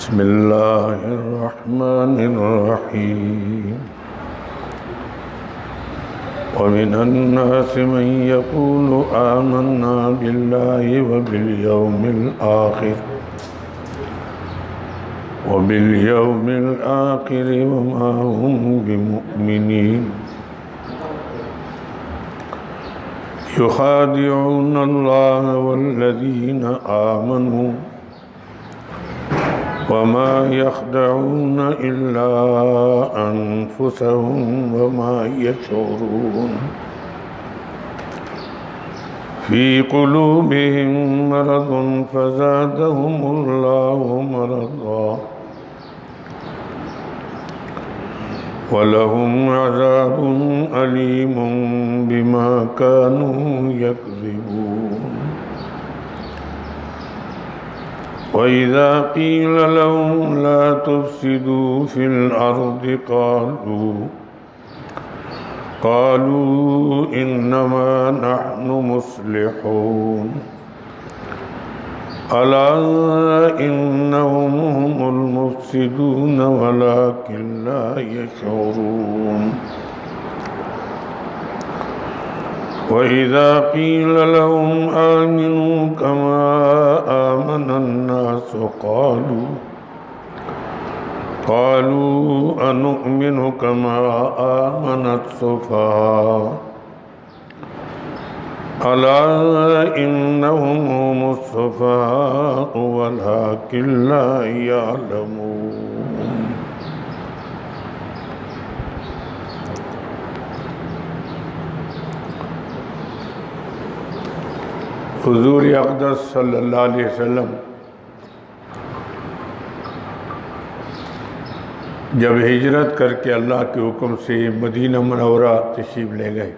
بسم الله الرحمن الرحيم ومن الناس من يقول آمنا بالله وباليوم الآخر وما هم بمؤمنين يخادعون الله والذين آمنوا وما يخدعون إلا أنفسهم وما يشعرون في قلوبهم مرض فزادهم الله مرضا ولهم عذاب أليم بما كانوا يكذبون وإذا قيل لهم لا تفسدوا في الأرض قالوا إنما نحن مصلحون ألا إنهم هم المفسدون ولكن لا يشعرون وإذا قيل لهم آمنوا كما آمن الناس قالوا أنؤمن كما آمن السفهاء ألا إنهم هم السفهاء ولكن لا يعلمون حضور اقدس صلی اللہ علیہ وسلم جب ہجرت کر کے اللہ کے حکم سے مدینہ منورہ تشریف لے گئے،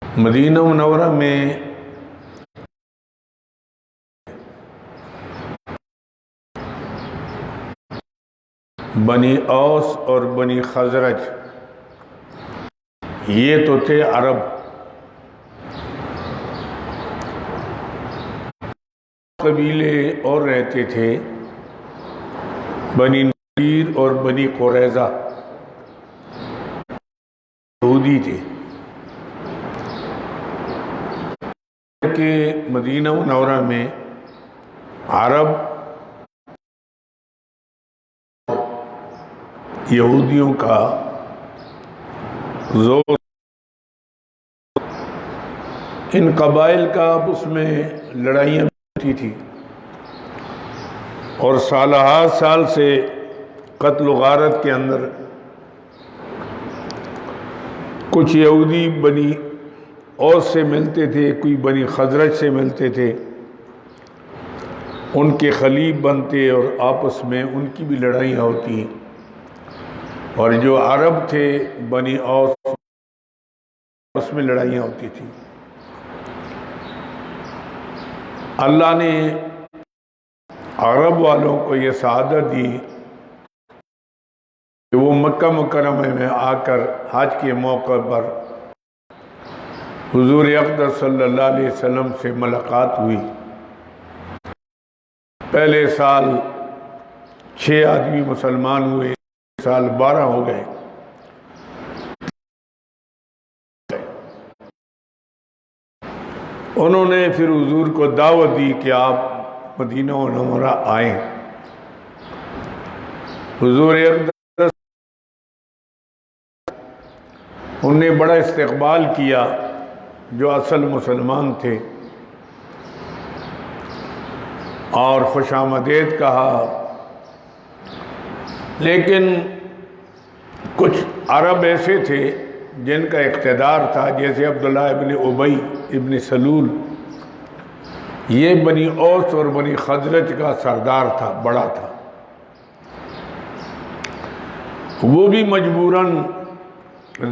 مدینہ منورہ میں بنی اوس اور بنی خزرج یہ تو تھے عرب، قبیلے اور رہتے تھے بنی نذیر اور بنی قریظہ یہودی تھے کہ مدینہ منورہ میں عرب یہودیوں کا زور، ان قبائل کا آپس میں لڑائیاں ہوتی تھی اور سالہا سال سے قتل و غارت کے اندر کچھ یہودی بنی اوس سے ملتے تھے، کوئی بنی خزرج سے ملتے تھے، ان کے خلیف بنتے اور آپس میں ان کی بھی لڑائیاں ہوتی، اور جو عرب تھے بنی اوس اس میں لڑائیاں ہوتی تھی۔ اللہ نے عرب والوں کو یہ سعادت دی کہ وہ مکہ مکرمہ میں آ کر حج کے موقع پر حضور اقدس صلی اللہ علیہ وسلم سے ملاقات ہوئی۔ پہلے سال 6 آدمی مسلمان ہوئے، سال 12 ہو گئے۔ انہوں نے پھر حضور کو دعوت دی کہ آپ مدینہ منورہ آئیں۔ حضور اقدس انہوں نے بڑا استقبال کیا، جو اصل مسلمان تھے، اور خوش آمدید کہا، لیکن کچھ عرب ایسے تھے جن کا اقتدار تھا، جیسے عبداللہ ابن ابی ابن سلول، یہ بنی اوس اور بنی خزرج کا سردار تھا، بڑا تھا، وہ بھی مجبوراً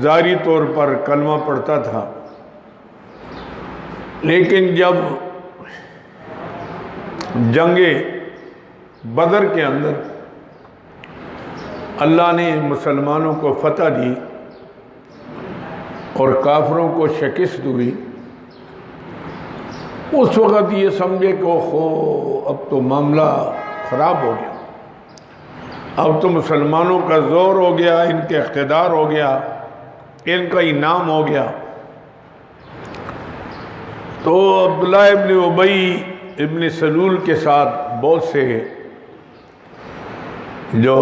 ظاہری طور پر کلمہ پڑھتا تھا، لیکن جب جنگ بدر کے اندر اللہ نے مسلمانوں کو فتح دی اور کافروں کو شکست ہوئی، اس وقت یہ سمجھے کہ اوہو اب تو معاملہ خراب ہو گیا، اب تو مسلمانوں کا زور ہو گیا، ان کے اقتدار ہو گیا، ان کا انعام ہو گیا۔ تو عبداللہ ابن ابی ابن سلول کے ساتھ بہت سے جو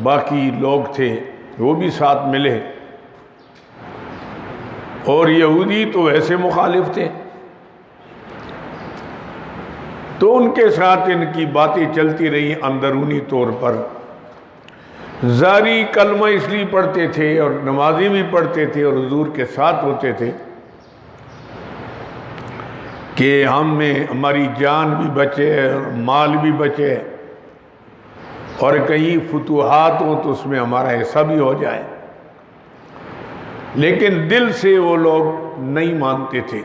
باقی لوگ تھے وہ بھی ساتھ ملے، اور یہودی تو ویسے مخالف تھے، تو ان کے ساتھ ان کی باتیں چلتی رہی اندرونی طور پر۔ ظاہری کلمہ اس لیے پڑھتے تھے اور نمازی بھی پڑھتے تھے اور حضور کے ساتھ ہوتے تھے کہ ہماری جان بھی بچے اور مال بھی بچے، اور کہیں فتوحات ہو تو اس میں ہمارا حصہ بھی ہو جائے، لیکن دل سے وہ لوگ نہیں مانتے تھے۔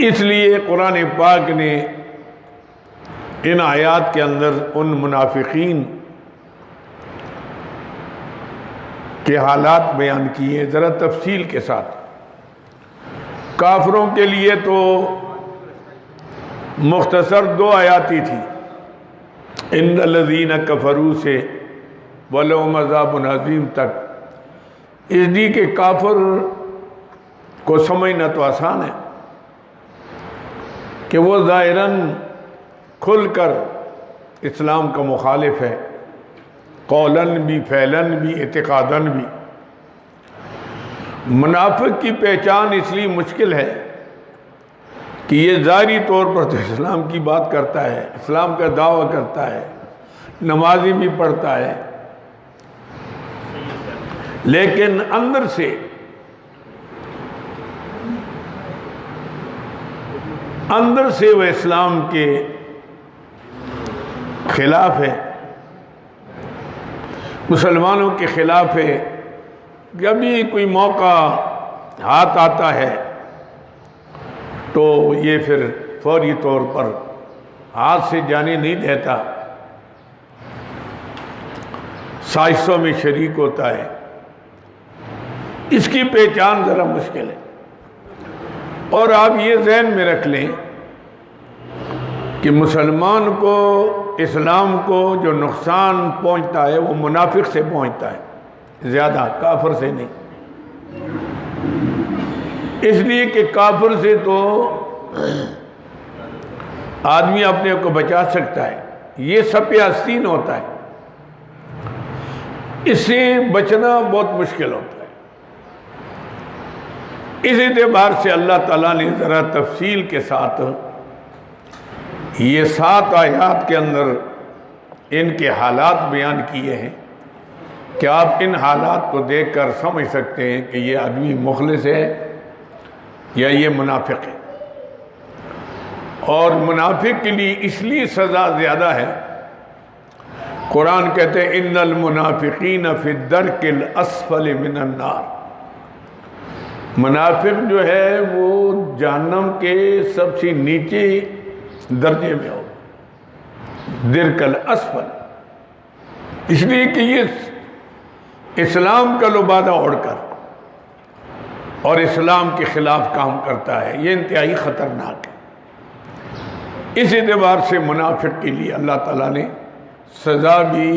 اس لیے قرآن پاک نے ان آیات کے اندر ان منافقین کے حالات بیان کیے ذرا تفصیل کے ساتھ۔ کافروں کے لیے تو مختصر 2 آیاتی تھی، ان الذین کفروا سے ولہم عذاب عظیم تک، اس لیے کہ کافر کو سمجھنا تو آسان ہے کہ وہ ظاہراً کھل کر اسلام کا مخالف ہے، قولاً بھی، فعلاً بھی، اعتقاداً بھی۔ منافق کی پہچان اس لیے مشکل ہے کہ یہ ظاہری طور پر تو اسلام کی بات کرتا ہے، اسلام کا دعویٰ کرتا ہے، نمازی بھی پڑھتا ہے، لیکن اندر سے وہ اسلام کے خلاف ہے، مسلمانوں کے خلاف ہے۔ جب بھی کوئی موقع ہاتھ آتا ہے تو یہ پھر فوری طور پر ہاتھ سے جانے نہیں دیتا، سازشوں میں شریک ہوتا ہے۔ اس کی پہچان ذرا مشکل ہے، اور آپ یہ ذہن میں رکھ لیں کہ مسلمان کو، اسلام کو جو نقصان پہنچتا ہے وہ منافق سے پہنچتا ہے زیادہ، کافر سے نہیں۔ اس لیے کہ کافر سے تو آدمی اپنے کو بچا سکتا ہے، یہ سپہ آستین ہوتا ہے، اس سے بچنا بہت مشکل ہوتا ہے۔ اس اعتبار سے اللہ تعالیٰ نے ذرا تفصیل کے ساتھ یہ 7 آیات کے اندر ان کے حالات بیان کیے ہیں کہ آپ ان حالات کو دیکھ کر سمجھ سکتے ہیں کہ یہ آدمی مخلص ہے یا یہ منافق ہے۔ اور منافق کے لیے اس لیے سزا زیادہ ہے، قرآن کہتے ہیں ان المنافقین فی الدرک الاسفل من النار، منافق جو ہے وہ جہنم کے سب سے نیچے درجے میں ہو، درک الاسفل، اس لیے کہ یہ اسلام کا لبادہ اوڑھ کر اور اسلام کے خلاف کام کرتا ہے، یہ انتہائی خطرناک ہے۔ اس اعتبار سے منافق کے لیے اللہ تعالیٰ نے سزا بھی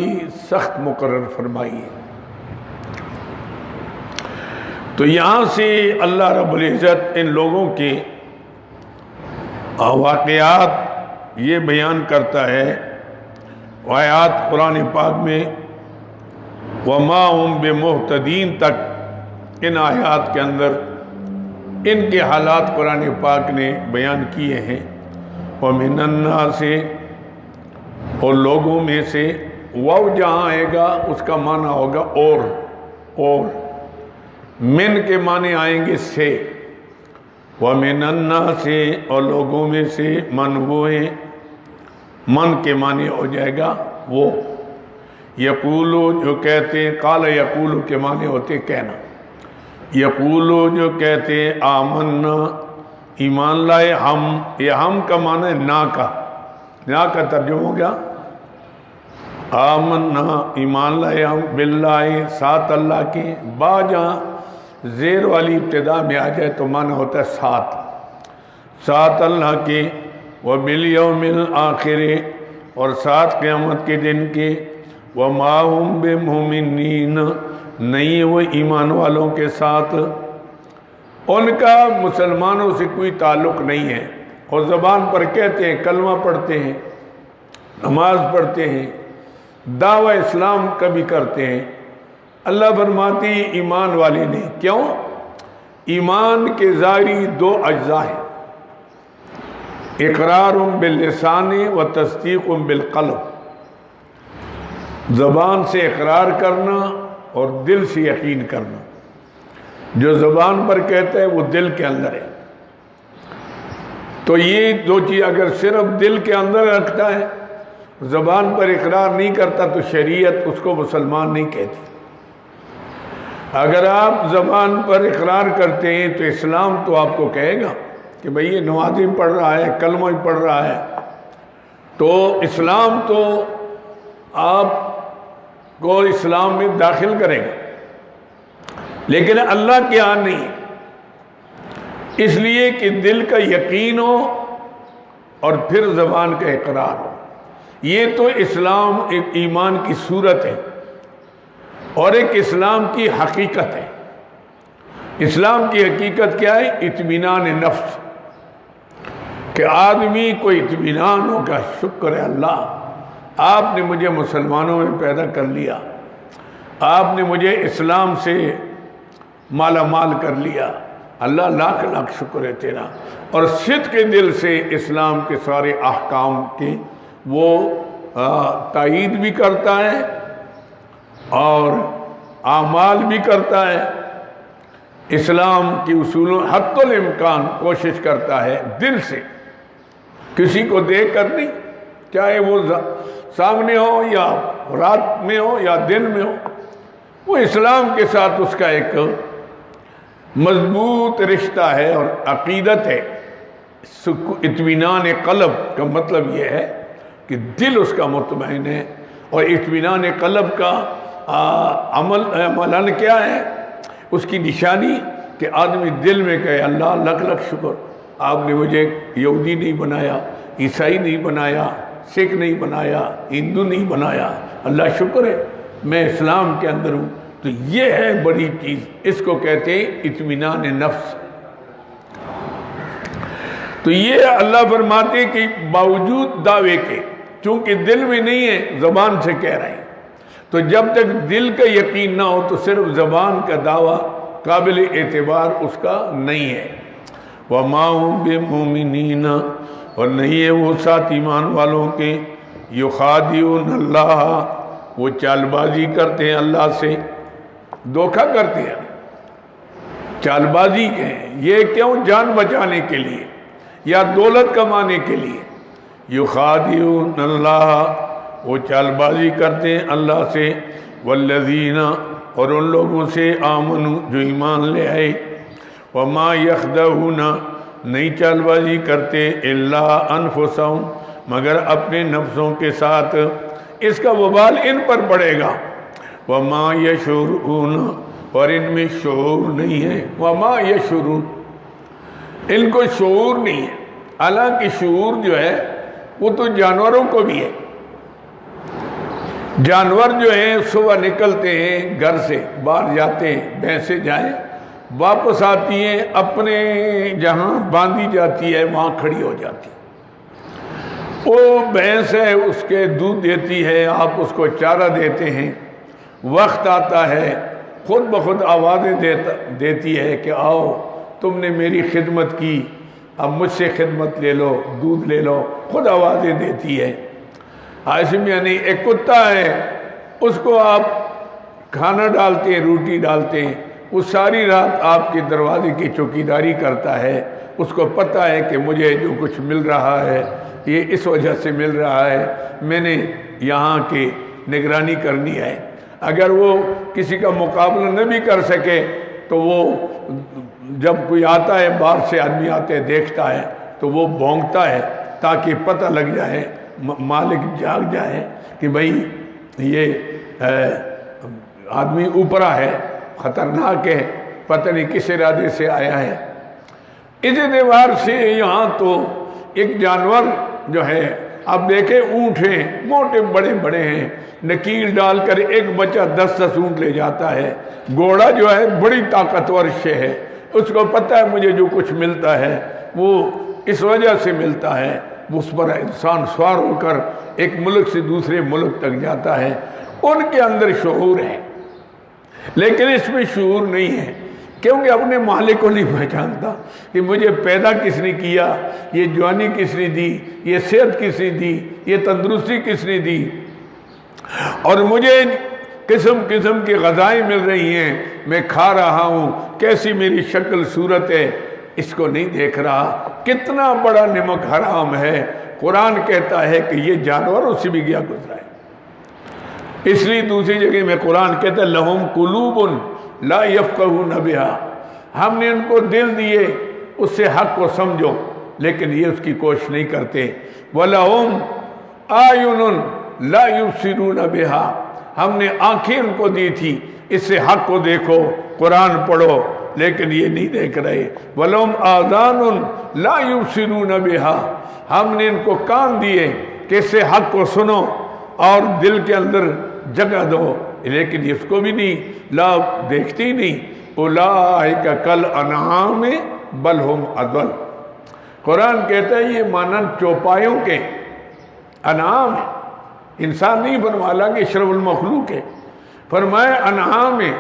سخت مقرر فرمائی ہے۔ تو یہاں سے اللہ رب العزت ان لوگوں کے واقعات یہ بیان کرتا ہے، آیات قرآن پاک میں وَمَا هُمْ بِمُهْتَدِينَ تک، ان آیات کے اندر ان کے حالات قرآن پاک نے بیان کیے ہیں۔ وَمِنَ النَّاسِ، اور لوگوں میں سے، واو جہاں آئے گا اس کا معنی ہوگا اور من کے معنی آئیں گے سے، وَمِنَ النَّاسِ، اور لوگوں میں سے، من وہ ہے، من کے معنی ہو جائے گا وہ، یقولو جو کہتے ہیں، قال یقولو کے معنی ہوتے کہنا، یقولو جو کہتے ہیں آمنا ایمان لائے ہم، یہ ہم کا معنی ہے نا کا ترجمہ ہو گیا آمنا ایمان لائے ہم، باللہ ساتھ اللہ کے، با جہاں زیر والی ابتدا میں آ جائے تو معنی ہوتا ہے ساتھ، ساتھ اللہ کے، وبالیوم الآخر، اور ساتھ قیامت کے دن کے، وما ہم بمؤمنین، نہیں وہ ایمان والوں کے ساتھ، ان کا مسلمانوں سے کوئی تعلق نہیں ہے، اور زبان پر کہتے ہیں، کلمہ پڑھتے ہیں، نماز پڑھتے ہیں، دعوی اسلام کا بھی کرتے ہیں، اللہ فرماتی ایمان والی نہیں۔ کیوں؟ ایمان کے ظاہری دو اجزاء ہیں، اقرار باللسان و تصدیق بالقلب، زبان سے اقرار کرنا اور دل سے یقین کرنا۔ جو زبان پر کہتا ہے وہ دل کے اندر ہے، تو یہ دو چیز اگر صرف دل کے اندر رکھتا ہے، زبان پر اقرار نہیں کرتا، تو شریعت اس کو مسلمان نہیں کہتی۔ اگر آپ زبان پر اقرار کرتے ہیں تو اسلام تو آپ کو کہے گا کہ بھئی یہ نمازیں پڑھ رہا ہے، کلمہ پڑھ رہا ہے، تو اسلام تو آپ کو اسلام میں داخل کرے گا، لیکن اللہ کے ہاں نہیں، اس لیے کہ دل کا یقین ہو اور پھر زبان کا اقرار ہو۔ یہ تو اسلام ایک ایمان کی صورت ہے اور ایک اسلام کی حقیقت ہے۔ اسلام کی حقیقت کیا ہے؟ اطمینان نفس، کہ آدمی کو اطمینان ہو کا شکر ہے اللہ، آپ نے مجھے مسلمانوں میں پیدا کر لیا، آپ نے مجھے اسلام سے مالا مال کر لیا، اللہ لاکھ لاکھ شکر ہے تیرا، اور صدق کے دل سے اسلام کے سارے احکام کی وہ تائید بھی کرتا ہے اور اعمال بھی کرتا ہے، اسلام کی اصولوں حتی الامکان کوشش کرتا ہے دل سے، کسی کو دیکھ کر نہیں، چاہے وہ سامنے ہو یا رات میں ہو یا دن میں ہو، وہ اسلام کے ساتھ اس کا ایک مضبوط رشتہ ہے اور عقیدت ہے۔ اطمینان قلب کا مطلب یہ ہے کہ دل اس کا مطمئن ہے، اور اطمینان قلب کا عملاً کیا ہے؟ اس کی نشانی کہ آدمی دل میں کہے اللہ لاکھ لاکھ شکر، آپ نے مجھے یہودی نہیں بنایا، عیسائی نہیں بنایا، سکھ نہیں بنایا، ہندو نہیں بنایا، اللہ شکر ہے میں اسلام کے اندر ہوں۔ تو یہ ہے بڑی چیز، اس کو کہتے ہیں اطمینان نفس۔ تو یہ اللہ فرماتے ہیں کہ باوجود دعوے کے، چونکہ دل میں نہیں ہے، زبان سے کہہ رہے ہیں، تو جب تک دل کا یقین نہ ہو تو صرف زبان کا دعویٰ قابل اعتبار اس کا نہیں ہے۔ وَمَا هُمْ بِمُؤْمِنِينَ، اور نہیں ہے وہ ساتھ ایمان والوں کے، يُخَادِعُونَ اللَّهَ، وہ چال بازی کرتے ہیں اللہ سے، دھوکہ کرتے ہیں، چال بازی کے ہیں۔ یہ کیوں؟ جان بچانے کے لیے یا دولت کمانے کے لیے۔ يُخَادِعُونَ اللَّهَ، وہ چال بازی کرتے ہیں اللہ سے، وَالَّذِينَ، اور ان لوگوں سے، آمنوا، جو ایمان لے آئے، وَمَا يَخْدَعُونَ، نہیں چال بازی کرتے، إِلَّا أَنفُسَهُمْ، مگر اپنے نفسوں کے ساتھ، اس کا وبال ان پر پڑے گا۔ وَمَا يَشْعُرُونَ، اور ان میں شعور نہیں ہے، وَمَا يَشْعُرُونَ، ان کو شعور نہیں ہے۔ حالانکہ شعور جو ہے وہ تو جانوروں کو بھی ہے۔ جانور جو ہیں صبح نکلتے ہیں گھر سے، باہر جاتے ہیں، بھینسیں جائیں، واپس آتی ہیں، اپنے جہاں باندھی جاتی ہے وہاں کھڑی ہو جاتی ہے۔ وہ بھینس ہے، اس کے دودھ دیتی ہے، آپ اس کو چارہ دیتے ہیں، وقت آتا ہے خود بخود آوازیں دیتی ہے کہ آؤ تم نے میری خدمت کی، اب مجھ سے خدمت لے لو، دودھ لے لو، خود آوازیں دیتی ہے۔ ہاشم یعنی ایک کتا ہے، اس کو آپ کھانا ڈالتے ہیں، روٹی ڈالتے ہیں، وہ ساری رات آپ کے دروازے کی چوکیداری کرتا ہے، اس کو پتہ ہے کہ مجھے جو کچھ مل رہا ہے یہ اس وجہ سے مل رہا ہے، میں نے یہاں کی نگرانی کرنی ہے۔ اگر وہ کسی کا مقابلہ نہ بھی کر سکے تو وہ جب کوئی آتا ہے، باہر سے آدمی آتے دیکھتا ہے تو وہ بھونکتا ہے تاکہ پتہ لگ جائے، مالک جاگ جائے کہ بھئی یہ آدمی اوپرا ہے، خطرناک ہے، پتہ نہیں کس ارادے سے آیا ہے۔ اس اعتبار سے یہاں تو ایک جانور جو ہے، آپ دیکھیں اونٹ ہیں، موٹے بڑے بڑے ہیں، نکیل ڈال کر ایک بچہ 10 اونٹ لے جاتا ہے۔ گھوڑا جو ہے بڑی طاقتور شے ہے، اس کو پتہ ہے مجھے جو کچھ ملتا ہے وہ اس وجہ سے ملتا ہے، اس پر انسان سوار ہو کر ایک ملک سے دوسرے ملک تک جاتا ہے۔ ان کے اندر شعور ہے، لیکن اس میں شعور نہیں ہے، کیونکہ اپنے مالک کو نہیں پہچانتا کہ مجھے پیدا کس نے کیا، یہ جوانی کس نے دی، یہ صحت کس نے دی، یہ تندرستی کس نے دی، اور مجھے قسم قسم کی غذائیں مل رہی ہیں، میں کھا رہا ہوں، کیسی میری شکل صورت ہے، اس کو نہیں دیکھ رہا۔ کتنا بڑا نمک حرام ہے۔ قرآن کہتا ہے کہ یہ جانوروں سے بھی گیا گزرا ہے۔ اس لیے دوسری جگہ میں قرآن کہتا ہے لہم قلوب لا یفقہون بہا، ہم نے ان کو دل دیے اس سے حق کو سمجھو، لیکن یہ اس کی کوشش نہیں کرتے۔ وَلَهُمْ آیُنٌ لا یبصرون بہا، ہم نے آنکھیں ان کو دی تھی اس سے حق کو دیکھو، قرآن پڑھو، لیکن یہ نہیں دیکھ رہے۔ وَلَهُمْ آذَانٌ لا یبصرون بہا، ہم نے ان کو کان دیے کہ اس سے حق کو سنو اور دل کے اندر جگہ دو، لیکن اس کو بھی نہیں، لا دیکھتی نہیں۔ اولئک کالانعام بل ہم اضل، قرآن کہتا ہے یہ مانند چوپایوں کے، انعام ہے، انسان نہیں فرمایا کہ اشرف المخلوق ہے، فرمایا انعام ہے،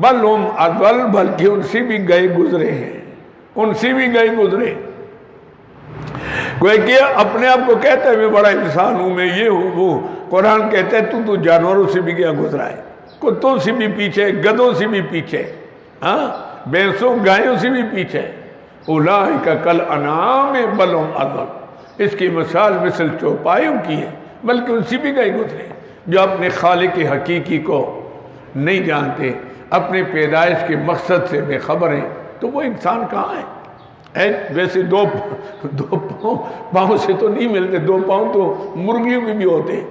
بل ہم اضل، بلکہ ان سے بھی گئے گزرے ہیں، ان سے بھی گئے گزرے۔ کوئی کہ اپنے آپ کو کہتا ہے میں بڑا انسان ہوں، میں یہ ہوں وہ، قرآن کہتا ہے تو جانوروں سے بھی گیا گزرا ہے، کتوں سے بھی پیچھے، گدوں سے بھی پیچھے، ہاں بھینسوں گایوں سے بھی پیچھے۔ اولئک کالانعام بل ہم اضل، اس کی مثال مثل چوپایوں کی ہے، بلکہ ان سے بھی گئے گزرے، جو اپنے خالق حقیقی کو نہیں جانتے، اپنے پیدائش کے مقصد سے بے خبر ہیں، تو وہ انسان کہاں ہے؟ ویسے دو پاؤں سے تو نہیں ملتے، 2 پاؤں تو مرغیوں کے بھی ہوتے،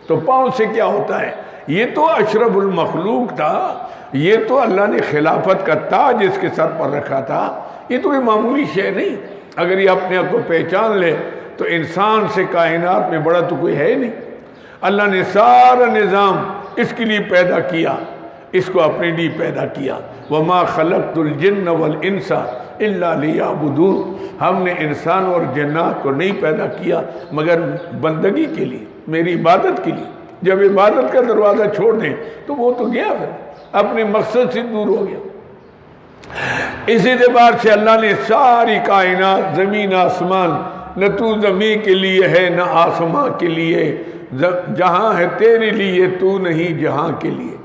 تو پاؤں سے کیا ہوتا ہے؟ یہ تو اشرف المخلوق تھا، یہ تو اللہ نے خلافت کا تاج اس کے سر پر رکھا تھا، یہ تو کوئی معمولی شے نہیں۔ اگر یہ اپنے آپ کو پہچان لے تو انسان سے کائنات میں بڑا تو کوئی ہے نہیں۔ اللہ نے سارا نظام اس کے لیے پیدا کیا، اس کو اپنے لیے پیدا کیا۔ وَمَا خَلَقْتُ الْجِنَّ وَالْإِنسَ إِلَّا لِيَعْبُدُونَ، ہم نے انسان اور جنات کو نہیں پیدا کیا مگر بندگی کے لیے، میری عبادت کے لیے۔ جب عبادت کا دروازہ چھوڑ دیں تو وہ تو گیا، پھر اپنے مقصد سے دور ہو گیا۔ اس اعتبار سے اللہ نے ساری کائنات، زمین آسمان، نہ تو زمین کے لیے ہے نہ آسمان کے لیے، جہاں ہے تیرے لیے، تو نہیں جہاں کے لیے،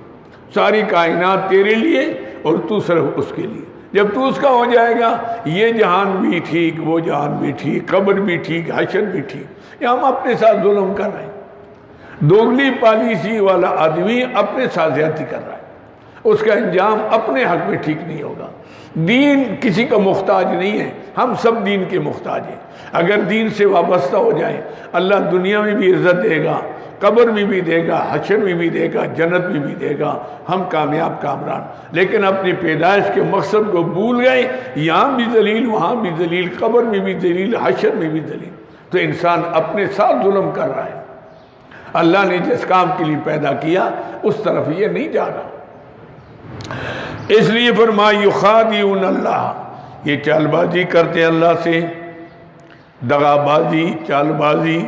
ساری کائنات تیرے لیے اور تو صرف اس کے لیے۔ جب تو اس کا ہو جائے گا، یہ جہان بھی ٹھیک، وہ جہان بھی ٹھیک، قبر بھی ٹھیک، حشر بھی ٹھیک۔ یہ ہم اپنے ساتھ ظلم کر رہے ہیں، دوگلی پالیسی والا آدمی اپنے ساتھ زیادتی کر رہا ہے، اس کا انجام اپنے حق میں ٹھیک نہیں ہوگا۔ دین کسی کا محتاج نہیں ہے، ہم سب دین کے محتاج ہیں۔ اگر دین سے وابستہ ہو جائیں، اللہ دنیا میں بھی عزت دے گا، قبر میں بھی دے گا، حشر میں بھی دے گا، جنت میں بھی دے گا، ہم کامیاب کامران۔ لیکن اپنی پیدائش کے مقصد کو بھول گئے، یہاں بھی ذلیل، وہاں بھی ذلیل، قبر میں بھی ذلیل، حشر میں بھی ذلیل، تو انسان اپنے ساتھ ظلم کر رہا ہے۔ اللہ نے جس کام کے لیے پیدا کیا اس طرف یہ نہیں جا رہا، اس لیے فرمایا یخادعون اللہ، یہ چال بازی کرتے اللہ سے، دغا بازی، چال بازی۔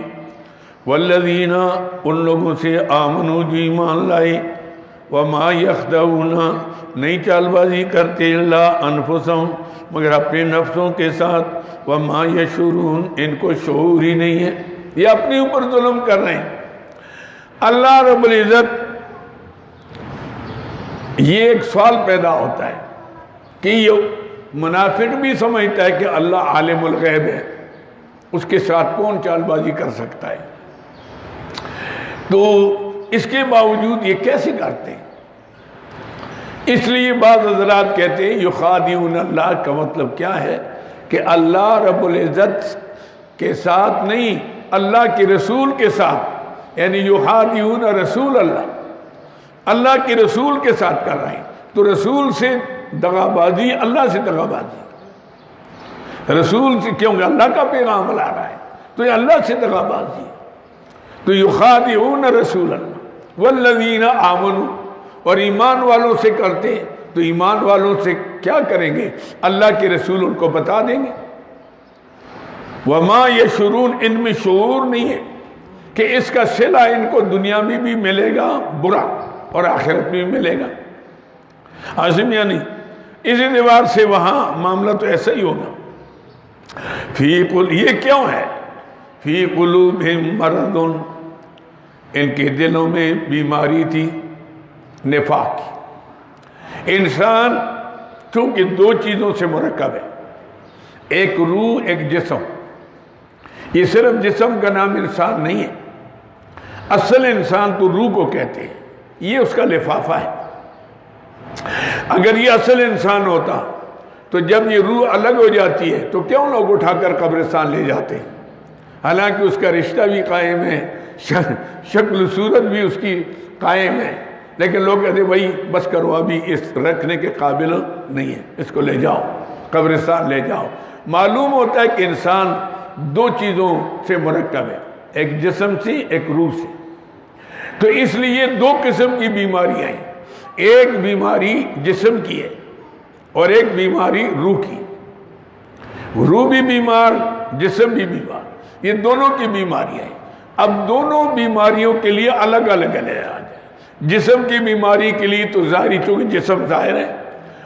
والذین، ان لوگوں سے آمنوا جو ایمان لائے، وما یخدعون، نہیں چال بازی کرتے اللہ انفسہم، مگر اپنے نفسوں کے ساتھ، وما یشعرون، ان کو شعور ہی نہیں ہے، یہ اپنے اوپر ظلم کر رہے ہیں۔ اللہ رب العزت، یہ ایک سوال پیدا ہوتا ہے کہ یہ منافق بھی سمجھتا ہے کہ اللہ عالم الغیب ہے، اس کے ساتھ کون چال بازی کر سکتا ہے، تو اس کے باوجود یہ کیسے کرتے ہیں؟ اس لیے بعض حضرات کہتے ہیں یخادعون اللہ کا مطلب کیا ہے کہ اللہ رب العزت کے ساتھ نہیں، اللہ کے رسول کے ساتھ، یعنی یخادعون رسول اللہ، اللہ کے رسول کے ساتھ کر رہے ہیں، تو رسول سے دغابازی اللہ سے دغابازی، رسول سے، کیونکہ اللہ کا پیغام لا رہا ہے تو یہ اللہ سے دغابازی ہے۔ تو یخادعون رسول اللہ والذین آمنوا، اور ایمان والوں سے کرتے ہیں تو ایمان والوں سے کیا کریں گے؟ اللہ کے رسول ان کو بتا دیں گے۔ وما یشعرون، ان میں شعور نہیں ہے کہ اس کا صلہ ان کو دنیا میں بھی ملے گا برا اور آخرت میں بھی ملے گا۔ عاصم یعنی اس اعتبار سے وہاں معاملہ تو ایسا ہی ہوگا۔ یہ کیوں ہے؟ فی قلوبہم مرض، ان کے دلوں میں بیماری تھی نفاق کی۔ انسان چونکہ دو چیزوں سے مرکب ہے، ایک روح ایک جسم۔ یہ صرف جسم کا نام انسان نہیں ہے، اصل انسان تو روح کو کہتے ہیں، یہ اس کا لفافہ ہے۔ اگر یہ اصل انسان ہوتا تو جب یہ روح الگ ہو جاتی ہے تو کیوں لوگ اٹھا کر قبرستان لے جاتے ہیں؟ حالانکہ اس کا رشتہ بھی قائم ہے، شکل صورت بھی اس کی قائم ہے، لیکن لوگ کہتے ہیں بھائی بس کرو، ابھی اس رکھنے کے قابل نہیں ہے، اس کو لے جاؤ قبرستان لے جاؤ۔ معلوم ہوتا ہے کہ انسان دو چیزوں سے مرکب ہے، ایک جسم سے ایک روح سے۔ تو اس لیے دو قسم کی بیماریاں ہیں، ایک بیماری جسم کی ہے اور ایک بیماری روح کی۔ روح بھی بیمار، جسم بھی بیمار، یہ دونوں کی بیماریاں ہیں۔ اب دونوں بیماریوں کے لیے الگ الگ علاج ہے۔ جسم کی بیماری کے لیے تو ظاہری، چونکہ جسم ظاہر ہے،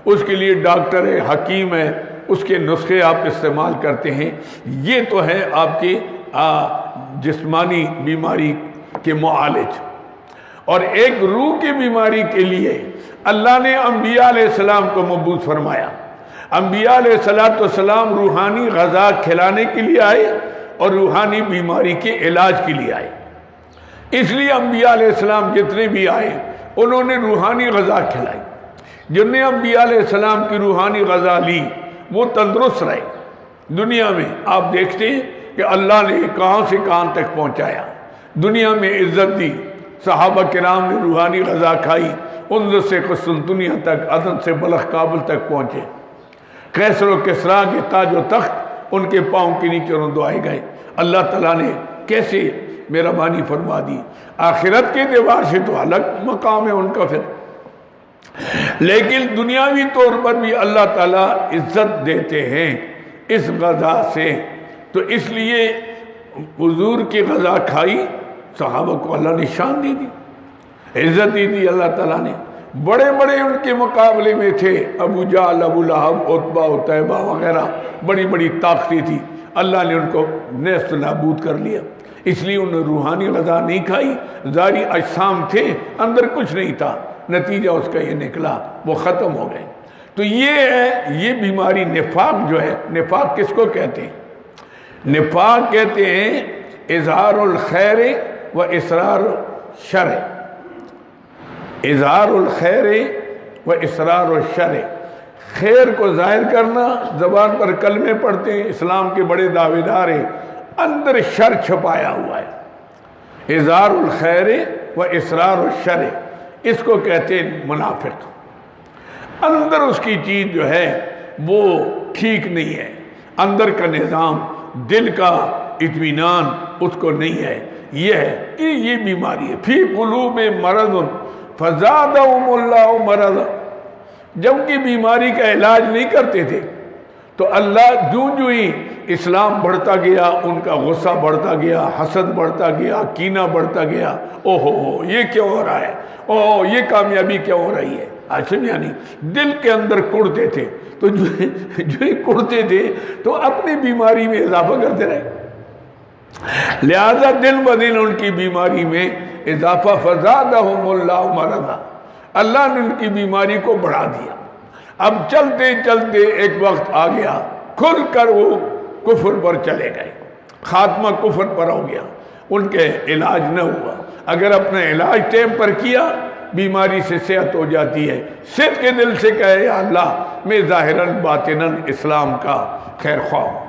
اس کے لیے ڈاکٹر ہے، حکیم ہے، اس کے نسخے آپ استعمال کرتے ہیں۔ یہ تو ہے آپ کی جسمانی بیماری کے معالج۔ اور ایک روح کی بیماری کے لیے اللہ نے انبیاء علیہ السلام کو مبعوث فرمایا۔ انبیاء علیہ السلام روحانی غذا کھلانے کے لیے آئے اور روحانی بیماری کے علاج کے لیے آئے۔ اس لیے انبیاء علیہ السلام جتنے بھی آئے انہوں نے روحانی غذا کھلائی۔ جن نے انبیاء علیہ السلام کی روحانی غذا لی وہ تندرست رہے۔ دنیا میں آپ دیکھتے ہیں کہ اللہ نے کہاں سے کہاں تک پہنچایا، دنیا میں عزت دی۔ صحابہ کرام نے روحانی غذا کھائی، اندلس سے قسطنطنیہ تک، عدن سے بلخ کابل تک پہنچے۔ قیصر و کسریٰ کے تاج و تخت ان کے پاؤں کے نیچے رندوائے گئے۔ اللہ تعالیٰ نے کیسے مہربانی فرما دی۔ آخرت کے اعتبار سے تو الگ مقام ہے ان کا پھر، لیکن دنیاوی طور پر بھی اللہ تعالیٰ عزت دیتے ہیں اس غذا سے۔ تو اس لیے حضور کی غذا کھائی، صحابہ کو اللہ نے شان دی، عزت دی اللہ تعالیٰ نے۔ بڑے بڑے ان کے مقابلے میں تھے، ابو جہل، ابو لہب، عتبہ، عتیبہ وغیرہ، بڑی بڑی طاقتیں تھی، اللہ نے ان کو نیست نابود کر لیا۔ اس لیے انہوں نے روحانی غذا نہیں کھائی، ظاہری اجسام تھے، اندر کچھ نہیں تھا، نتیجہ اس کا یہ نکلا، وہ ختم ہو گئے۔ تو یہ ہے، یہ بیماری نفاق جو ہے، نفاق کس کو کہتے ہیں؟ نفاق کہتے ہیں اظہار الخیر و اسرار الشر۔ اظہار الخیر و اسرار الشر، خیر کو ظاہر کرنا، زبان پر کلمے پڑھتے ہیں، اسلام کے بڑے دعوے دار ہیں، اندر شر چھپایا ہوا ہے۔ اظہار الخیر و اسرار الشر، اس کو کہتے ہیں منافق۔ اندر اس کی چیز جو ہے وہ ٹھیک نہیں ہے، اندر کا نظام، دل کا اطمینان اس کو نہیں ہے۔ یہ ہے کہ یہ بیماری ہے۔ فی قلوب مرض فزادہم اللہ مرضا، جبکہ بیماری کا علاج نہیں کرتے تھے تو اللہ جو ہی اسلام بڑھتا گیا، ان کا غصہ بڑھتا گیا، حسد بڑھتا گیا، کینہ بڑھتا گیا۔ اوہو یہ کیوں ہو رہا ہے، اوہ یہ کامیابی کیوں ہو رہی ہے؟ عاشم یعنی دل کے اندر کڑتے تھے، تو جو ہی کڑتے تھے تو اپنی بیماری میں اضافہ کرتے رہے، لہذا دن بدن ان کی بیماری میں اضافہ۔ فزادہم اللہ مرضا، اللہ نے ان کی بیماری کو بڑھا دیا۔ اب چلتے چلتے ایک وقت آ گیا، کھل کر وہ کفر پر چلے گئے، خاتمہ کفر پر ہو گیا، ان کے علاج نہ ہوا۔ اگر اپنا علاج ٹائم پر کیا بیماری سے صحت ہو جاتی ہے۔ صدق کے دل سے کہے یا اللہ میں ظاہراً باطناً اسلام کا خیر خواہ ہوں،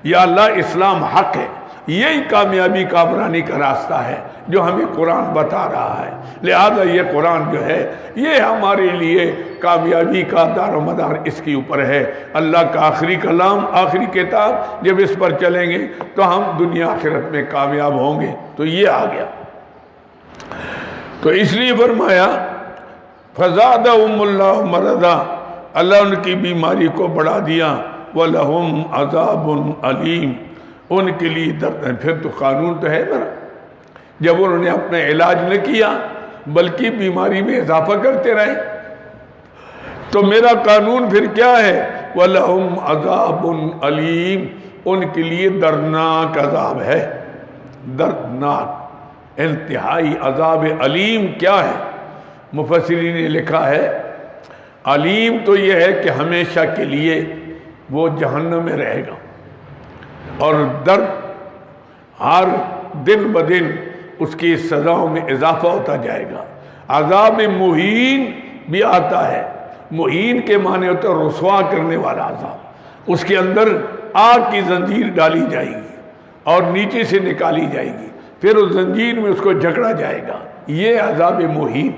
یا اللہ اسلام حق ہے، یہی کامیابی کامرانی کا راستہ ہے جو ہمیں قرآن بتا رہا ہے۔ لہذا یہ قرآن جو ہے یہ ہمارے لیے کامیابی کا دار و مدار اس کے اوپر ہے۔ اللہ کا آخری کلام، آخری کتاب، جب اس پر چلیں گے تو ہم دنیا آخرت میں کامیاب ہوں گے۔ تو یہ آ گیا، تو اس لیے فرمایا فزادہم اللہ مرضا، اللہ ان کی بیماری کو بڑھا دیا، وَلَهُمْ عَذَابٌ عَلِيمٌ، ان کے لیے درد ہے۔ پھر تو قانون تو ہے نا، جب انہوں نے اپنا علاج نہ کیا بلکہ بیماری میں اضافہ کرتے رہے تو میرا قانون پھر کیا ہے؟ وَلَهُمْ عَذَابٌ عَلِيمٌ، ان کے لیے دردناک عذاب ہے، دردناک انتہائی عذاب علیم۔ کیا ہے؟ مفسرین نے لکھا ہے علیم تو یہ ہے کہ ہمیشہ کے لیے وہ جہنم میں رہے گا، اور درد ہر دن بدن اس کی سزاؤں میں اضافہ ہوتا جائے گا۔ عذاب مہین بھی آتا ہے، مہین کے معنی ہوتا ہے رسوا کرنے والا عذاب، اس کے اندر آگ کی زنجیر ڈالی جائے گی اور نیچے سے نکالی جائے گی، پھر اس زنجیر میں اس کو جکڑا جائے گا، یہ عذاب مہین۔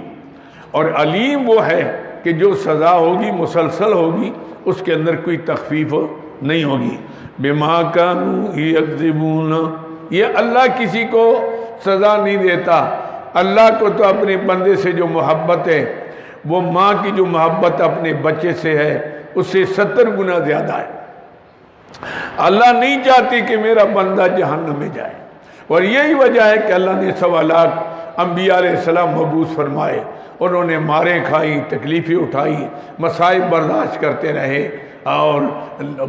اور علیم وہ ہے کہ جو سزا ہوگی مسلسل ہوگی، اس کے اندر کوئی تخفیف نہیں ہوگی۔ بما کانوا یکذبون، یہ اللہ کسی کو سزا نہیں دیتا۔ اللہ کو تو اپنے بندے سے جو محبت ہے، وہ ماں کی جو محبت اپنے بچے سے ہے اس سے 70 گنا زیادہ ہے۔ اللہ نہیں چاہتی کہ میرا بندہ جہنم میں جائے، اور یہی وجہ ہے کہ اللہ نے 1.25 لاکھ انبیاء علیہ السلام مبعوث فرمائے، انہوں نے ماریں کھائی، تکلیفیں اٹھائی، مصائب برداشت کرتے رہے اور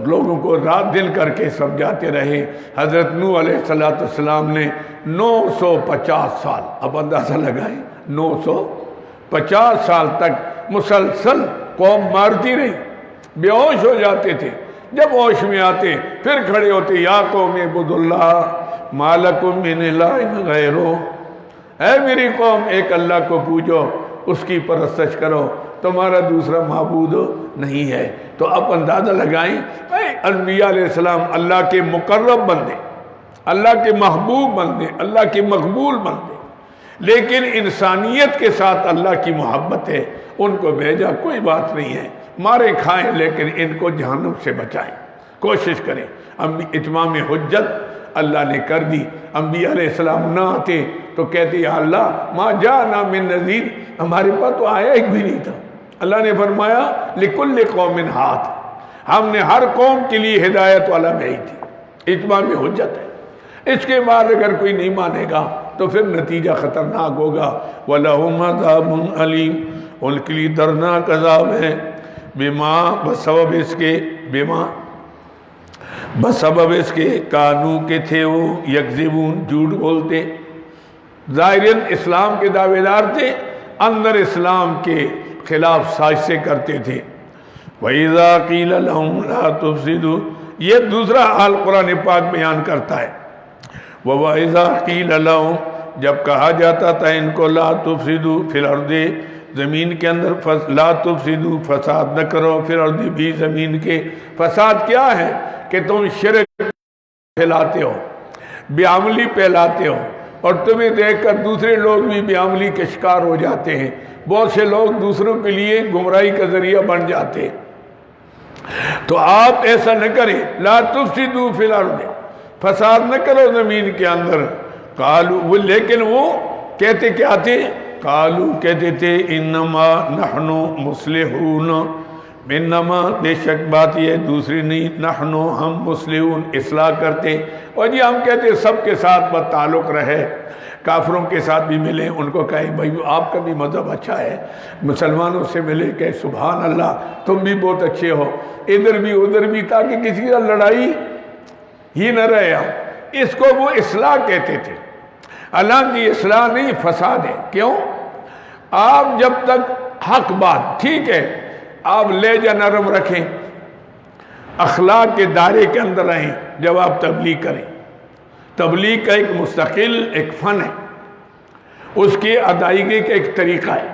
لوگوں کو رات دن کر کے سمجھاتے رہے۔ حضرت نوح علیہ السلام نے 950 سال، اب اندازہ لگائیں، 950 سال تک مسلسل قوم مارتی رہی، بے ہوش ہو جاتے تھے، جب ہوش میں آتے پھر کھڑے ہوتے، یا قوم اعبدوا اللہ ما لکم من الہ غیرہ، اے میری قوم ایک اللہ کو پوجو، اس کی پرستش کرو، تمہارا دوسرا معبود نہیں ہے۔ تو اب اندازہ لگائیں، انبیاء علیہ السلام اللہ کے مقرب بندے، اللہ کے محبوب بندے، اللہ کے مقبول بندے، لیکن انسانیت کے ساتھ اللہ کی محبت ہے، ان کو بھیجا، کوئی بات نہیں ہے، مارے کھائیں لیکن ان کو جہنم سے بچائیں، کوشش کریں۔ اتمام حجت اللہ نے کر دی، انبیاء علیہ السلام نہ آتے تو کہتے یا اللہ ما جاءنا من نذیر، ہمارے پاس تو آیا ایک بھی نہیں تھا۔ اللہ نے فرمایا لکل قوم ہاتھ، ہم نے ہر قوم کے لیے ہدایت والا بھیج دی، اتمام حجت ہے۔ اس کے بعد اگر کوئی نہیں مانے گا تو پھر نتیجہ خطرناک ہوگا۔ وَلَهُمْ عَذَابٌ عَلِيمٌ، ان کے لیے دردناک عذاب ہے، بما بسبب اس کے، بما بسبب اس کے کانو کے تھے وہ یکذبون، جھوٹ بولتے، ظاہراً اسلام کے دعوے دار تھے، اندر اسلام کے خلاف سازشیں کرتے تھے۔ وَإِذَا قِيلَ لَهُمْ لَا تُفْسِدُوا، یہ دوسرا حال قرآن پاک بیان کرتا ہے۔ وَإِذَا قِيلَ لَهُمْ، جب کہا جاتا تھا ان کو لا تفسدوا فی الارض، زمین کے اندر لا تفسدوا، فساد نہ کرو، فی الارض بھی زمین کے، فساد کیا ہے کہ تم شرک پھیلاتے ہو، بے عملی پھیلاتے ہو، اور تمہیں دیکھ کر دوسرے لوگ بھی بے عملی کے شکار ہو جاتے ہیں، بہت سے لوگ دوسروں کے لیے گمراہی کا ذریعہ بن جاتے ہیں۔ تو آپ ایسا نہ کریں، لا تفسدوا فی الارض، فساد نہ کرو زمین کے اندر۔ قالوا، لیکن وہ کہتے کیا تھے؟ قالوا، کہتے تھے انما نحن مصلحون، انما بے شک بات یہ دوسری نہیں، نحن ہم مصلحون اصلاح کرتے، اور جی ہم کہتے سب کے ساتھ بد تعلق رہے، کافروں کے ساتھ بھی ملیں، ان کو کہیں بھائی آپ کا بھی مذہب اچھا ہے، مسلمانوں سے ملے کہ سبحان اللہ تم بھی بہت اچھے ہو، ادھر بھی ادھر بھی، تاکہ کسی کا لڑائی ہی نہ رہے۔ اس کو وہ اصلاح کہتے تھے۔ اللہ کی اصلاح نہیں، فساد ہے۔ کیوں؟ آپ جب تک حق بات ٹھیک ہے، آپ لہجہ نرم رکھیں، اخلاق کے دائرے کے اندر رہیں، جب آپ تبلیغ کریں، تبلیغ کا ایک مستقل ایک فن ہے، اس کی ادائیگی کا ایک طریقہ ہے۔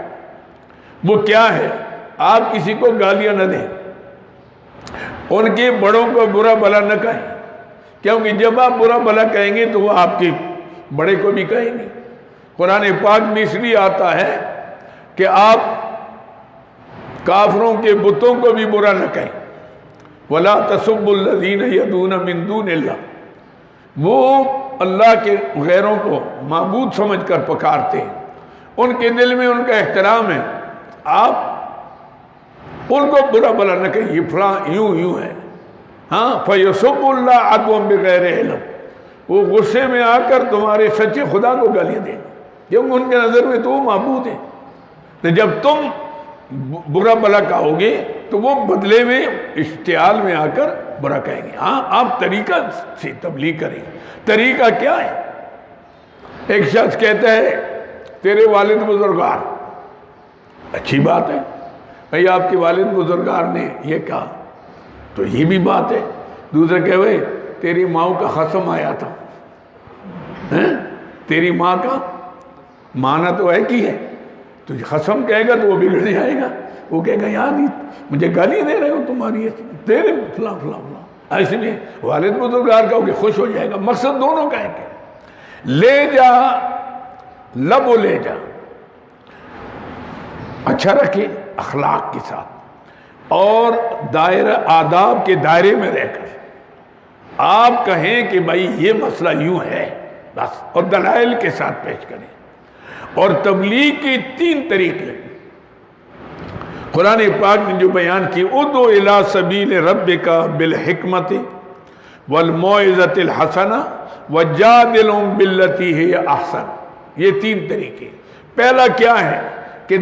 وہ کیا ہے؟ آپ کسی کو گالیاں نہ دیں، ان کے بڑوں کو برا بھلا نہ کہیں، کیونکہ جب آپ برا بھلا کہیں گے تو وہ آپ کے بڑے کو بھی کہیں گے۔ قرآن پاک میں اس لیے آتا ہے کہ آپ کافروں کے بتوں کو بھی برا نہ کہیں۔ وَلَا تَسُبُّوا الَّذِينَ يَدْعُونَ مِن دُونِ اللَّهِ، وہ اللہ کے غیروں کو معبود سمجھ کر پکارتے ہیں، ان کے دل میں ان کا احترام ہے، آپ ان کو برا بھلا نہ کہیں، یہ فلاں یوں ہے۔ ہاں فَيَسُبُّ اللَّهَ عَدْوًا بِغَيْرِ عِلْمٍ، وہ غصے میں آ کر تمہارے سچے خدا کو گالیاں دیں گے، کیونکہ ان کے نظر میں تو وہ معبود ہیں۔ تو جب تم برا بھلا کہو گے تو وہ بدلے میں اشتعال میں آ کر برا کہیں گے۔ ہاں آپ طریقہ سے تبلیغ کریں۔ طریقہ کیا ہے؟ ایک شخص کہتا ہے تیرے والد بزرگار، اچھی بات ہے بھئی، آپ کے والد بزرگار نے یہ کہا تو یہ بھی بات ہے۔ دوسرا کہ بھئی تیری ماں کا خصم آیا تھا، تیری ماں کا مانا تو ایک ہی ہے، تو خصم کہے گا تو وہ بگڑ جائے گا، وہ کہے گا یار مجھے گالی دے رہے ہو تمہاری تیرے فلاں فلاں فلاں، ایسے میں والد بزرگار کہو کہ خوش ہو جائے گا۔ مقصد دونوں کا ہے کہ لے جا لب و لے جا، اچھا رکھے اخلاق کے ساتھ، اور دائرہ آداب کے دائرے میں رہ کر آپ کہیں کہ بھائی یہ مسئلہ یوں ہے بس، اور دلائل کے ساتھ پیش کریں۔ اور تبلیغ کی 3 طریقے قرآن پاک نے جو بیان کی، ادعو الی سبیل ربک بالحکمت والموعظۃ الحسنہ وجادلہم باللتی ہی احسن، یہ 3 طریقے۔ پہلا کیا ہے کہ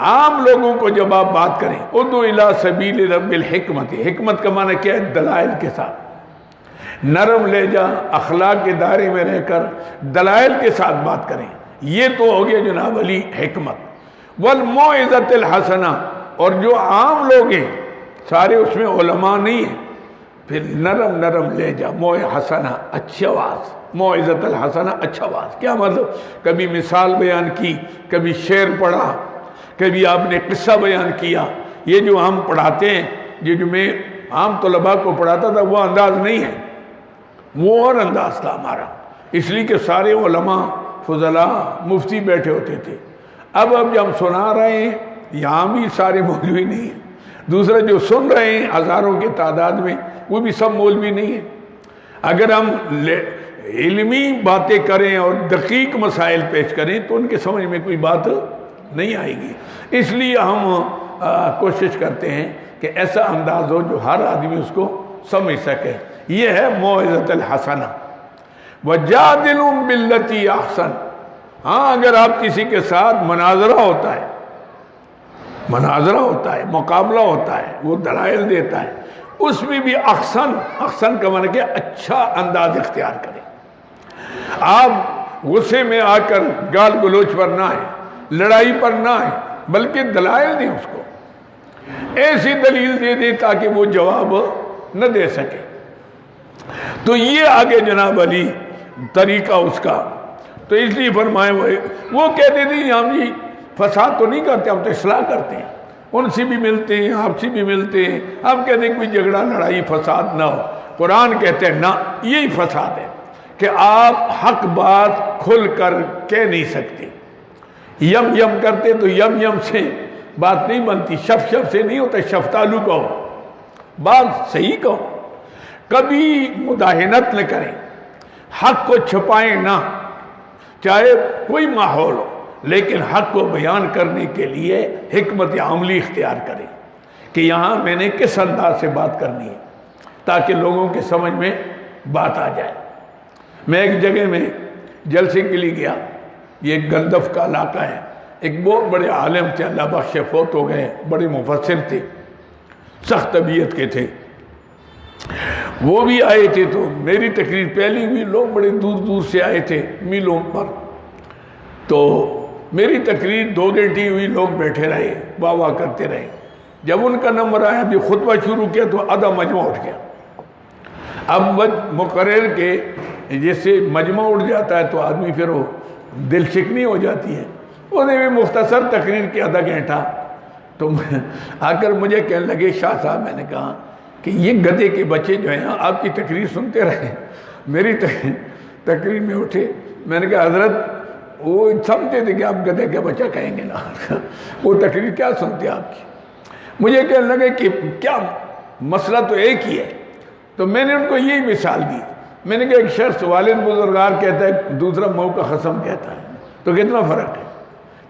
عام لوگوں کو جب آپ بات کریں، ادعو الی سبیل رب بالحکمت، حکمت کا معنی کیا ہے؟ دلائل کے ساتھ، نرم لہجہ اخلاق کے دائرے میں رہ کر دلائل کے ساتھ بات کریں، یہ تو ہو گیا جناب علی حکمت۔ والموعظۃ الحسنہ، اور جو عام لوگ ہیں سارے اس میں علماء نہیں ہیں، پھر نرم نرم لہجہ، حسنہ اچھی آواز، موعظۃ الحسنہ اچھا آواز۔ کیا مطلب؟ کبھی مثال بیان کی، کبھی شعر پڑھا، کبھی آپ نے قصہ بیان کیا۔ یہ جو ہم پڑھاتے ہیں، یہ جو میں عام طلباء کو پڑھاتا تھا وہ انداز نہیں ہے، وہ اور انداز تھا ہمارا، اس لیے کہ سارے علماء فضلاء مفتی بیٹھے ہوتے تھے۔ اب جب ہم سنا رہے ہیں یہاں بھی سارے مولوی نہیں ہیں، دوسرا جو سن رہے ہیں ہزاروں کے تعداد میں وہ بھی سب مولوی نہیں ہیں۔ اگر ہم علمی باتیں کریں اور دقیق مسائل پیش کریں تو ان کے سمجھ میں کوئی بات نہیں آئے گی، اس لیے ہم کوشش کرتے ہیں کہ ایسا انداز ہو جو ہر آدمی اس کو سمجھ سکے۔ یہ ہے موعظۃ الحسنہ۔ وَجَادِلُهُم بِالَّتِي أَحْسَنُ، ہاں اگر آپ کسی کے ساتھ مناظرہ ہوتا ہے، مقابلہ ہوتا ہے، وہ دلائل دیتا ہے، اس میں بھی احسن کا معنی کہ اچھا انداز اختیار کریں۔ آپ غصے میں آ کر گال گلوچ پر نہ آئیں، لڑائی پر نہ آئیں، بلکہ دلائل دیں، اس کو ایسی دلیل دے دیں تاکہ وہ جواب نہ دے سکے۔ تو یہ آگے جناب علی طریقہ اس کا، تو اس لیے فرمائے وہ کہتے تھے ہم جی فساد تو نہیں کرتے، ہم تو اصلاح کرتے ہیں، ان سے بھی ملتے ہیں، آپ سے بھی ملتے ہیں، ہم کہتے ہیں کوئی جھگڑا لڑائی فساد نہ ہو۔ قرآن کہتے ہیں نہ، یہی فساد ہے کہ آپ حق بات کھل کر کہہ نہیں سکتے، یم یم کرتے تو یم سے بات نہیں بنتی، شف سے نہیں ہوتا، شفتالو کہو، بات صحیح کہو، کبھی مداہنت نہ کریں، حق کو چھپائیں نہ، چاہے کوئی ماحول ہو، لیکن حق کو بیان کرنے کے لیے حکمت عملی اختیار کریں کہ یہاں میں نے کس انداز سے بات کرنی ہے تاکہ لوگوں کے سمجھ میں بات آ جائے۔ میں ایک جگہ میں جلسے کے لیے گیا، یہ گندف کا علاقہ ہے، ایک بہت بڑے عالم تھے، اللہ بخش، فوت ہو گئے، بڑے مفسر تھے، سخت طبیعت کے تھے، وہ بھی آئے تھے۔ تو میری تقریر پہلی ہوئی، لوگ بڑے دور دور سے آئے تھے میلوں پر، تو میری تقریر 2 گھنٹے ہوئی، لوگ بیٹھے رہے، واہ واہ کرتے رہے۔ جب ان کا نمبر آیا، بھی خطبہ شروع کیا تو آدھا مجمع اٹھ گیا۔ اب مقرر کے جیسے مجمع اٹھ جاتا ہے تو آدمی پھر وہ دل شکنی ہو جاتی ہے۔ انہیں بھی مختصر تقریر کی آدھا گھنٹہ، تو آ کر مجھے کہنے لگے شاہ صاحب، میں نے کہا کہ یہ گدھے کے بچے جو ہیں آپ کی تقریر سنتے رہے. میری تقریر میں اٹھے, میں نے کہا حضرت وہ سمجھتے تھے کہ آپ گدھے کا بچہ کہیں گے نا, وہ تقریر کیا سنتے آپ کی. مجھے کہنے لگے کہ کیا مسئلہ تو ایک ہی ہے. تو میں نے ان کو یہی مثال دی. میں نے کہا ایک شخص والد بزرگار کہتا ہے, دوسرا مئو کا قسم کہتا ہے, تو کتنا فرق ہے.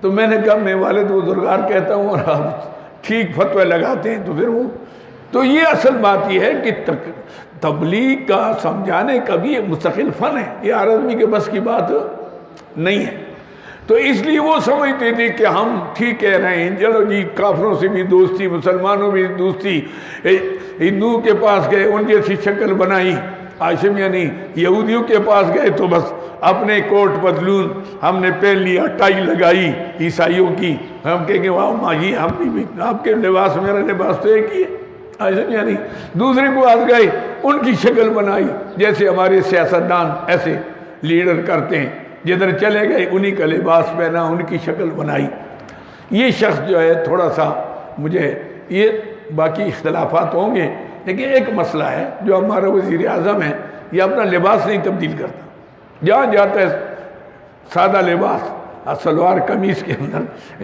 تو میں نے کہا میں والد بزرگار کہتا ہوں اور آپ ٹھیک فتوی لگاتے ہیں, تو پھر وہ تو یہ اصل بات یہ ہے کہ تبلیغ کا سمجھانے کا بھی ایک مستقل فن ہے, یہ ہر آدمی کے بس کی بات نہیں ہے. تو اس لیے وہ سمجھتے تھے کہ ہم ٹھیک کہہ رہے ہیں, چلو جی کافروں سے بھی دوستی, مسلمانوں بھی دوستی, ہندوؤں کے پاس گئے ان جیسی شکل بنائی, ہاشم یعنی یہودیوں کے پاس گئے تو بس اپنے کوٹ پتلون ہم نے پہن لیا, ٹائی لگائی. عیسائیوں کی ہم کہیں گے واہ ماجی ہم بھی آپ کے لباس میرا لباس تو ایک ہی ہے. ہاشم یعنی دوسرے کو آج گئے ان کی شکل بنائی, جیسے ہمارے سیاستدان ایسے لیڈر کرتے ہیں, جدھر چلے گئے انہی کا لباس پہنا, ان کی شکل بنائی. یہ شخص جو ہے تھوڑا سا مجھے, یہ باقی اختلافات ہوں گے لیکن ایک مسئلہ ہے جو ہمارا وزیر اعظم ہے, یہ اپنا لباس نہیں تبدیل کرتا. جہاں جاتا ہے سادہ لباس, سلوار قمیص کے اندر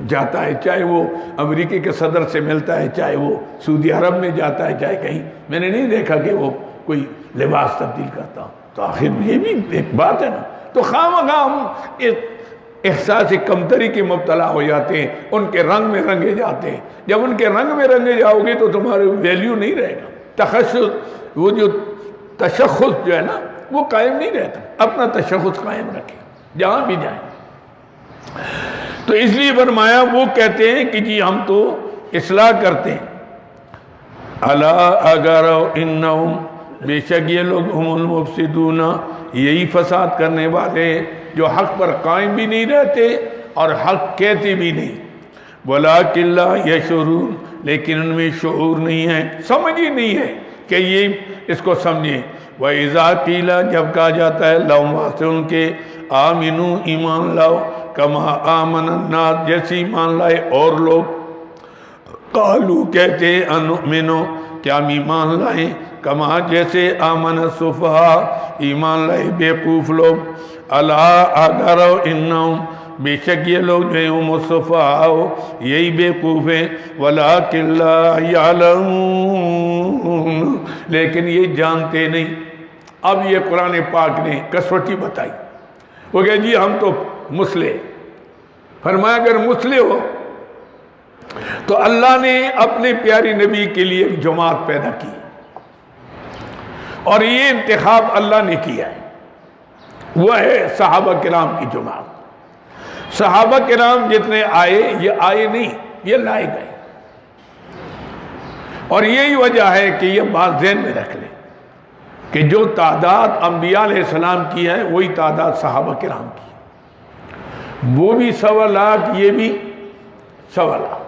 جاتا ہے, چاہے وہ امریکہ کے صدر سے ملتا ہے, چاہے وہ سعودی عرب میں جاتا ہے, چاہے کہیں. میں نے نہیں دیکھا کہ وہ کوئی لباس تبدیل کرتا. تو آخر یہ بھی ایک بات ہے نا. تو خواہ ہم احساس کمتری کے مبتلا ہو جاتے ہیں, ان کے رنگ میں رنگے جاتے ہیں. جب ان کے رنگ میں رنگے جاؤ گے تو تمہارے ویلیو نہیں رہے گا. تخصص, وہ جو تشخص جو ہے نا وہ قائم نہیں رہتا. اپنا تشخص قائم رکھیں جہاں بھی جائیں. تو اس لیے فرمایا وہ کہتے ہیں کہ جی ہم تو اصلاح کرتے ہیں. الا اگر انہم, بے شک یہ لوگ ہم المفسدون, یہی فساد کرنے والے جو حق پر قائم بھی نہیں رہتے اور حق کہتے بھی نہیں. وَلَٰكِن لَا يَشْعُرُونَ, لیکن ان میں شعور نہیں ہے, سمجھ ہی نہیں ہے کہ یہ اس کو سمجھیں. وَإِذَا قِيلَ, جب کہا جاتا ہے لَهُمْ واسطے ان کے, آمنوا ایمان لاؤ, کما آمن الناس, جیسے ایمان لائے اور لوگ. قالوا, کہتے انؤمنو, کیا ہم ایمان لائیں, کما جیسے آمن السفہاء, ایمان لائے بیوقوف لوگ. الا اگر انہم, بے شک یہ لوگ جو ہیں ہم السفہاء, یہی بیوقوف ہیں. ولکن لا یعلمون, لیکن یہ جانتے نہیں. اب یہ قرآن پاک نے کسوٹی بتائی. وہ کہ جی ہم تو مسلح. فرمایا اگر مسلح ہو تو اللہ نے اپنے پیارے نبی کے لیے ایک جماعت پیدا کی, اور یہ انتخاب اللہ نے کیا ہے, وہ ہے صحابہ کرام کی جماعت. صحابہ کرام جتنے آئے, یہ آئے نہیں, یہ لائے گئے. اور یہی وجہ ہے کہ یہ بات ذہن میں رکھ لیں کہ جو تعداد انبیاء علیہ السلام کی ہے وہی تعداد صحابہ کرام کی. وہ بھی 1.25 لاکھ, یہ بھی 1.25 لاکھ.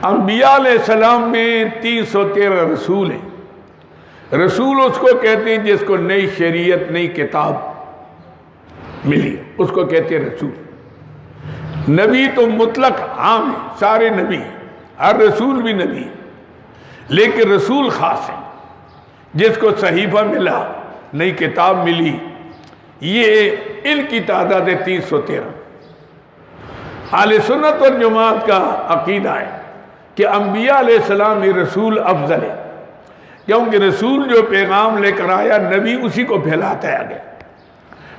انبیاء علیہ السلام میں 313 رسول ہیں. رسول اس کو کہتے ہیں جس کو نئی شریعت, نئی کتاب ملی, اس کو کہتے ہیں رسول. نبی تو مطلق عام ہے, سارے نبی ہیں, ہر رسول بھی نبی ہے. لیکن رسول خاص ہیں جس کو صحیفہ ملا, نئی کتاب ملی, یہ ان کی تعداد ہے 313. اہل سنت اور جماعت کا عقیدہ ہے کہ انبیاء علیہ السلام میں رسول افضل ہے, کیونکہ رسول جو پیغام لے کر آیا نبی اسی کو پھیلاتا ہے آگے.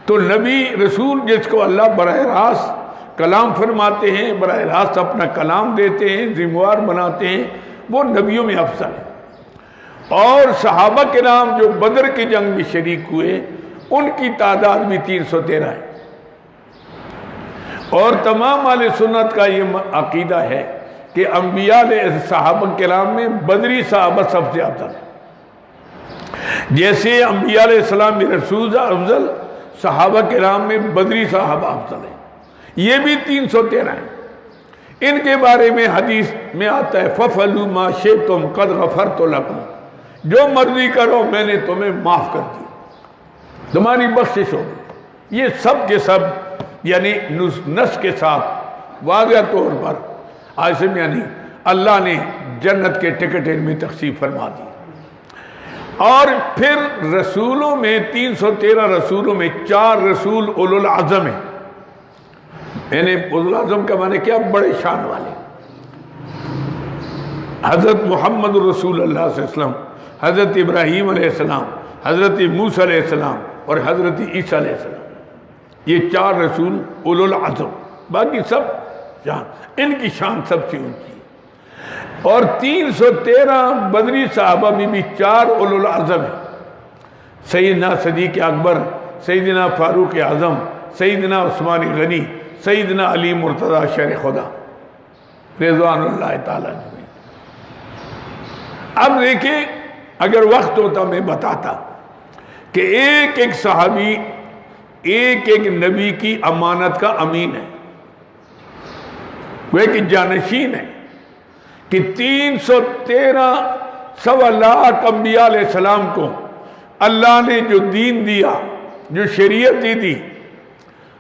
تو نبی رسول جس کو اللہ براہ راست کلام فرماتے ہیں, براہ راست اپنا کلام دیتے ہیں, ذمہ وار بناتے ہیں, وہ نبیوں میں افضل ہے. اور صحابہ کرام جو بدر کی جنگ میں شریک ہوئے ان کی تعداد بھی 313 ہے. اور تمام اہل سنت کا یہ عقیدہ ہے کہ انبیاء علیہ صحابہ کرام میں بدری صحابہ سب سے افضل ہے. جیسے انبیاء علیہ السلام میں رسول افضل, صحابہ کرام میں بدری صحابہ افضل ہیں. یہ بھی 313 ہیں. ان کے بارے میں حدیث میں آتا ہے فَفَلُوا مَا شِئْتُمْ قَدْ غَفَرْتُ لَكُمْ, جو مرضی کرو میں نے تمہیں معاف کر دیا, تمہاری بخشش ہوگی. یہ سب کے سب یعنی نص کے ساتھ واضح طور پر عاصم یعنی اللہ نے جنت کے ٹکٹ ان میں تقسیم فرما دی. اور پھر رسولوں میں 313 رسولوں میں 4 رسول اولو العزم ہیں. یعنی اولو العزم کا معنی کیا؟ بڑے شان والے. حضرت محمد رسول اللہ صلی اللہ علیہ وسلم، حضرت ابراہیم علیہ السلام، حضرت موسیٰ علیہ السلام اور حضرت عیسیٰ علیہ السلام، یہ 4 رسول اولو العزم. باقی سب جان ان کی شان سب سے اونچی ہے. اور 313 بدری صحابہ میں بھی 4 اولو العزم ہیں. سیدنا صدیق اکبر، سیدنا فاروق اعظم، سیدنا عثمان غنی، سیدنا علی مرتضی شیر خدا رضوان اللہ تعالیٰ عنہ. اب دیکھیں، اگر وقت ہوتا میں بتاتا کہ ایک ایک صحابی ایک ایک نبی کی امانت کا امین ہے، وہ ایک جانشین ہے، کہ 313 سوا لاکھ انبیاء علیہ السلام کو اللہ نے جو دین دیا، جو شریعت دی،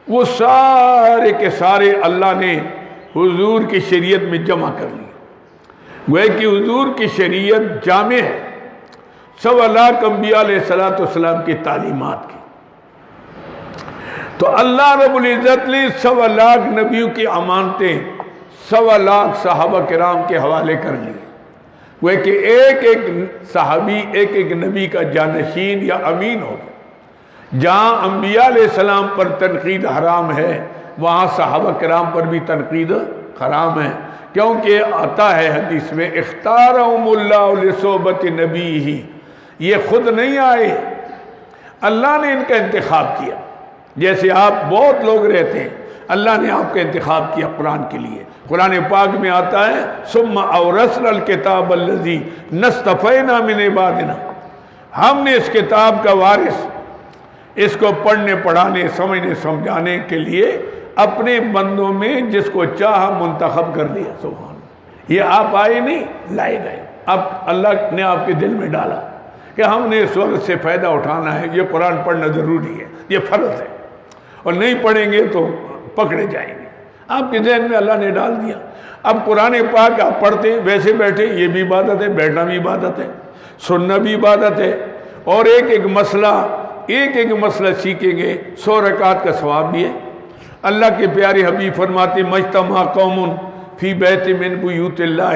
وہ سارے کے سارے اللہ نے حضور کی شریعت میں جمع کر لی. وہ کہ حضور کی شریعت جامع ہے سوا لاکھ انبیاء علیہ السلام کی تعلیمات کی. تو اللہ رب العزت نے سوا لاکھ نبیوں کی امانتیں سوا لاکھ صحابہ کرام کے حوالے کر لی. وہ کہ ایک ایک صحابی ایک ایک نبی کا جانشین یا امین ہوگا. جہاں انبیاء علیہ السلام پر تنقید حرام ہے، وہاں صحابہ کرام پر بھی تنقید حرام ہے. کیونکہ آتا ہے حدیث میں اختارہم اللہ لصحبت نبیہ، یہ خود نہیں آئے، اللہ نے ان کا انتخاب کیا. جیسے آپ بہت لوگ رہتے ہیں، اللہ نے آپ کا انتخاب کیا قرآن کے لیے. قرآن پاک میں آتا ہے ثم اورثنا الکتاب الذی نصطفینا من عبادنا، ہم نے اس کتاب کا وارث، اس کو پڑھنے پڑھانے سمجھنے سمجھانے کے لیے اپنے بندوں میں جس کو چاہا منتخب کر دیا. سبحان اللہ. یہ آپ آئے نہیں، لائے گئے. اب اللہ نے آپ کے دل میں ڈالا کہ ہم نے اس وقت سے فائدہ اٹھانا ہے، یہ قرآن پڑھنا ضروری ہے، یہ فرض ہے، اور نہیں پڑھیں گے تو پکڑے جائیں گے. آپ کے ذہن میں اللہ نے ڈال دیا. اب قرآن پاک آپ پڑھتے ہیں، ویسے بیٹھے، یہ بھی عبادت ہے، بیٹھنا بھی عبادت ہے، سننا بھی عبادت ہے. اور ایک ایک مسئلہ سیکھیں گے، 100 رکعت کا ثواب بھی ہے. اللہ کے پیارے حبیب فرماتے مجتمع قوم فی بیت من بیوت اللہ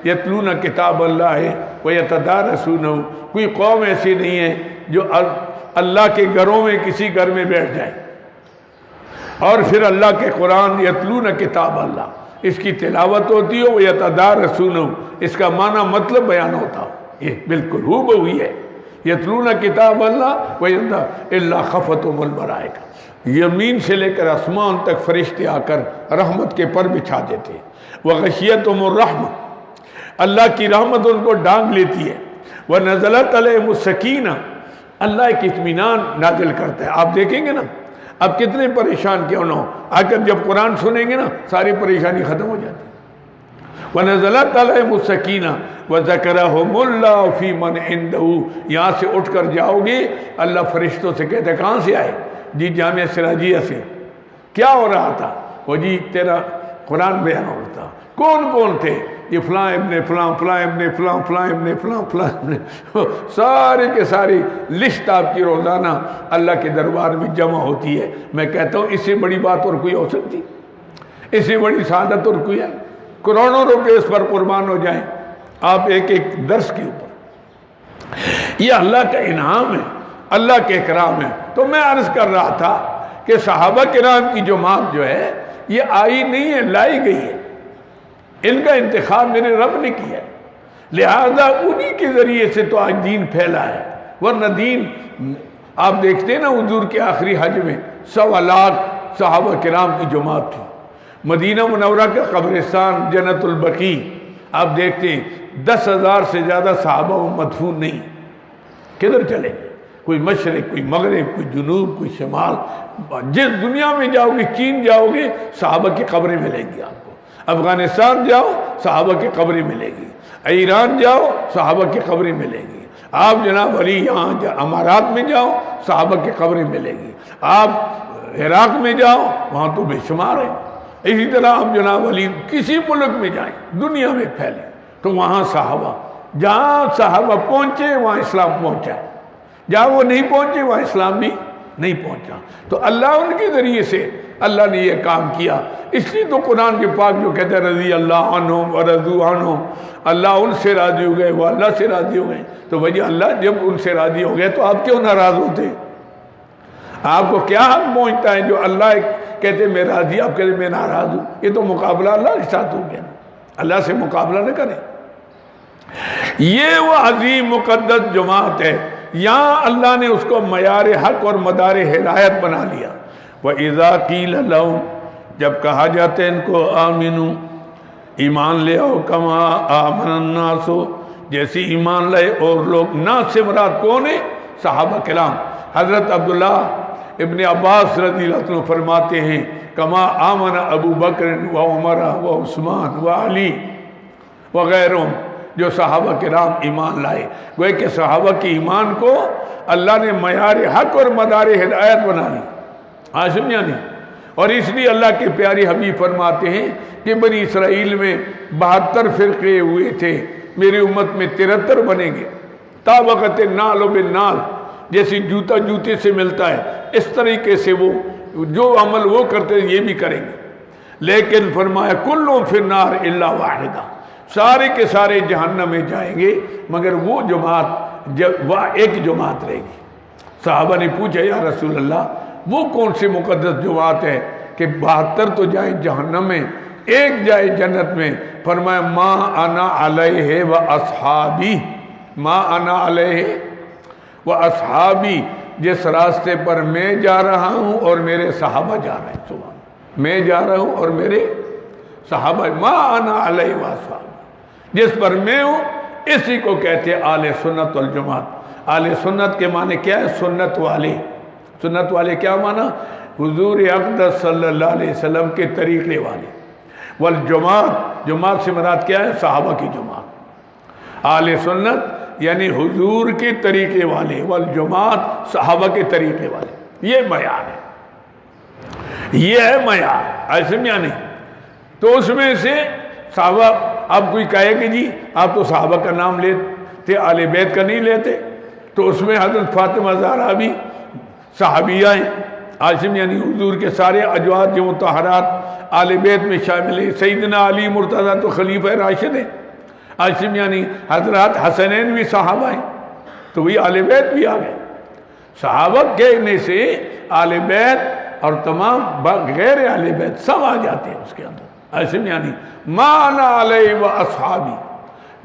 یتلون کتاب اللہ ویتدارسونہ، کوئی قوم ایسی نہیں ہے جو اللہ کے گھروں میں کسی گھر میں بیٹھ جائے اور پھر اللہ کے قرآن یتلون کتاب اللہ، اس کی تلاوت ہوتی ہو، یتدارسونہ، اس کا معنی مطلب بیان ہوتا ہو. یہ بالکل ہو بہوئی ہے. یتلون کتاب اللہ الا خفتهم الملائکہ، یمین سے لے کر آسمان تک فرشتے آ کر رحمت کے پر بچھا دیتے. وغشیتہم الرحمہ، اللہ کی رحمت ان کو ڈانگ لیتی ہے. ونزلت علیہم السکینہ، اللہ ایک اطمینان نازل کرتا ہے. آپ دیکھیں گے نا، اب کتنے پریشان کیوں نہ ہو، آ کر جب قرآن سنیں گے نا ساری پریشانی ختم ہو جاتی. وَنَزَلَتْ عَلَيْهِمُ السَّكِينَةُ وَذَكَرَهُمُ اللَّهُ فِي مَنْ عِنْدَهُ. یہاں سے اٹھ کر جاؤ گے، اللہ فرشتوں سے کہتے ہیں کہاں سے آئے؟ جی جامعہ سراجیہ سے. کیا ہو رہا تھا؟ وہ جی تیرا قرآن بیان ہوتا. کون کون تھے؟ یہ فلاں ابن فلاں، فلاں ابن فلاں، فلاں ابن فلاں، فلاں ابن، سارے کے ساری لسٹ آپ کی روزانہ اللہ کے دربار میں جمع ہوتی ہے. میں کہتا ہوں اس سے بڑی بات اور کوئی ہو سکتی؟ اس سے بڑی سعادت اور کوئی ہے؟ کروڑوں روپے اس پر قربان ہو جائیں آپ ایک ایک درس کے اوپر. یہ اللہ کا انعام ہے، اللہ کے اکرام ہے. تو میں عرض کر رہا تھا کہ صحابہ کرام کی جماعت جو ہے یہ آئی نہیں ہے، لائی گئی ہے. ان کا انتخاب میرے رب نے کیا ہے، لہذا انہی کے ذریعے سے تو آج دین پھیلا ہے. ورنہ دین آپ دیکھتے ہیں نا حضور کے آخری حج میں 1.25 لاکھ صحابہ کرام کی جماعت تھی. مدینہ منورہ کا قبرستان جنت البقیع آپ دیکھتے ہیں 10,000 سے زیادہ صحابہ وہ مدفون نہیں. کدھر چلے گئے؟ کوئی مشرق، کوئی مغرب، کوئی جنوب، کوئی شمال. جس دنیا میں جاؤ گے، چین جاؤ گے صحابہ کی قبریں ملیں گی آپ کو. افغانستان جاؤ صحابہ کی قبریں ملے گی. ایران جاؤ صحابہ کی قبریں ملے گی. آپ جناب علی یہاں امارات میں جاؤ صحابہ کی قبریں ملے گی. آپ عراق میں جاؤ وہاں تو بے شمار ہے. اسی طرح آپ جناب علی کسی ملک میں جائیں، دنیا میں پھیلے تو وہاں صحابہ، جہاں صحابہ پہنچے وہاں اسلام پہنچا، جہاں وہ نہیں پہنچے وہاں اسلام بھی نہیں پہنچا۔ تو اللہ ان کے ذریعے سے اللہ نے یہ کام کیا۔ اس لیے تو قرآن کے پاک جو کہتے ہیں رضی اللہ عنہم ورضوا عنہ، اللہ ان سے راضی ہو گئے، وہ اللہ سے راضی ہو گئے۔ تو بھائی اللہ جب ان سے راضی ہو گئے تو آپ کیوں ناراض ہوتے؟ آپ کو کیا حق پہنچتا ہے جو اللہ کہتے میں راضی، آپ کہتے میں ناراض ہوں؟ یہ تو مقابلہ اللہ کے ساتھ ہو گیا، اللہ سے مقابلہ نہ کریں۔ یہ وہ عظیم مقدس جماعت ہے، یہاں اللہ نے اس کو معیار حق اور مدار ہدایت بنا لیا۔ وَإِذَا قِيلَ لَهُمْ، جب کہا جاتا ہے ان کو آمنو، ایمان لے آؤ، کما آمن الناس، جیسی ایمان لائے اور لوگ۔ ناس سے مراد کون ہے؟ صحابہ کرام۔ حضرت عبداللہ ابن عباس رضی اللہ عنہ فرماتے ہیں کما آمن ابو بکر و عمر و عثمان و علی وغیرہم، جو صحابہ کرام ایمان لائے۔ گوئے کہ صحابہ کی ایمان کو اللہ نے معیار حق اور مدار ہدایت بنا لی، آسم یعنی۔ اور اس لیے اللہ کے پیارے حبیب فرماتے ہیں کہ بنی اسرائیل میں 72 فرقے ہوئے تھے، میری امت میں 73 بنیں گے۔ طابقت نال و بالنال، جیسی جوتا جوتے سے ملتا ہے اس طریقے سے وہ جو عمل وہ کرتے ہیں یہ بھی کریں گے۔ لیکن فرمایا کلوں فی النار الا واحدہ، سارے کے سارے جہنم میں جائیں گے مگر وہ جماعت وہ ایک جماعت رہے گی۔ صحابہ نے پوچھا یا رسول اللہ وہ کون سی مقدس جماعت ہے کہ 72 تو جائیں جہنم میں، ایک جائے جنت میں؟ فرمایا ما انا علیہ و اصحابی، ما انا علیہ و اصحابی، جس راستے پر میں جا رہا ہوں اور میرے صحابہ جا رہے ہیں۔ سبحان اللہ، میں جا رہا ہوں اور میرے صحابہ، ما انا علیہ و اصحابی، جس پر میں ہوں اسی کو کہتے ہیں اہل سنت والجماعت۔ اہل سنت کے معنی کیا ہے؟ سنت والے۔ سنت والے کیا معنی؟ حضور اقدس صلی اللہ علیہ وسلم کے طریقے والے۔ والجماعت، جماعت سے مراد کیا ہے؟ صحابہ کی جماعت۔ اہل سنت یعنی حضور کے طریقے والے، والجماعت صحابہ کے طریقے والے۔ یہ معیار ہے، یہ ہے معیار، ایسے میں نہیں۔ تو اس میں سے صحابہ، آپ کوئی کہے کہ جی آپ تو صحابہ کا نام لیتے اہل بیت کا نہیں لیتے، تو اس میں حضرت فاطمہ زہرا بھی صحابیہ ہیں، عاصم یعنی حضور کے سارے ازواج جو مطہرات اہل بیت میں شامل ہیں۔ سیدنا علی مرتضیٰ تو خلیفہ راشد ہیں، عاصم یعنی حضرات حسنین بھی صحابہ ہیں، تو وہی اہل بیت بھی آ گئے۔ صحابہ کہنے سے اہل بیت اور تمام غیر اہل بیت سب آ جاتے ہیں اس کے اندر۔ عاصم یعنی ما انا علیہ و اصحابی،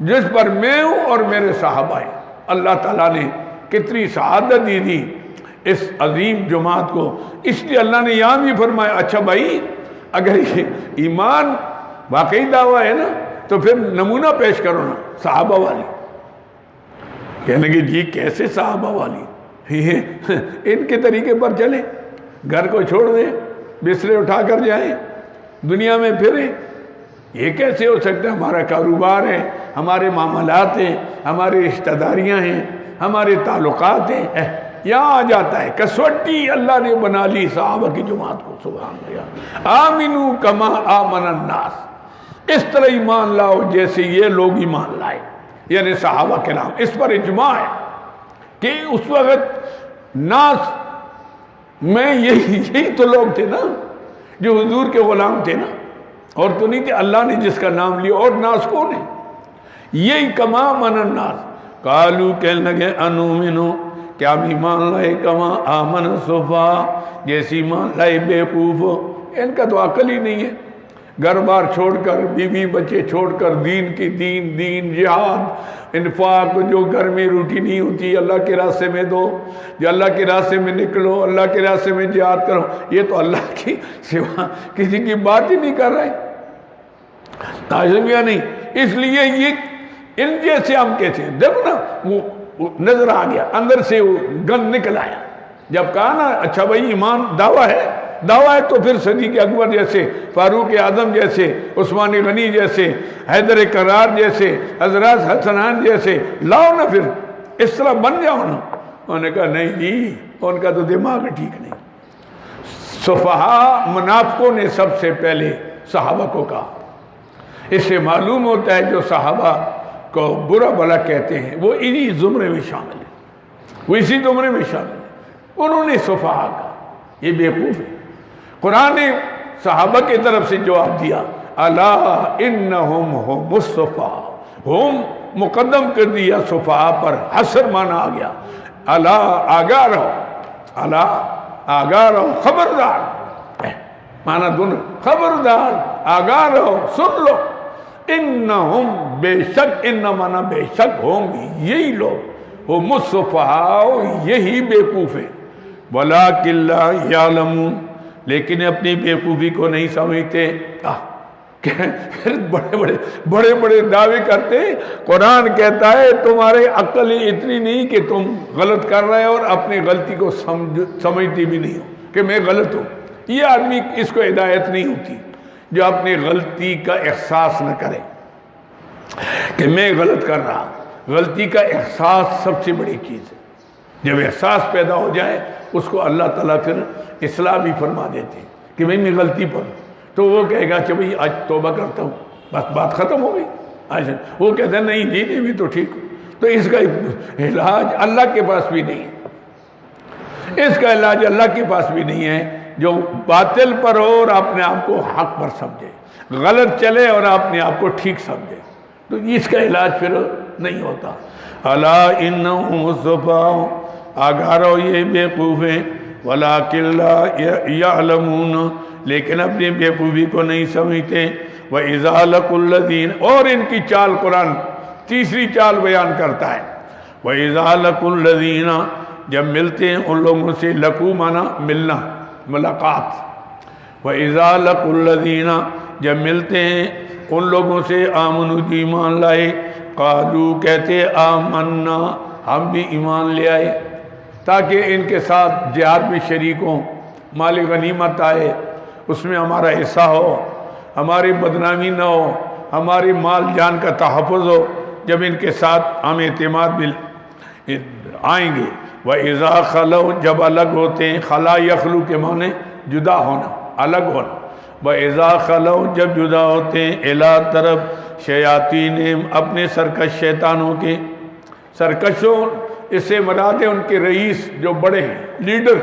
جس پر میں ہوں اور میرے صحابہ ہیں۔ اللہ تعالیٰ نے کتنی سعادت دی اس عظیم جماعت کو، اس لیے اللہ نے یہاں بھی فرمایا اچھا بھائی اگر یہ ایمان واقعی دعویٰ ہے نا تو پھر نمونہ پیش کرو نا، صحابہ والی۔ کہنے کہ جی کیسے صحابہ والی؟ ان کے طریقے پر چلیں، گھر کو چھوڑ دیں، بسترے اٹھا کر جائیں، دنیا میں پھریں۔ یہ کیسے ہو سکتا ہے؟ ہمارا کاروبار ہے، ہمارے معاملات ہیں، ہماری رشتہ داریاں ہیں، ہمارے تعلقات ہیں، یہاں آ جاتا ہے۔ کسوٹی اللہ نے بنا لی صحابہ کی جماعت کو، سبحان اللہ۔ آمنو کما آمن الناس، اس طرح ایمان لاؤ جیسے یہ لوگ ایمان لائے، یعنی صحابہ کرام۔ اس پر اجماع ہے کہ اس وقت ناس میں یہی تو لوگ تھے نا جو حضور کے غلام تھے نا، اور تو نہیں تھے۔ اللہ نے جس کا نام لیا، اور ناس کون ہے؟ یہی کما من الناس۔ قالو کہنے لگے انومنو، کیا ہم ایمان لائے کما آمن السفہاء، جیسی ایمان لائے بیوقوف۔ ان کا تو عقل ہی نہیں ہے، گھر بار چھوڑ کر، بیوی بچے چھوڑ کر، دین کی دین جہاد انفاق، جو گھر میں روٹی نہیں ہوتی اللہ کے راستے میں دو، جو اللہ کے راستے میں نکلو، اللہ کے راستے میں جہاد کرو۔ یہ تو اللہ کی سوا کسی کی بات ہی نہیں کر رہے، تعظیم یا نہیں۔ اس لیے یہ ان جیسے ہم کہتے ہیں، دیکھو نا وہ نظر آ گیا، اندر سے وہ گند نکل آیا جب کہا نا اچھا بھائی ایمان دعویٰ ہے تو پھر صدیق اکبر جیسے، فاروق اعظم جیسے، عثمان غنی جیسے، حیدر کرار جیسے، حضرات حسنان جیسے لاؤ نا، پھر اس طرح بن جاؤ نا۔ انہوں نے کہا نہیں جی، ان کا تو دماغ ٹھیک نہیں۔ صفحاء منافقوں نے سب سے پہلے صحابہ کو کہا، اس سے معلوم ہوتا ہے جو صحابہ کو برا بھلا کہتے ہیں وہ انہی زمرے میں شامل ہیں، وہ اسی زمرے میں شامل ہیں۔ انہوں نے صفحاء کہا، یہ بیوقوف ہے۔ قرآن نے صحابہ کی طرف سے جواب دیا، الا انہم هم الصفحاء، ہم مقدم کر دیا صفحاء پر، حسر مانا آ گیا۔ الا آگاہ رہو، الا آگاہ رہو، خبردار مانا دونوں، خبردار آگاہ رہو، سن لو، انہم بے شک، ان مانا بے شک ہوں گی یہی لوگ، ہم الصفحاء یہی بیوقوف ہیں، ولکن لا یعلمون لیکن اپنی بیوقوفی کو نہیں سمجھتے۔ پھر بڑے بڑے دعوے کرتے ہیں۔ قرآن کہتا ہے تمہارے عقل اتنی نہیں کہ تم غلط کر رہے ہو اور اپنی غلطی کو سمجھتی بھی نہیں ہو کہ میں غلط ہوں۔ یہ آدمی اس کو ہدایت نہیں ہوتی جو اپنی غلطی کا احساس نہ کرے کہ میں غلط کر رہا۔ غلطی کا احساس سب سے بڑی چیز ہے۔ جب احساس پیدا ہو جائے اس کو اللہ تعالیٰ پھر اصلاح بھی فرما دیتے ہیں کہ میں غلطی پر ہوں، تو وہ کہے گا کہ بھئی آج توبہ کرتا ہوں، بس بات ختم ہو گئی۔ آج وہ کہتے ہیں نہیں جی بھی تو ٹھیک ہو۔ تو اس کا علاج اللہ کے پاس بھی نہیں ہے، اس کا علاج اللہ کے پاس بھی نہیں ہے۔ جو باطل پر ہو اور اپنے آپ کو حق پر سمجھے، غلط چلے اور اپنے آپ کو ٹھیک سمجھے، تو اس کا علاج پھر نہیں ہوتا۔ الا انہم الصفحاء، آگاہ رہو یہ بیوقوف ہیں، ولکن لا یعلمون لیکن اپنی بیوقوفی کو نہیں سمجھتے۔ وَإِذَا لَقُوا الَّذِينَ، اور ان کی چال قرآن تیسری چال بیان کرتا ہے، وَإِذَا لَقُوا الَّذِينَ، جب ملتے ہیں ان لوگوں سے، لقو مانا ملنا، ملاقات، وَإِذَا لَقُوا الَّذِينَ، جب ملتے ہیں ان لوگوں سے، آمنوا جو ایمان لائے، قالوا کہتے آمنا ہم بھی ایمان لے آئے، تاکہ ان کے ساتھ جہاد میں شریک ہوں، مال غنیمت آئے اس میں ہمارا حصہ ہو، ہماری بدنامی نہ ہو، ہماری مال جان کا تحفظ ہو۔ جب ان کے ساتھ ہم اعتماد بھی آئیں گے۔ وَإِذَا خَلَوْا، جب الگ ہوتے ہیں، خلا یخلو کے معنی جدا ہونا، الگ ہونا۔ وَإِذَا خَلَوْا، جب جدا ہوتے ہیں، اِلَىٰ طرف شیاطینہم، اپنے سرکش شیطانوں کے۔ سرکشوں اس سے مراد ہے ان کے رئیس جو بڑے ہیں، لیڈر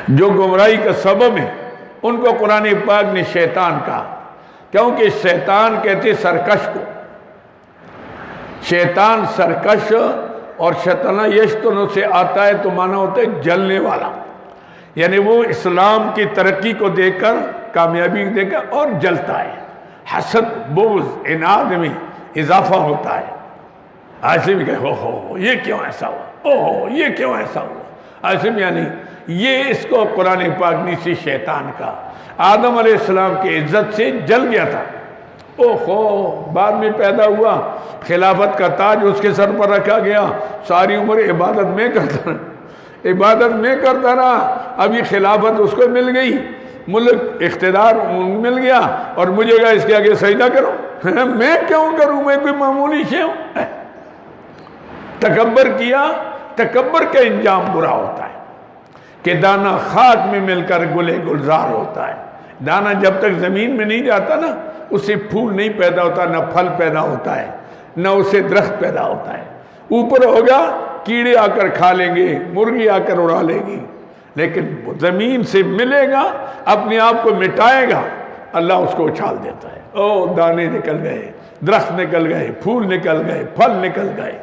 جو گمراہی کا سبب ہے، ان کو قرآن پاک نے شیطان کہا، کیونکہ شیطان کہتے سرکش کو۔ شیطان سرکش، اور شیطان یشتن سے آتا ہے تو معنی ہوتا ہے جلنے والا، یعنی وہ اسلام کی ترقی کو دیکھ کر، کامیابی دیکھ کر اور جلتا ہے۔ حسد، بغض، عناد میں اضافہ ہوتا ہے۔ ایسے بھی کہ ہو یہ کیوں ایسا ہوا، یہ کیوں ایسا ہوا، ایسے بھی یعنی یہ اس کو قرآن پاک نے سے شیطان کا۔ آدم علیہ السلام کی عزت سے جل گیا تھا، بعد میں پیدا ہوا، خلافت کا تاج اس کے سر پر رکھا گیا، ساری عمر عبادت میں کرتا رہا، اب یہ خلافت اس کو مل گئی، ملک اقتدار مل گیا، اور مجھے کہا اس کے آگے سجدہ کرو، میں کیوں کروں، میں کوئی معمولی شے ہوں۔ تکبر کیا، تکبر کا انجام برا ہوتا ہے کہ دانہ خاک میں مل کر گلے گلزار ہوتا ہے۔ دانہ جب تک زمین میں نہیں جاتا نا، اس سے پھول نہیں پیدا ہوتا، نہ پھل پیدا ہوتا ہے، نہ اسے درخت پیدا ہوتا ہے۔ اوپر ہوگا کیڑے آ کر کھا لیں گے، مرغی آ کر اڑا لے گی، لیکن زمین سے ملے گا، اپنے آپ کو مٹائے گا، اللہ اس کو اچھال دیتا ہے۔ دانے نکل گئے، درخت نکل گئے، پھول نکل گئے، پھل نکل گئے،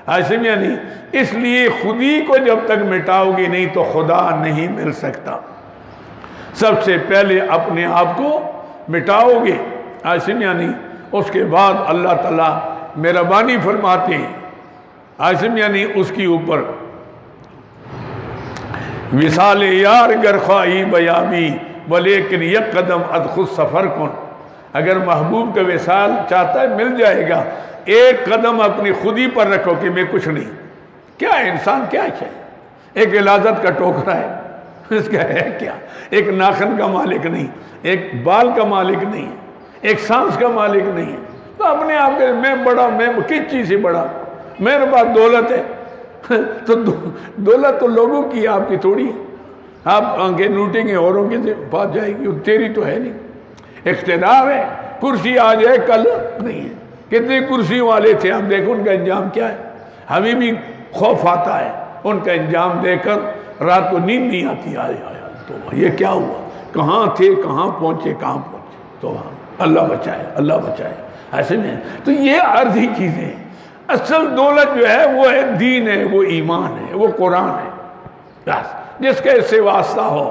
ایسے میں نہیں۔ اس لیے خودی کو جب تک مٹاؤ گی نہیں تو خدا نہیں مل سکتا۔ سب سے پہلے اپنے آپ کو مٹاؤ گے، ایسے میں نہیں، اس کے بعد اللہ تعالیٰ مہربانی فرماتے ہیں، ایسے میں نہیں، اس کی اوپر وصال یار گر خواہی بیابی ولیکن یک قدم از خود سفر کن۔ اگر محبوب کا وصال چاہتا ہے مل جائے گا، ایک قدم اپنی خودی پر رکھو کہ میں کچھ نہیں۔ کیا ہے انسان، کیا ہے؟ ایک غلاظت کا ٹوکرا ہے، اس کا ہے کیا؟ ایک ناخن کا مالک نہیں، ایک بال کا مالک نہیں، ایک سانس کا مالک نہیں ہے۔ تو اپنے آپ کے میں بڑا، میں کس چیز سے بڑا، میرے پاس دولت ہے، تو دولت تو لوگوں کی، آپ کی تھوڑی ہے۔ آپ آنکھیں لوٹیں گے، اوروں کے پاس جائے گی، تیری تو ہے نہیں۔ اقتدار ہے، کرسی آ جائے کل نہیں ہے. کتنے کرسیوں والے تھے، ہم دیکھو ان کا انجام کیا ہے. ہمیں بھی خوف آتا ہے ان کا انجام دیکھ کر، رات کو نیند نہیں آتی. آئے تو یہ کیا ہوا، کہاں تھے، کہاں پہنچے. تو اللہ بچائے، اللہ بچائے. ایسے میں تو یہ عرضی چیزیں ہیں. اصل دولت جو ہے وہ ہے دین ہے، وہ ایمان ہے، وہ قرآن ہے. بس جس کا اس سے واسطہ ہو،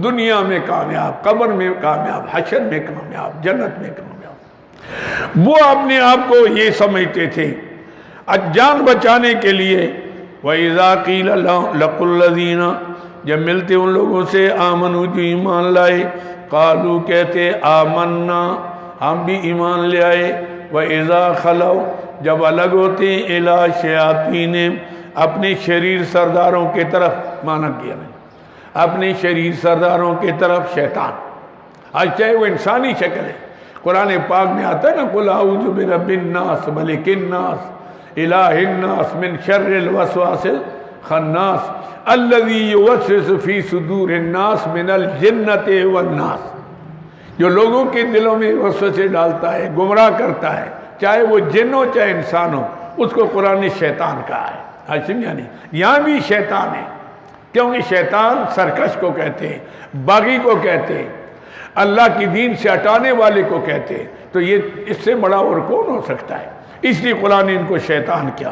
دنیا میں کامیاب، قبر میں کامیاب، حشر میں کامیاب، جنت میں کامیاب. وہ اپنے آپ کو یہ سمجھتے تھے. جان بچانے کے لیے وَإِذَا قِيلَ لَقُوا الَّذِينَ، جب ملتے ان لوگوں سے آمنوا جو ایمان لائے، قالوا کہتے آمنا ہم بھی ایمان لے آئے. وَإِذَا خَلَوْا جب الگ ہوتے إِلَىٰ شَيَاطِينِهِمْ اپنے شریر سرداروں کے طرف، مانا کیا میں اپنے شریر سرداروں کے طرف. شیطان آج چاہے وہ انسانی شکل ہے، قرآن پاک میں آتا ہے نا قُلْ أَعُوذُ بِرَبِّ النَّاسِ مَلِكِ النَّاسِ إِلَٰهِ النَّاسِ مِنْ شَرِّ الْوَسْوَاسِ الْخَنَّاسِ الَّذِي يُوَسْوِسُ فِي صُدُورِ النَّاسِ مِنَ الْجِنَّةِ وَالنَّاسِ. جو لوگوں کے دلوں میں وسوسے ڈالتا ہے، گمراہ کرتا ہے، چاہے وہ جن ہو چاہے انسان ہو، اس کو قرآن نے شیطان کہا ہے. یعنی یہاں بھی شیطان ہے، کیونکہ شیطان سرکش کو کہتے ہیں، باغی کو کہتے ہیں، اللہ کی دین سے ہٹانے والے کو کہتے ہیں. تو یہ اس سے بڑا اور کون ہو سکتا ہے؟ اس لیے قرآن نے ان کو شیطان کیا.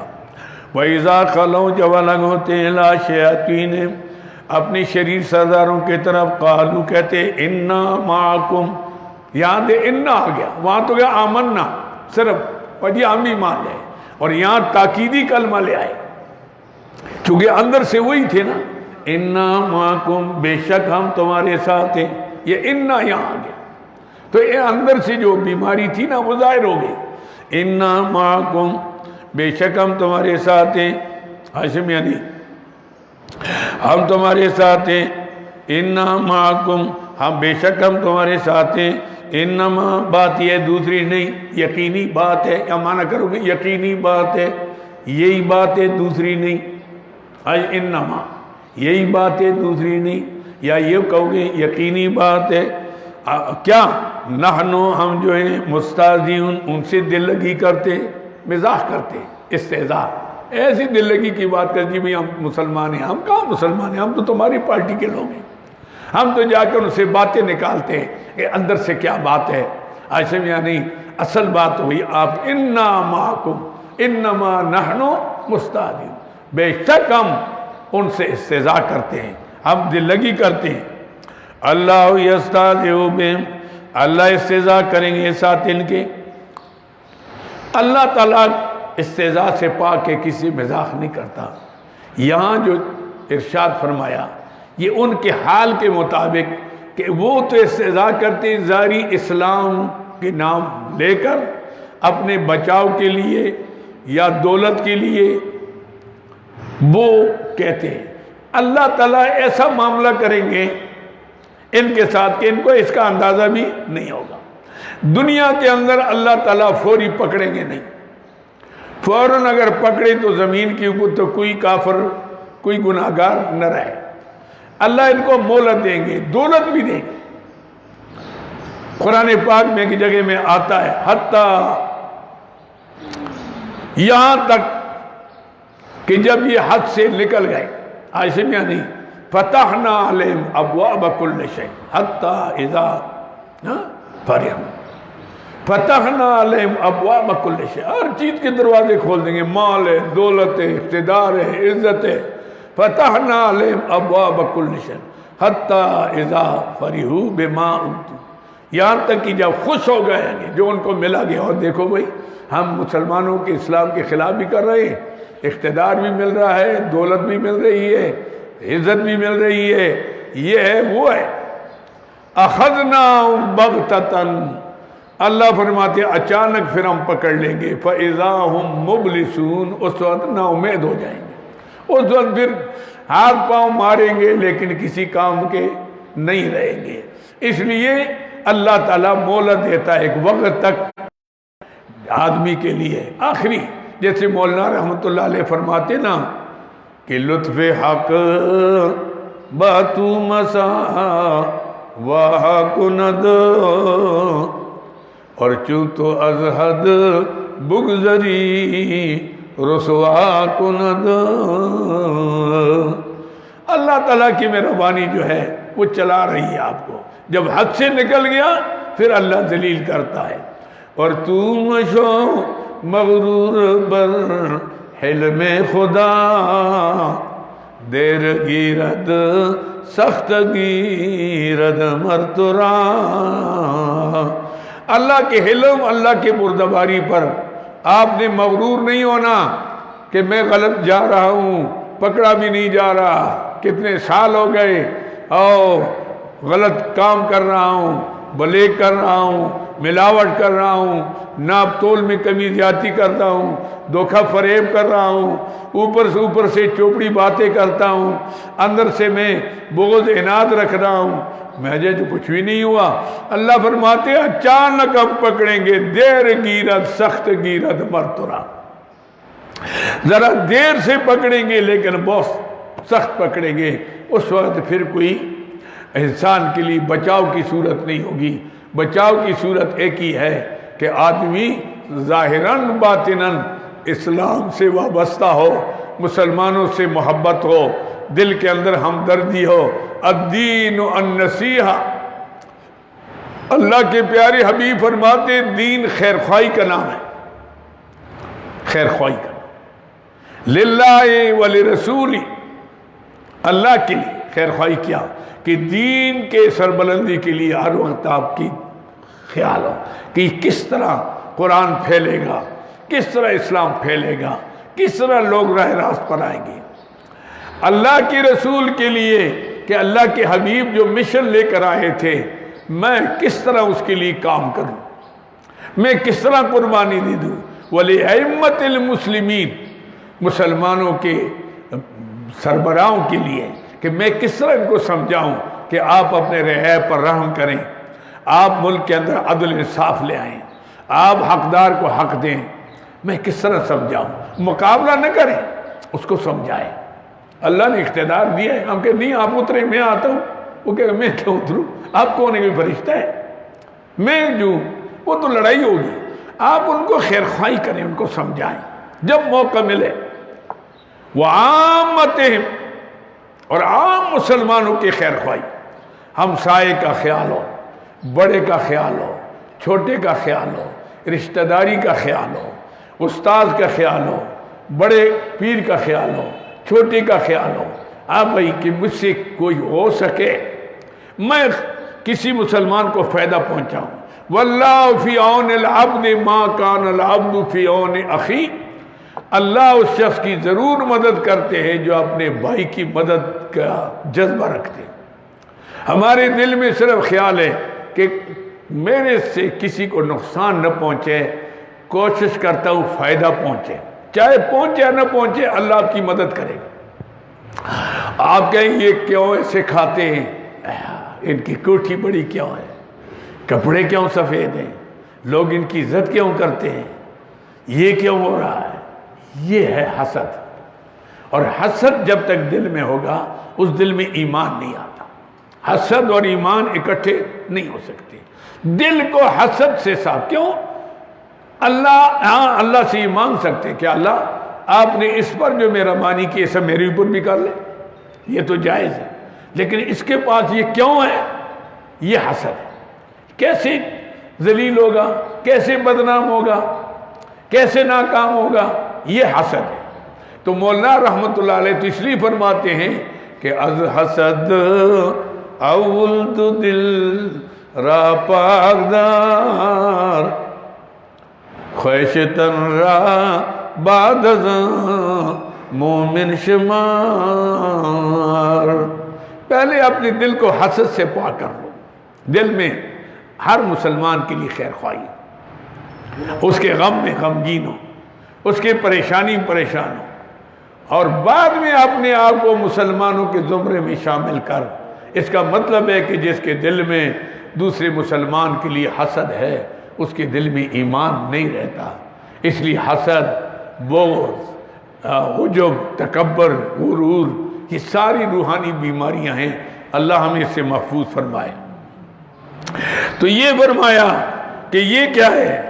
وَإِذَا خَلَوْا جب الگ ہوتے ہیں إِلَىٰ شَيَاطِينِهِمْ اپنی شریر سرداروں کی طرف، قالوا کہتے اِنَّا مَعَكُمْ. یہاں دے اِنَّا آ گیا، وہاں تو گیا آمنا صرف، اور یہ ہم بھی مان لیں. اور یہاں تاکیدی کلمہ لے آئے، چونکہ اندر سے وہی تھے نا. اِنَّا مَعَكُمْ بے شک ہم تمہارے ساتھ ہیں. یہ اِنَّا یہاں آ گیا تو یہ اندر سے جو بیماری تھی نا وہ ظاہر ہو گئی. اِنَّا مَعَكُمْ بے شک ہم تمہارے ساتھ ہیں. ہاشم یعنی ہم تمہارے ساتھ ہیں. اِنَّا مَعَكُمْ ہم بے شک ہم تمہارے ساتھ ہیں. انما بات یہ دوسری نہیں، یقینی بات ہے. یا معنی کرو گے یقینی بات ہے، یہی بات ہے دوسری نہیں. انما یہی بات ہے دوسری نہیں. یا یہ کہو گے یقینی بات ہے. کیا نحنو ہم جو ہیں مستہزئون ان سے دل لگی کرتے، مزاح کرتے، استہزاء. ایسی دل لگی کی بات کر جی بھئی ہم مسلمان ہیں. ہم کہاں مسلمان ہیں، ہم تو تمہاری پارٹی کے لوگ ہیں. ہم تو جا کر ان سے باتیں نکالتے ہیں کہ اندر سے کیا بات ہے. ایسے میں یعنی اصل بات ہوئی آپ اِنَّا مَعَكُمْ اِنَّمَا نَحْنُ مُسْتَهْزِئُونَ بے شک ہم ان سے استہزاء کرتے ہیں، ہم دل لگی کرتے ہیں. اللہ یستہزئ بہم اللہ استہزاء کریں گے ساتھ ان کے. اللہ تعالیٰ استہزاء سے پاک ہے، کسی مزاح نہیں کرتا. یہاں جو ارشاد فرمایا یہ ان کے حال کے مطابق کہ وہ تو استہزاء کرتے ظاہری اسلام کے نام لے کر اپنے بچاؤ کے لیے یا دولت کے لیے وہ کہتے ہیں. اللہ تعالیٰ ایسا معاملہ کریں گے ان کے ساتھ کہ ان کو اس کا اندازہ بھی نہیں ہوگا. دنیا کے اندر اللہ تعالیٰ فوری پکڑیں گے نہیں. فوراً اگر پکڑے تو زمین کے اوپر تو کوئی کافر کوئی گناہگار نہ رہے. اللہ ان کو مہلت دیں گے، دولت بھی دیں گے. قرآن پاک میں ایک جگہ میں آتا ہے حتیٰ یہاں تک کہ جب یہ حد سے نکل گئے، ایسے میں نہیں فتحنا علیہم ابواب کل شیء حتیٰ اذا فرحوا فتحنا علیہم ابواب کل شیء. ہر چیز کے دروازے کھول دیں گے، مال ہے، دولت ہے، اقتدار ہے، عزت ہے. فتحنا علیہم ابواب کل شیء حتی اذا فرحوا بما اوتوا یہاں تک کہ جب خوش ہو گئے ہیں جو ان کو ملا گیا. اور دیکھو بھائی ہم مسلمانوں کے اسلام کے خلاف بھی کر رہے ہیں، اقتدار بھی مل رہا ہے، دولت بھی مل رہی ہے، عزت بھی مل رہی ہے، یہ ہے وہ ہے. اخذناہم بغتۃ اللہ فرماتے اچانک پھر ہم پکڑ لیں گے. فاذا ہم مبلسون اس وقت نا امید ہو جائیں گے. اس وقت پھر ہاتھ پاؤں ماریں گے لیکن کسی کام کے نہیں رہیں گے. اس لیے اللہ تعالیٰ مہلت دیتا ہے ایک وقت تک آدمی کے لیے. آخری جیسے مولانا رحمۃ اللہ علیہ فرماتے نا کہ لطف حق باتو مسا وحق ند اور چوں تو از حد بگذری رسوا کند۔ اللہ تعالیٰ کی مہربانی جو ہے وہ چلا رہی ہے آپ کو، جب حد سے نکل گیا پھر اللہ ذلیل کرتا ہے۔ اور تو مشو مغرور بر حلم خدا، دیر گیرد سخت گیرد مرترا۔ اللہ کے حلم، اللہ کے بردباری پر آپ نے مغرور نہیں ہونا کہ میں غلط جا رہا ہوں، پکڑا بھی نہیں جا رہا، کتنے سال ہو گئے اور غلط کام کر رہا ہوں، بلیک کر رہا ہوں، ملاوٹ کر رہا ہوں، ناپ تول میں کمی زیادتی کرتا ہوں، دھوکہ فریب کر رہا ہوں، اوپر سے چوپڑی باتیں کرتا ہوں، اندر سے میں بغض عناد رکھ رہا ہوں، مجھے جو کچھ بھی نہیں ہوا۔ اللہ فرماتے ہیں اچانک اب پکڑیں گے، دیر گیرد سخت گیرد مرترا، ذرا دیر سے پکڑیں گے لیکن بہت سخت پکڑیں گے۔ اس وقت پھر کوئی انسان کے لیے بچاؤ کی صورت نہیں ہوگی۔ بچاؤ کی صورت ایک ہی ہے کہ آدمی ظاہراً باطناً اسلام سے وابستہ ہو، مسلمانوں سے محبت ہو، دل کے اندر ہمدردی ہو۔ الدین النصیحہ، اللہ کے پیارے حبیب فرماتے دین خیر خواہی کا نام ہے، خیر خواہی کا نام، للہ ولرسول، اللہ کے لیے خیر خواہی کیا کہ دین کے سربلندی کے لیے ہر وقت آپ کی خیال ہو کہ کس طرح قرآن پھیلے گا، کس طرح اسلام پھیلے گا، کس طرح لوگ راہ راست پر آئیں گے۔ اللہ کے رسول کے لیے کہ اللہ کے حبیب جو مشن لے کر آئے تھے، میں کس طرح اس کے لیے کام کروں، میں کس طرح قربانی دے دوں۔ وَلِأَئِمَّةِ الْمُسْلِمِينَ، مسلمانوں کے سربراہوں کے لیے کہ میں کس طرح ان کو سمجھاؤں کہ آپ اپنے رعیہ پر رحم کریں، آپ ملک کے اندر عدل انصاف لے آئیں، آپ حقدار کو حق دیں، میں کس طرح سمجھاؤں۔ مقابلہ نہ کریں، اس کو سمجھائیں۔ اللہ نے اقتدار دیا ہے، ہم کہ نہیں آپ اتریں میں آتا ہوں، وہ کہ میں کیا اتروں، آپ کون ہے، کوئی فرشتہ ہے، میں جو وہ تو لڑائی ہوگی۔ آپ ان کو خیر خواہی کریں، ان کو سمجھائیں جب موقع ملے۔ وعامتہم، اور عام مسلمانوں کی خیر خواہی، ہمسائے کا خیال ہو، بڑے کا خیال ہو، چھوٹے کا خیال ہو، رشتہ داری کا خیال ہو، استاذ کا خیال ہو، بڑے پیر کا خیال ہو، چھوٹے کا خیال ہو۔ آپ بھائی کہ مجھ سے کوئی ہو سکے میں کسی مسلمان کو فائدہ پہنچاؤں۔ واللہ فی عون العبد ما کان العبد فی عون اخی، اللہ اس شخص کی ضرور مدد کرتے ہیں جو اپنے بھائی کی مدد کا جذبہ رکھتے ہیں۔ ہمارے دل میں صرف خیال ہے کہ میرے سے کسی کو نقصان نہ پہنچے، کوشش کرتا ہوں فائدہ پہنچے، چاہے پہنچے یا نہ پہنچے اللہ آپ کی مدد کرے گا۔ آپ کہیں یہ کیوں ایسے کھاتے ہیں، ان کی کوٹھی بڑی کیوں ہے، کپڑے کیوں سفید ہیں، لوگ ان کی عزت کیوں کرتے ہیں، یہ کیوں ہو رہا ہے، یہ ہے حسد۔ اور حسد جب تک دل میں ہوگا اس دل میں ایمان نہیں آتا۔ حسد اور ایمان اکٹھے نہیں ہو سکتے۔ دل کو حسد سے صاف، کیوں؟ اللہ سے یہ مانگ سکتے کہ اللہ آپ نے اس پر جو میرا مانی کی ایسا میرے اوپر بھی کر لے، یہ تو جائز ہے، لیکن اس کے پاس یہ کیوں ہے، یہ حسد ہے۔ کیسے ذلیل ہوگا، کیسے بدنام ہوگا، کیسے ناکام ہوگا، یہ حسد ہے۔ تو مولانا رحمت اللہ علیہ تو اس لیے فرماتے ہیں کہ از حسد اولد دل را پاکدار، خواہشتن را بعد از مومن شمار۔ پہلے اپنے دل کو حسد سے پاک کر لو، دل میں ہر مسلمان کے لیے خیر خواہی، اس کے غم میں غمگین ہو، اس کے پریشانی پریشان ہو، اور بعد میں اپنے آپ کو مسلمانوں کے زمرے میں شامل کر۔ اس کا مطلب ہے کہ جس کے دل میں دوسرے مسلمان کے لیے حسد ہے اس کے دل میں ایمان نہیں رہتا۔ اس لیے حسد، بغض، عجب، تکبر، غرور، یہ ساری روحانی بیماریاں ہیں، اللہ ہمیں اس سے محفوظ فرمائے۔ تو یہ فرمایا کہ یہ کیا ہے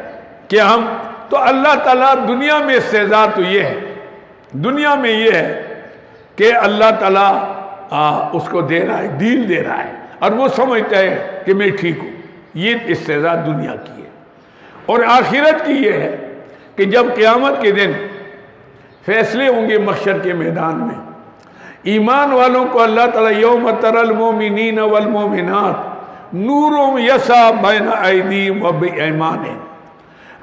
کہ ہم تو اللہ تعالیٰ دنیا میں استعزا تو یہ ہے، دنیا میں یہ ہے کہ اللہ تعالیٰ اس کو دے رہا ہے، دین دے رہا ہے، اور وہ سمجھتا ہے کہ میں ٹھیک ہوں. یہ استعزا دنیا کی ہے. اور آخرت کی یہ ہے کہ جب قیامت کے دن فیصلے ہوں گے محشر کے میدان میں، ایمان والوں کو اللہ تعالیٰ یوم تری المؤمنین والمؤمنات نورهم یسعی بین ایدیہم وبایمانہم،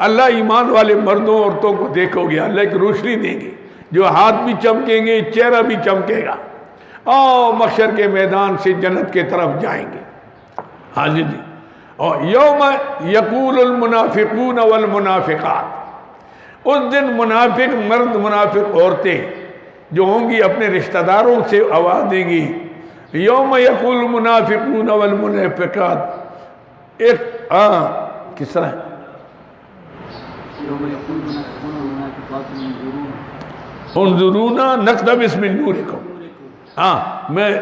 اللہ ایمان والے مردوں عورتوں کو دیکھو گے، اللہ ایک روشنی دیں گے، جو ہاتھ بھی چمکیں گے، چہرہ بھی چمکے گا، محشر کے میدان سے جنت کے طرف جائیں گے. ہاں جی. اور یوم یقول المنافقون والمنافقات، اس دن منافق مرد منافق عورتیں جو ہوں گی اپنے رشتہ داروں سے آواز دیں گی، یوم یقول المنافقون والمنافقات، ایک کس طرح انظرونا نقتبس من نورکم،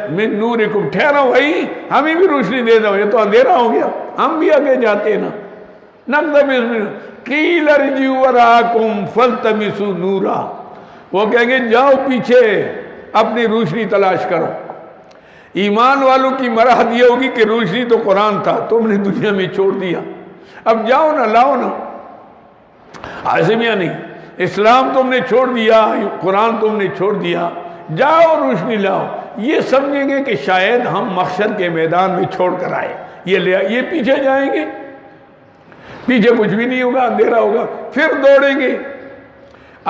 من نورکم، ٹھہرو بھائی ہمیں بھی روشنی دے دو، یہ تو اندھیرا ہو گیا، ہم بھی آگے جاتے ہیں نا. نقتبس من قیل ارجعوا وراءکم فالتمسوا نورا، وہ کہیں گے جاؤ پیچھے اپنی روشنی تلاش کرو. ایمان والوں کی مرحلت یہ ہوگی کہ روشنی تو قرآن تھا، تم نے دنیا میں چھوڑ دیا، اب جاؤ نا، لاؤ نا. عازمیہ نہیں، اسلام تم نے چھوڑ دیا، قرآن تم نے چھوڑ دیا، جاؤ روشنی لاؤ. یہ سمجھیں گے کہ شاید ہم محشر کے میدان میں چھوڑ کر آئے، یہ پیچھے جائیں گے، پیچھے کچھ بھی نہیں ہوگا، اندھیرا ہوگا، پھر دوڑیں گے،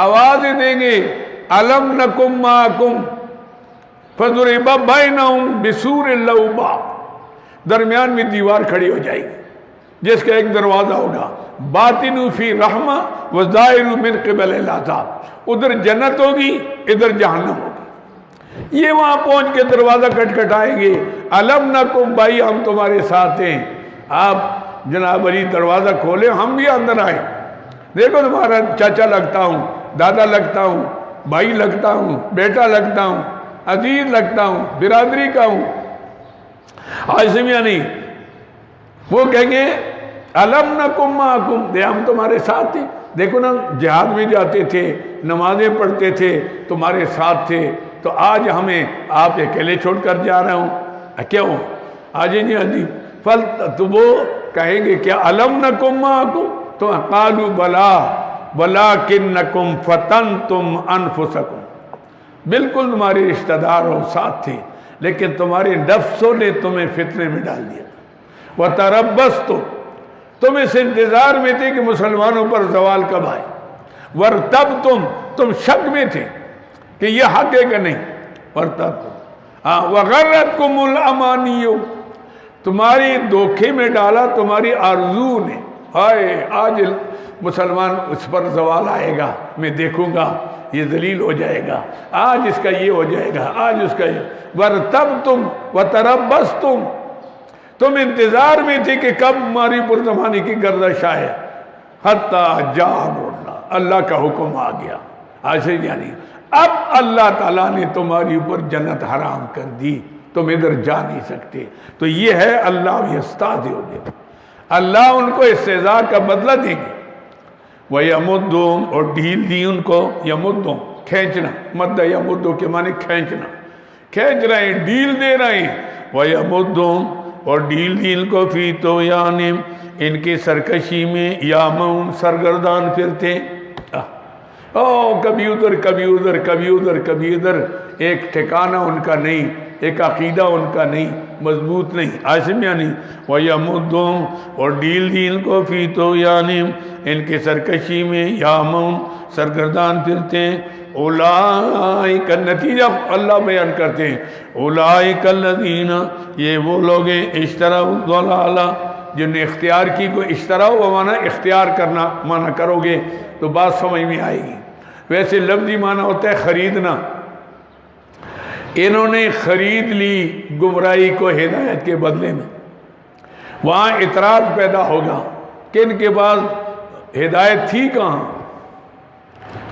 آوازیں دیں گے، الم نکم معکم فضرب بینہم بسور لہ باب، درمیان میں دیوار کھڑی ہو جائے گی جس کا ایک دروازہ ہوگا، باطن فی رحمہ وظاہر من قبل العذاب، ادھر جنت ہوگی ادھر جہنم ہوگی. یہ وہاں پہنچ کے دروازہ کھٹکھٹائیں گے، الم نکم، بھائی ہم تمہارے ساتھ ہیں، آپ جناب علی دروازہ کھولے، ہم بھی اندر آئے، دیکھو تمہارا چاچا لگتا ہوں، دادا لگتا ہوں، بھائی لگتا ہوں، بیٹا لگتا ہوں، عزیز لگتا ہوں، برادری کا ہوں. عازمیہ نہیں، وہ کہیں گے الم نکم معکم، دے ہم تمہارے ساتھ تھے، دیکھو نا جہاد میں جاتے تھے، نمازیں پڑھتے تھے، تمہارے ساتھ تھے، تو آج ہمیں آپ اکیلے چھوڑ کر جا رہا ہوں، کیوں؟ آج نہیں عجیب فل، تو وہ کہیں گے کیا الم نکم معکم، تو قالوا بلا ولکنکم فتنتم انفسکم، بالکل تمہارے رشتہ دار اور ساتھ تھے لیکن تمہارے نفسوں نے تمہیں فتنے میں ڈال دیا. وتربصتم، تم اس انتظار میں تھے کہ مسلمانوں پر زوال کب آئے. ورتبتم، تم شک میں تھے کہ یہ حق ہے کہ نہیں. ورتبتم وغرتکم الامانی، تمہاری دھوکے میں ڈالا تمہاری آرزو نے، ہائے آج مسلمان اس پر زوال آئے گا، میں دیکھوں گا یہ ذلیل ہو جائے گا، آج اس کا یہ ہو جائے گا، آج اس کا یہ. ورتبتم وتربصتم، تم انتظار میں تھے کہ کب ہماری پرزمانی کی گردش آئے. حتی جاء امرنا، اللہ کا حکم آ گیا. ایسے یعنی اب اللہ تعالیٰ نے تمہاری اوپر جنت حرام کر دی، تم ادھر جا نہیں سکتے. تو یہ ہے اللہ یستہزئ، اللہ ان کو استہزاء کا بدلہ دیں گے. وَيَمُدُّهُمْ، اور ڈھیل دی ان کو، یمدوں کھینچنا، مد یمدوں کے معنی کھینچنا، کھینچ رہے ہیں، ڈھیل دے رہے ہیں. وَيَمُدُّهُمْ، اور ڈھیل دی ان کو فی طغیانہم، ان کی سرکشی میں، یعمہون، سرگردان پھرتے، کبھی ادھر کبھی ادھر کبھی ادھر کبھی ادھر، ایک ٹھکانہ ان کا نہیں، ایک عقیدہ ان کا نہیں، مضبوط نہیں. عاصمیہ نہیں. وَيَمُدُّهُمْ، اور ڈھیل دی ان کو فی طغیانہم، ان کی سرکشی میں، یعمہون، سرگردان پھرتے ہیں. اولئک، نتیجہ اللہ بیان کرتے ہیں، اولئک الذین، یہ وہ لوگ ہیں، اشتروا الضلالہ، جن نے اختیار کی. کو اشترا و معنی اختیار کرنا معنی کرو گے تو بات سمجھ میں آئے گی. ویسے لفظی معنی ہوتا ہے خریدنا. انہوں نے خرید لی گمراہی کو ہدایت کے بدلے میں. وہاں اعتراض پیدا ہوگا کہ ان کے پاس ہدایت تھی کہاں؟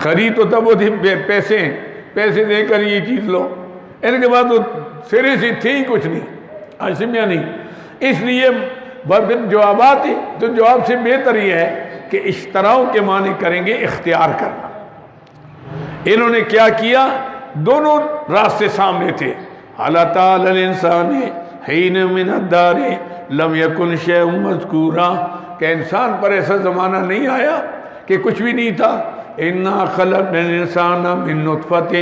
خرید تو تب وہ تھی پیسے دے کر یہ چیز لو، ان کے بعد تو سرے سے تھی ہی کچھ نہیں. عاصمیہ نہیں. اس لیے پھر جوابات ہیں، تو جواب سے بہتر یہ ہے کہ اشتراؤ کے معنی کریں گے اختیار کرنا۔ انہوں نے کیا کیا؟ دونوں راستے سامنے تھے۔ اللہ تعالی الانسان حین من الدار لم یکن شیء مذکورا، کہ انسان پر ایسا زمانہ نہیں آیا کہ کچھ بھی نہیں تھا۔ انا خلقنا الانسان من نطفۃ،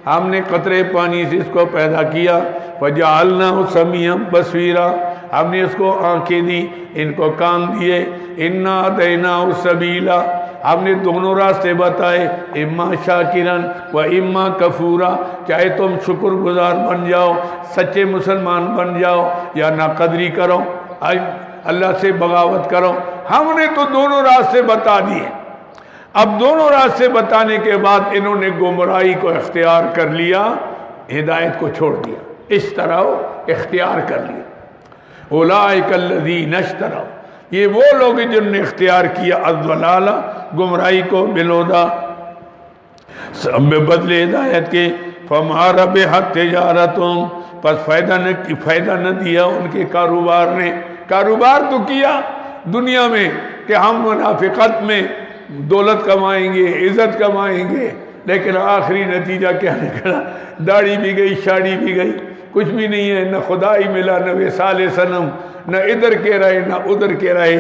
ہم نے قطرے پانی سے اس کو پیدا کیا۔ وجعلناہ سمیعا بصیرا، ہم نے اس کو آنکھیں دی، ان کو کان دیے۔ انا ہدیناہ السبیل، ہم نے دونوں راستے بتائے، اما شاکرن و اما کفورا، چاہے تم شکر گزار بن جاؤ، سچے مسلمان بن جاؤ، یا ناقدری کرو، اللہ سے بغاوت کرو۔ ہم نے تو دونوں راستے بتا دیے۔ اب دونوں راستے بتانے کے بعد انہوں نے گمراہی کو اختیار کر لیا، ہدایت کو چھوڑ دیا، اشتراؤ اختیار کر لیا۔ اولئک الذین اشتروا، یہ وہ لوگ جنہوں نے اختیار کیا الضلالہ، گمراہی کو، بالہدیٰ، بدلے ہدایت کے۔ فما ربحت تجارتہم، پس فائدہ نہ دیا ان کے کاروبار نے۔ کاروبار تو کیا دنیا میں کہ ہم منافقت میں دولت کمائیں گے، عزت کمائیں گے، لیکن آخری نتیجہ کیا نکلا؟ داڑھی بھی گئی، شاڑی بھی گئی، کچھ بھی نہیں ہے، نہ خدا ہی ملا، نہ وصال صنم، نہ ادھر کے رہے نہ ادھر کے رہے۔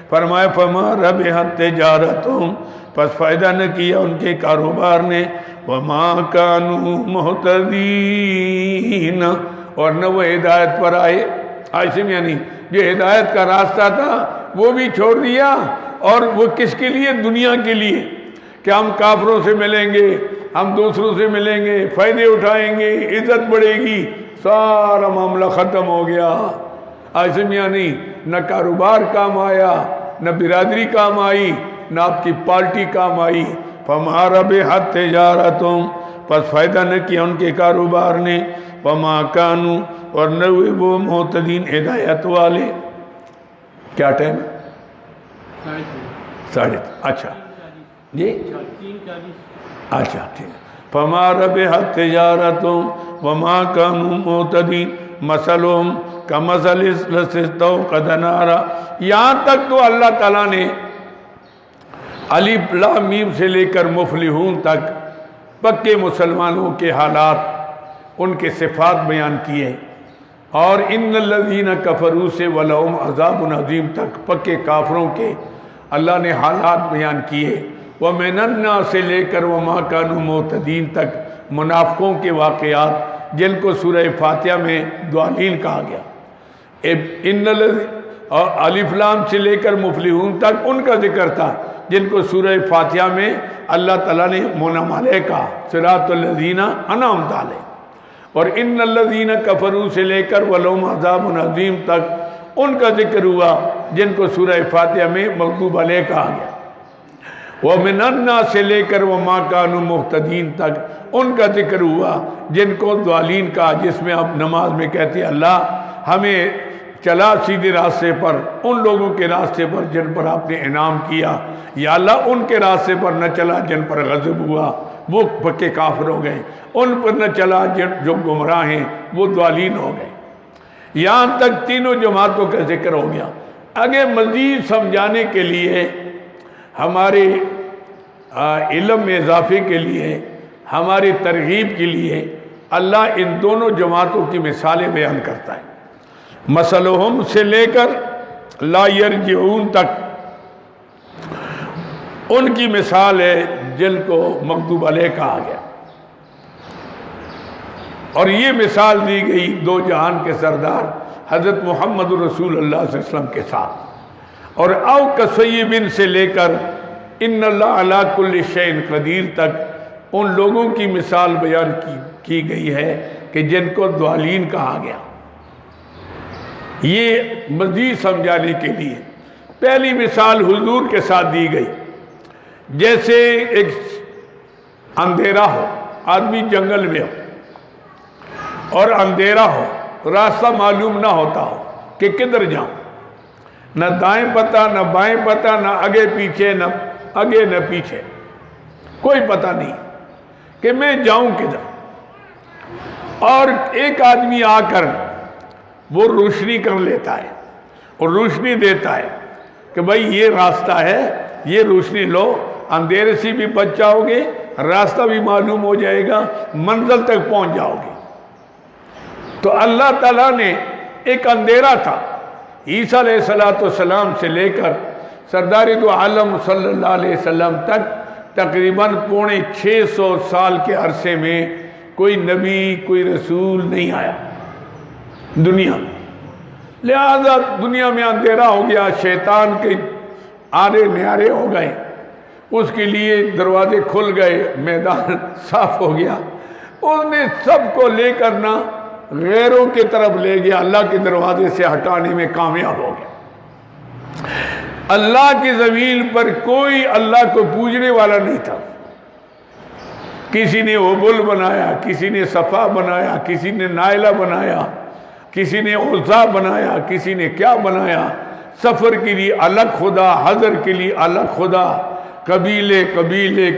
فرمایا فما ربحت تجارتہم، پس فائدہ نہ کیا ان کے کاروبار نے۔ وما کانوا مہتدین، اور نہ وہ ہدایت پر آئے۔ عاشم یعنی جو ہدایت کا راستہ تھا وہ بھی چھوڑ دیا، اور وہ کس کے لیے؟ دنیا کے لیے، کہ ہم کافروں سے ملیں گے، ہم دوسروں سے ملیں گے، فائدے اٹھائیں گے، عزت بڑھے گی، سارا معاملہ ختم ہو گیا۔ عاشم یعنی نہ کاروبار کام آیا، نہ برادری کام آئی، نہ آپ کی پارٹی کام آئی۔ فما ربحت تجارتہم، پس فائدہ نہ کیا ان کے کاروبار نے۔ وما کانوا، اور نہ ہوئے وہ مہتدین، ہدایت والے۔ کیا ٹائم ہے؟ 3:30۔ اچھا جی، اچھا ٹھیک ہے۔ فما ربحت تجارتہم وما کانوا مہتدین مثلہم کمثل الذی استوقد نارا۔ یہاں تک تو اللہ تعالیٰ نے الف لام میم سے لے کر مفلحون تک پکے مسلمانوں کے حالات، ان کے صفات بیان کیے، اور ان الذین کفروا سے ولہم عذاب عظیم تک پکے کافروں کے اللہ نے حالات بیان کیے۔ ومن الناس سے لے کر وما کانوا مہتدین تک منافقوں کے واقعات، جن کو سورہ فاتحہ میں ضالین کہا گیا۔ اور الف لام سے لے کر مفلحون تک ان کا ذکر تھا، جن کو سورہ فاتحہ میں اللہ تعالیٰ نے منعم علیہ کہا، صراط الذین انعمت علیہم۔ اور ان الذین کفروا سے لے کر ولہم عذاب عظیم تک ان کا ذکر ہوا، جن کو سورہ فاتحہ میں مغضوب علیہ کہا گیا۔ ومن الناس سے لے کر وما کانوا مہتدین تک ان کا ذکر ہوا، جن کو ضالین کہا، جس میں آپ نماز میں کہتے ہیں اللہ ہمیں چلا سیدھے راستے پر، ان لوگوں کے راستے پر جن پر آپ نے انعام کیا، یا اللہ ان کے راستے پر نہ چلا جن پر غضب ہوا، وہ پکے کافر ہو گئے، ان پر نہ چلا جو گمراہ ہیں، وہ ضالین ہو گئے۔ یہاں تک تینوں جماعتوں کا ذکر ہو گیا۔ آگے مزید سمجھانے کے لیے، ہمارے علم میں اضافے کے لیے، ہماری ترغیب کے لیے اللہ ان دونوں جماعتوں کی مثالیں بیان کرتا ہے۔ مثلہم سے لے کر لا یرجعون تک ان کی مثال ہے جن کو مغضوب علیہ کہا گیا، اور یہ مثال دی گئی دو جہان کے سردار حضرت محمد رسول اللہ صلی اللہ علیہ وسلم کے ساتھ۔ اور او کصیب سے لے کر ان اللہ علی کل شیء قدیر تک ان لوگوں کی مثال بیان کی گئی ہے کہ جن کو ضالین کہا گیا۔ یہ مزید سمجھانے کے لیے پہلی مثال حضور کے ساتھ دی گئی، جیسے ایک اندھیرا ہو، آدمی جنگل میں ہو اور اندھیرا ہو، راستہ معلوم نہ ہوتا ہو کہ کدھر جاؤں، نہ دائیں پتہ نہ بائیں پتہ، نہ آگے پیچھے، نہ آگے نہ پیچھے، کوئی پتہ نہیں کہ میں جاؤں کدھر۔ اور ایک آدمی آ کر وہ روشنی کر لیتا ہے، اور روشنی دیتا ہے کہ بھائی یہ راستہ ہے، یہ روشنی لو، اندھیرے سے بھی بچ جاؤ گے، راستہ بھی معلوم ہو جائے گا، منزل تک پہنچ جاؤ گے۔ تو اللہ تعالیٰ نے ایک اندھیرا تھا عیسیٰ علیہ السلام سے لے کر سردار دو عالم صلی اللہ علیہ وسلم تک تقریباً 650 سال کے عرصے میں کوئی نبی کوئی رسول نہیں آیا دنیا میں، لہذا دنیا میں اندھیرا ہو گیا، شیطان کے آرے نیارے ہو گئے، اس کے لیے دروازے کھل گئے، میدان صاف ہو گیا، اس نے سب کو لے کر نہ غیروں کی طرف لے گیا، اللہ کے دروازے سے ہٹانے میں کامیاب ہو گیا۔ اللہ کی زمین پر کوئی اللہ کو پوجنے والا نہیں تھا، کسی نے حبل بنایا، کسی نے صفا بنایا، کسی نے نائلہ بنایا، کسی نے عزا بنایا، کسی نے کیا بنایا، سفر کے لیے الگ خدا، حضر کے لیے الگ خدا، قبیلے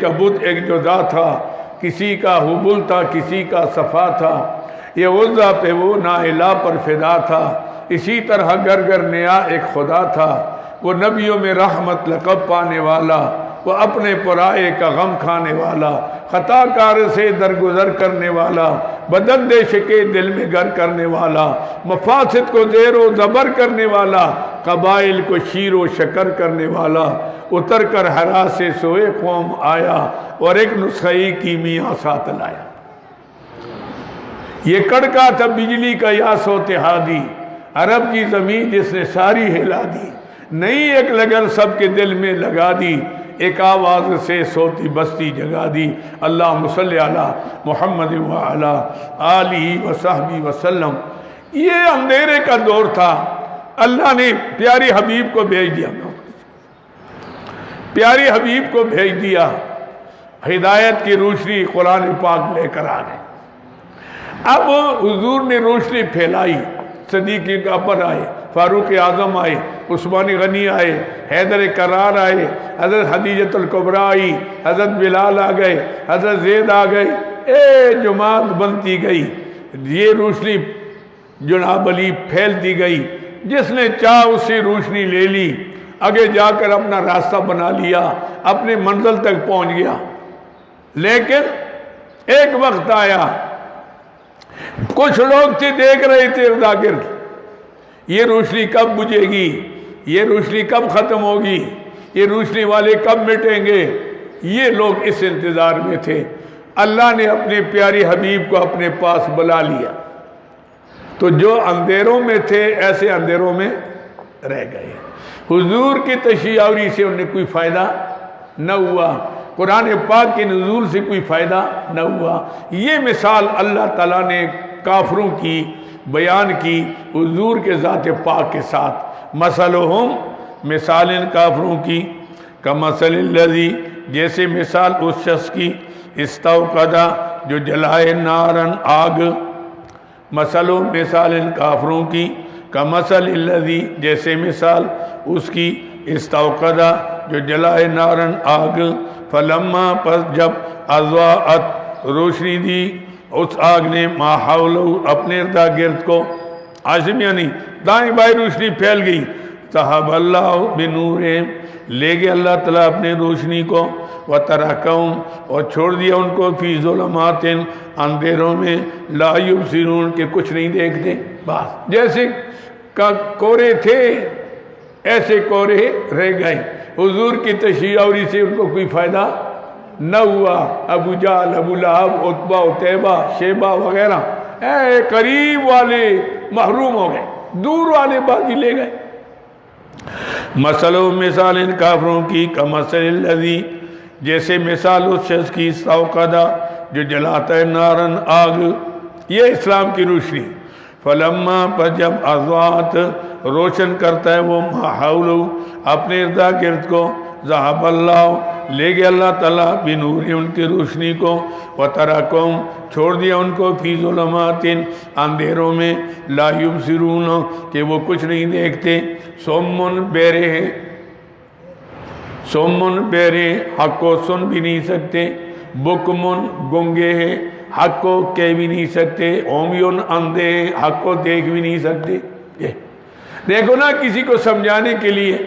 کا بت ایک جدا تھا، کسی کا حبل تھا، کسی کا صفا تھا، یہ عزا پہ وہ نائلہ پر فدا تھا، اسی طرح گھر نیا ایک خدا تھا، وہ نبیوں میں رحمت لقب پانے والا، وہ اپنے پرائے کا غم کھانے والا، خطا کار سے درگزر کرنے والا، بدندش کے دل میں گر کرنے والا، مفاسد کو زیر و زبر کرنے والا، قبائل کو شیر و شکر کرنے والا، اتر کر حرا سے سوئے قوم آیا اور ایک نسخی کیمیا ساتھ لایا۔ یہ کڑکا تھا بجلی کا یا سوتہادی، عرب کی زمین جس نے ساری ہلا دی، نئی ایک لگن سب کے دل میں لگا دی، ایک آواز سے سوتی بستی جگا دی۔ اللہم صلی علی محمد وعلی آلہ وصحبہ وسلم۔ یہ اندھیرے کا دور تھا، اللہ نے پیاری حبیب کو بھیج دیا، پیاری حبیب کو بھیج دیا، ہدایت کی روشنی قرآن پاک لے کر آ گئے۔ اب حضور نے روشنی پھیلائی، صدیق اکبر آئے، فاروق اعظم آئے، عثمان غنی آئے، حیدر کرار آئے، حضرت خدیجہ الکبریٰ آئی، حضرت بلال آ گئے، حضرت زید آ گئے، جماعت بنتی گئی، یہ روشنی جناب علی پھیلتی گئی، جس نے چاہ اس سے روشنی لے لی، آگے جا کر اپنا راستہ بنا لیا، اپنے منزل تک پہنچ گیا۔ لیکن ایک وقت آیا، کچھ لوگ تھے دیکھ رہے تھے ارد-گرد، یہ روشنی کب بجھے گی، یہ روشنی کب ختم ہوگی، یہ روشنی والے کب مٹیں گے، یہ لوگ اس انتظار میں تھے۔ اللہ نے اپنے پیاری حبیب کو اپنے پاس بلا لیا، تو جو اندھیروں میں تھے ایسے اندھیروں میں رہ گئے، حضور کی تشریح آوری سے انہیں کوئی فائدہ نہ ہوا، قرآن پاک کے نزول سے کوئی فائدہ نہ ہوا۔ یہ مثال اللہ تعالیٰ نے کافروں کی بیان کی حضور کے ذات پاک کے ساتھ۔ مثلہم، مثال ان کافروں کی، کمثل الذی، جیسے مثال اس شخص کی، استوقدا، جو جلائے نارن، آگ۔ مثلہم، مثال ان کافروں کی، کمثل الذی، جیسے مثال اس کی، استوقدا، جو جلائے نارن، آگ، فلما، پس جب، اضاءت، روشنی دی اس آگ نے، ما حولہ، اپنے اردا گرد کو، عاصم یعنی دائیں بائیں روشنی پھیل گئی، ذہب اللہ بنورہم، لے گئے اللہ تعالیٰ اپنے روشنی کو، وترکہم، اور چھوڑ دیا ان کو، فی ظلمات، اندھیروں میں، لا یبصرون، کہ کچھ نہیں دیکھتے۔ بس جیسے کورے تھے ایسے کورے رہ گئے، حضور کی تشریح آوری سے ان کو کوئی فائدہ نہ ہوا۔ ابو جہل، ابو لہب، عتبہ، عتیبہ، شیبہ وغیرہ قریب والے محروم ہو گئے، دور والے باقی لے گئے۔ مثلو، مثال ان کافروں کی، کمثل الذی، جیسے مثال اس شخص کی، استوقدا، جو جلاتا ہے نارن، آگ۔ یہ اسلام کی روشنی، فلما، پر جب، اضاءت، روشن کرتا ہے وہ، ما حولہ، اپنے اردا گرد کو، ذہب اللہ، لے گئے اللہ تعالیٰ، بنور، ان کی روشنی کو، وترکہم، چھوڑ دیا ان کو، فی ظلمات، اندھیروں میں، لا یبصرون، کہ وہ کچھ نہیں دیکھتے۔ صم، بہرے ہیں، صم، بہرے، حق کو سن بھی نہیں سکتے، بکم، گنگے ہیں، حق کو کہہ بھی نہیں سکتے، عمیٌ، اندھے ہیں، حق کو دیکھ بھی نہیں سکتے۔ دیکھو نا کسی کو سمجھانے کے لیے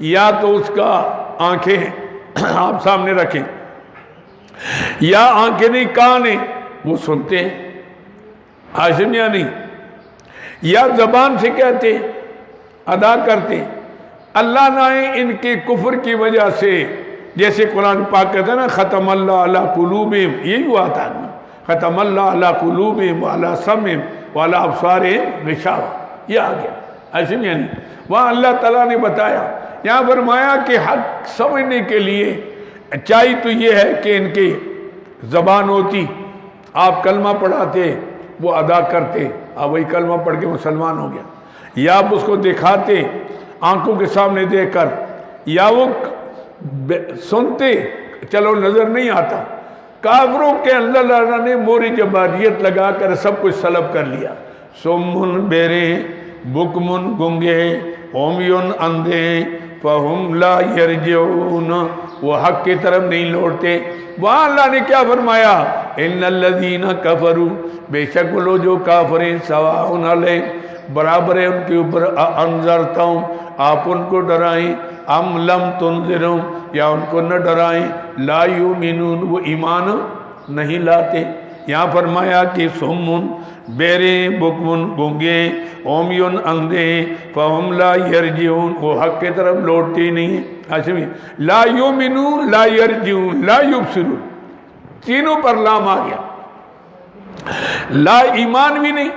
یا تو اس کا آنکھیں آپ سامنے رکھیں، یا آنکھیں نہیں کان ہیں وہ سنتے ہیں، ہاشم یا نہیں، یا زبان سے کہتے ہیں، ادا کرتے ہیں۔ اللہ نہ ان کے کفر کی وجہ سے، جیسے قرآن پاک کہتا ہے نا ختم اللہ علی قلوبہم، یہی ہوا تھا نا، ختم اللہ علی قلوبہم وعلی سمعہم وعلی ابصارہم غشاوہ، یہ آ گیا ہاشم یا نہیں۔ وہاں اللہ تعالیٰ نے بتایا، یہاں فرمایا کہ حق سمجھنے کے لیے اچائی تو یہ ہے کہ ان کی زبان ہوتی، آپ کلمہ پڑھاتے وہ ادا کرتے، آپ وہی کلمہ پڑھ کے مسلمان ہو گیا، یا آپ اس کو دکھاتے آنکھوں کے سامنے دیکھ کر، یا وہ سنتے چلو نظر نہیں آتا۔ کافروں کے اللہ تعالیٰ نے موری جباریت لگا کر سب کچھ سلب کر لیا۔ سمن بیرے بکمن گنگے اومیون اندھے فہم لا یرجعون، وہ حق کی طرف نہیں لوٹتے۔ وہاں اللہ نے کیا فرمایا؟ ان الذین کفروا، بے شک وہ لوگ جو کافر ہیں، سواء علیہم، برابر ہے ان کے اوپر، انذرتا ہوں آپ ان کو ڈرائیں، ام لم تنذرہم، یا ان کو نہ ڈرائیں، لا یؤمنون، وہ ایمان نہیں لاتے۔ یہاں فرمایا کہ سمن بیرے بکمن گونگے اومیون اندھے فہم لا یرجعون، وہ حق کی طرف لوٹتے ہی نہیں ہیں۔ لا یؤمنون، لا یرجعون، لا یبصرون، تینوں پر لام آ گیا۔ لا ایمان بھی نہیں،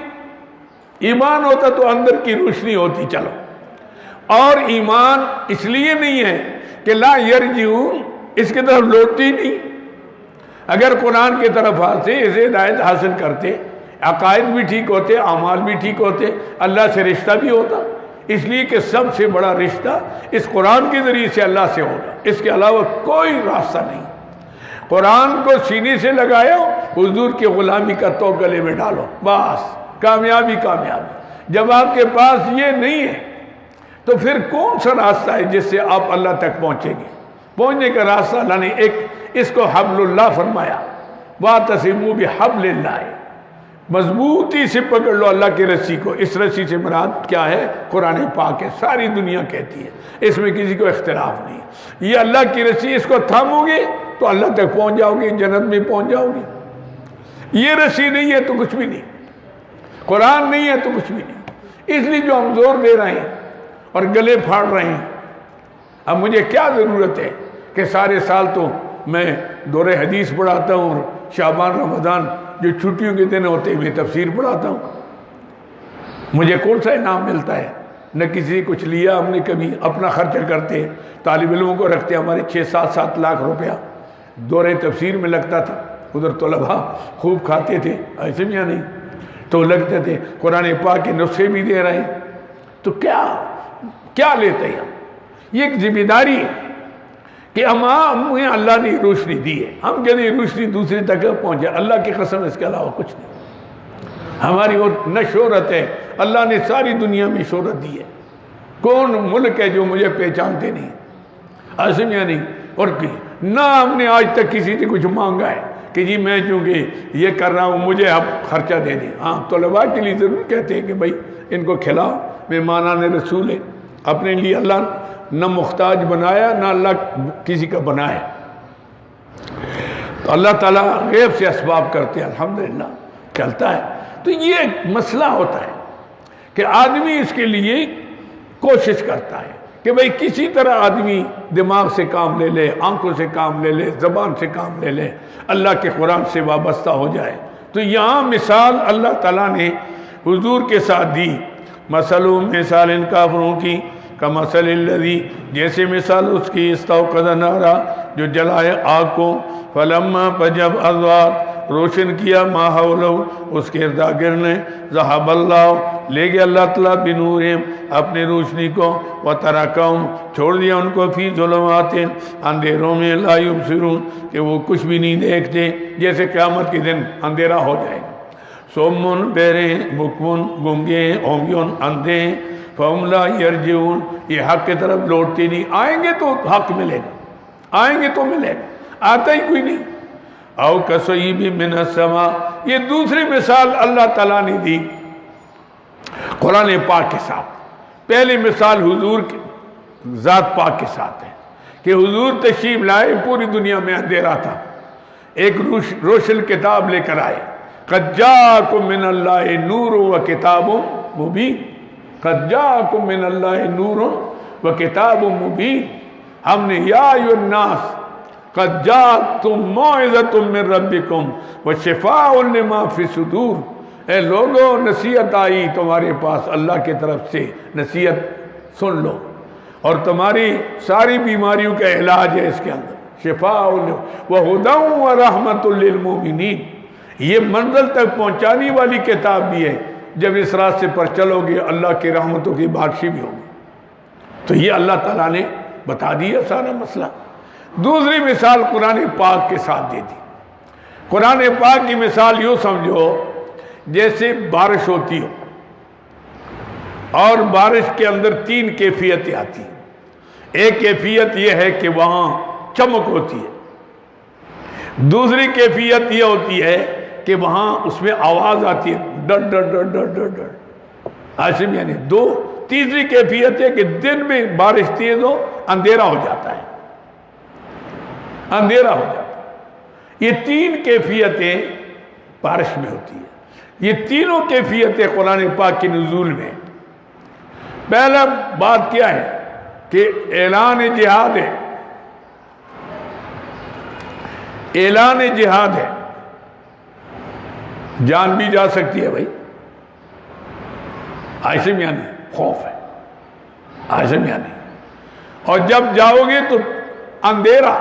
ایمان ہوتا تو اندر کی روشنی ہوتی چلو، اور ایمان اس لیے نہیں ہے کہ لا یرجعون، اس کی طرف لوٹتی نہیں۔ اگر قرآن کی طرف آتے، اسے ہدایت حاصل کرتے، عقائد بھی ٹھیک ہوتے، اعمال بھی ٹھیک ہوتے، اللہ سے رشتہ بھی ہوتا، اس لیے کہ سب سے بڑا رشتہ اس قرآن کے ذریعے سے اللہ سے ہوگا، اس کے علاوہ کوئی راستہ نہیں۔ قرآن کو سینے سے لگاؤ، حضور کی غلامی کا تو گلے میں ڈالو، بس کامیابی کامیابی۔ جب آپ کے پاس یہ نہیں ہے تو پھر کون سا راستہ ہے جس سے آپ اللہ تک پہنچیں گے؟ پہنچنے کا راستہ اللہ نے ایک اس کو حبل اللہ فرمایا، وَاعْتَصِمُوا بِحَبْلِ اللَّهِ، مضبوطی سے پکڑ لو اللہ کی رسی کو۔ اس رسی سے مراد کیا ہے؟ قرآن پاک ہے، ساری دنیا کہتی ہے، اس میں کسی کو اختلاف نہیں۔ یہ اللہ کی رسی، اس کو تھامو گے تو اللہ تک پہنچ جاؤ گے، جنت میں پہنچ جاؤ گے۔ یہ رسی نہیں ہے تو کچھ بھی نہیں، قرآن نہیں ہے تو کچھ بھی نہیں۔ اس لیے جو ہم زور دے رہے ہیں اور گلے پھاڑ رہے ہیں، اب مجھے کیا ضرورت ہے کہ سارے سال تو میں دور حدیث پڑھاتا ہوں، اور شعبان رمضان جو چھٹیوں کے دن ہوتے ہیں میں تفسیر پڑھاتا ہوں، مجھے کون سا انعام ملتا ہے؟ نہ کسی کچھ لیا ہم نے کبھی، اپنا خرچہ کرتے، طالب علموں کو رکھتے، ہمارے 6-7 لاکھ روپیہ دور تفسیر میں لگتا تھا، ادھر طلباء خوب کھاتے تھے، ایسے میں یا نہیں تو لگتے تھے، قرآن پاک کے نسخے بھی دے رہے ہیں، تو کیا لیتے ہیں؟ یہ ایک ذمہ داری ہے کہ ہمیں اللہ نے روشنی دی ہے، ہم کہتے ہیں روشنی دوسری تک پہنچے، اللہ کی قسم اس کے علاوہ کچھ نہیں۔ ہماری اور نہ شہرت ہے، اللہ نے ساری دنیا میں شہرت دی ہے۔ کون ملک ہے جو مجھے پہچانتے نہیں؟ عظیم یا نہیں؟ اور نہ ہم نے آج تک کسی سے کچھ مانگا ہے کہ جی میں چونکہ یہ کر رہا ہوں مجھے اب خرچہ دے دیں۔ ہاں طلباء کے لیے ضرور کہتے ہیں کہ بھائی ان کو کھلاؤ، مہمانان رسول ہے، اپنے لیے اللہ نہ محتاج بنایا نہ اللہ کسی کا بنایا، تو اللہ تعالیٰ غیب سے اسباب کرتے ہیں، الحمدللہ چلتا ہے۔ تو یہ ایک مسئلہ ہوتا ہے کہ آدمی اس کے لیے کوشش کرتا ہے کہ بھئی کسی طرح آدمی دماغ سے کام لے لے، آنکھوں سے کام لے لے، زبان سے کام لے لے، اللہ کے قرآن سے وابستہ ہو جائے۔ تو یہاں مثال اللہ تعالیٰ نے حضور کے ساتھ دی، مثال ان کافروں کی کمثل الذی، جیسے مثال اس کی استوقد نارا، جو جلائے آگ کو، فلما جب اضاءت، روشن کیا ما حولہ، اس کے ارد گرد نے، ذہب اللہ، لے گیا اللہ تعالیٰ بنورہم، اپنی روشنی کو، وترکہم، چھوڑ دیا ان کو فی ظلمات، اندھیروں میں، لا یبصرون، کہ وہ کچھ بھی نہیں دیکھتے، جیسے قیامت کے دن اندھیرا ہو جائے گا۔ سمن بہرے بکمن گنگے عمیون اندھے فہم لا یرجعون، یہ حق کی طرف لوٹتے نہیں، آئیں گے تو حق ملے گا، آئیں گے تو ملے گا، آتا ہی کوئی نہیں۔ او کصیب من السماء، یہ دوسری مثال اللہ تعالیٰ نے دی قرآن پاک کے ساتھ۔ پہلی مثال حضور کی ذات پاک کے ساتھ ہے کہ حضور تشریف لائے، پوری دنیا میں اندھیرا تھا، ایک روشن کتاب لے کر آئے، قد جاءکم من اللہ نور و کتاب مبین، قد جاءکم من اللہ نور و کتاب مبین۔ ہم نے یا ایھا الناس قد جاءتم موعظۃ من ربکم وشفاء لما فی الصدور، اے لوگوں نصیحت آئی تمہارے پاس اللہ کی طرف سے، نصیحت سن لو، اور تمہاری ساری بیماریوں کا علاج ہے اس کے اندر، شفاء وہدی ورحمۃ للمؤمنین۔ یہ منزل تک پہنچانے والی کتاب بھی ہے، جب اس راستے پر چلو گے اللہ کی رحمتوں کی بارشیں بھی ہوگی۔ تو یہ اللہ تعالیٰ نے بتا دیا سارا مسئلہ۔ دوسری مثال قرآن پاک کے ساتھ دے دی۔ قرآن پاک کی مثال یوں سمجھو جیسے بارش ہوتی ہو، اور بارش کے اندر تین کیفیتیں آتی ہیں۔ ایک کیفیت یہ ہے کہ وہاں چمک ہوتی ہے، دوسری کیفیت یہ ہوتی ہے کہ وہاں اس میں آواز آتی ہے، ڈر ڈر ڈر ڈر ڈر ڈر، عاصم یعنی دو۔ تیسری کیفیت ہے کہ دن میں بارش تیز ہو، اندھیرا ہو جاتا ہے، اندھیرا ہو جاتا ہے۔ یہ تین کیفیتیں بارش میں ہوتی ہیں۔ یہ تینوں کیفیتیں قرآن پاک کے نزول میں۔ پہلا بات کیا ہے کہ اعلان جہاد ہے، اعلان جہاد ہے، جان بھی جا سکتی ہے بھائی، عاصم یعنی خوف ہے، عاصم یعنی، اور جب جاؤ گے تو اندھیرا،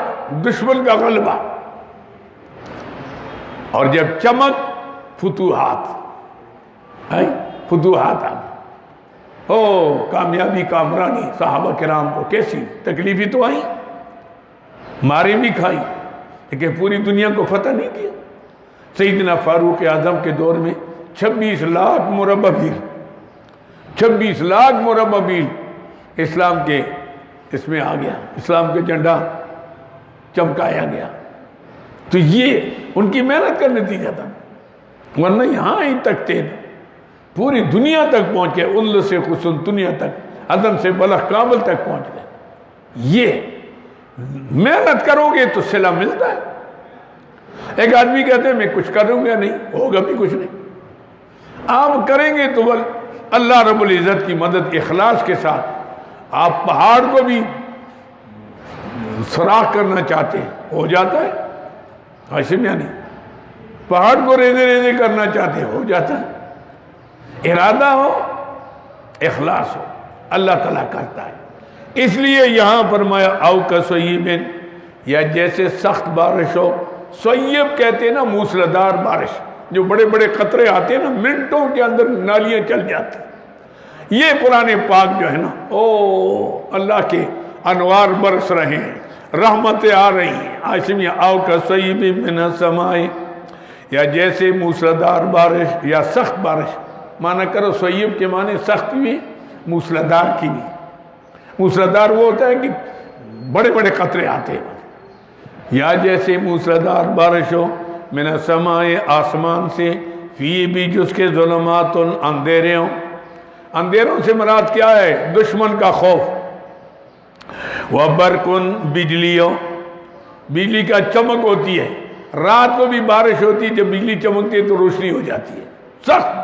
دشمن کا غلبہ، اور جب چمک، فتوحات، فتوحات آ گئی۔ کامیابی کامرانی صحابہ کرام کو کیسی تکلیفیں تو آئیں، مارے بھی کھائی، لیکن پوری دنیا کو فتح نہیں کیا۔ سیدنا فاروق اعظم کے دور میں 26 لاکھ مربع میل، 26 لاکھ مربع میل اسلام کے اس میں آ گیا، اسلام کے جھنڈا چمکایا گیا۔ تو یہ ان کی محنت کا نتیجہ تھا، ورنہ یہاں ہی تک تھے، پوری دنیا تک پہنچ گئے، اندلس سے قسطنطنیہ تک، عدن سے بلخ کابل تک پہنچ گئے۔ یہ محنت کرو گے تو صلہ ملتا ہے۔ ایک آدمی کہتے ہیں میں کچھ کروں گا نہیں، ہوگا بھی کچھ نہیں۔ آپ کریں گے تو اللہ رب العزت کی مدد اخلاص کے ساتھ، آپ پہاڑ کو بھی سوراخ کرنا چاہتے ہیں، ہو جاتا ہے، عاصم یعنی پہاڑ کو ریزے ریزے کرنا چاہتے ہیں، ہو جاتا ہے۔ ارادہ ہو، اخلاص ہو، اللہ تعالیٰ کرتا ہے۔ اس لیے یہاں فرمایا او کصیب، یا جیسے سخت بارش ہو، سیب کہتے ہیں نا موسلادھار بارش، جو بڑے بڑے قطرے آتے ہیں نا، منٹوں کے اندر نالیاں چل جاتی۔ یہ قرآن پاک جو ہے نا، اللہ کے انوار برس رہے ہیں، رحمتیں آ رہی ہیں۔ عاصم او کصیب من السماء، یا جیسے موسلادھار بارش یا سخت بارش، مانا کرو سیب کے معنی سخت بھی، موسلادھار کی بھی۔ موسلادھار وہ ہوتا ہے کہ بڑے بڑے قطرے آتے ہیں، یا جیسے موسلادھار بارش ہو، من السماء آسمان سے، فی بھی جس کے ظلمات اندھیرے ہوں۔ اندھیروں سے مراد کیا ہے؟ دشمن کا خوف۔ وبرقن، بجلی ہو، بجلی کا چمک ہوتی ہے، رات کو بھی بارش ہوتی ہے، جب بجلی چمکتی ہے تو روشنی ہو جاتی ہے، سخت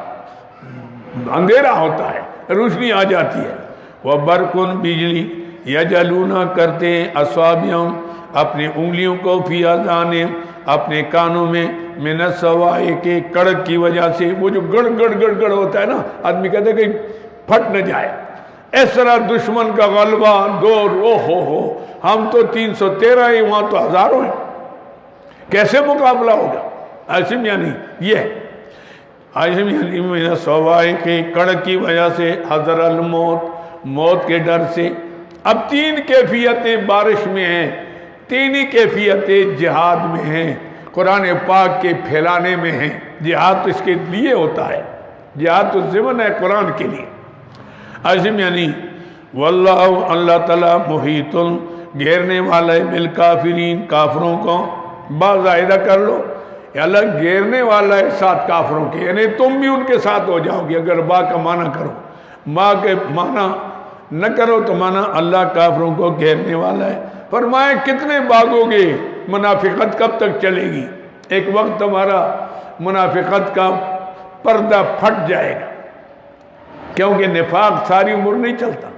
اندھیرا ہوتا ہے، روشنی آ جاتی ہے۔ وبرقن، بجلی، یجعلون کرتے ہیں، اصابعہم، اپنی انگلیوں کو، فی آذانہم، اپنے کانوں میں، من الصواعق، کے کڑک کی وجہ سے، وہ جو گڑ گڑ گڑ گڑ ہوتا ہے نا، آدمی کہتا ہے کہ پھٹ نہ جائے۔ اس طرح دشمن کا غلبہ، دور، ہو ہم تو 313 ہیں، وہاں تو ہزاروں ہیں، کیسے مقابلہ ہوگا؟ عاصم یعنی یہ ہے، عاصم یعنی من الصواعق، کے کڑک کی وجہ سے، حذر الموت، موت کے ڈر سے۔ اب تین کیفیتیں بارش میں ہیں، تین ہی کیفیتیں جہاد میں ہیں، قرآن پاک کے پھیلانے میں ہیں۔ جہاد تو اس کے لیے ہوتا ہے، جہاد تو ضمن ہے قرآن کے لیے۔ عاصم یعنی واللہ، اللہ تعالیٰ، محیط، گھیرنے والا ہے، بالکافرین، کافروں کو۔ بازائدہ کر لو، یا اللہ گھیرنے والا ہے ساتھ کافروں کے، یعنی تم بھی ان کے ساتھ ہو جاؤ گے، اگر با کا معنی کرو، ماں کے معنی نہ کرو تو مانا اللہ کافروں کو گھیرنے والا ہے۔ فرمائے کتنے بھاگو گے، منافقت کب تک چلے گی؟ ایک وقت تمہارا منافقت کا پردہ پھٹ جائے گا، کیونکہ نفاق ساری عمر نہیں چلتا،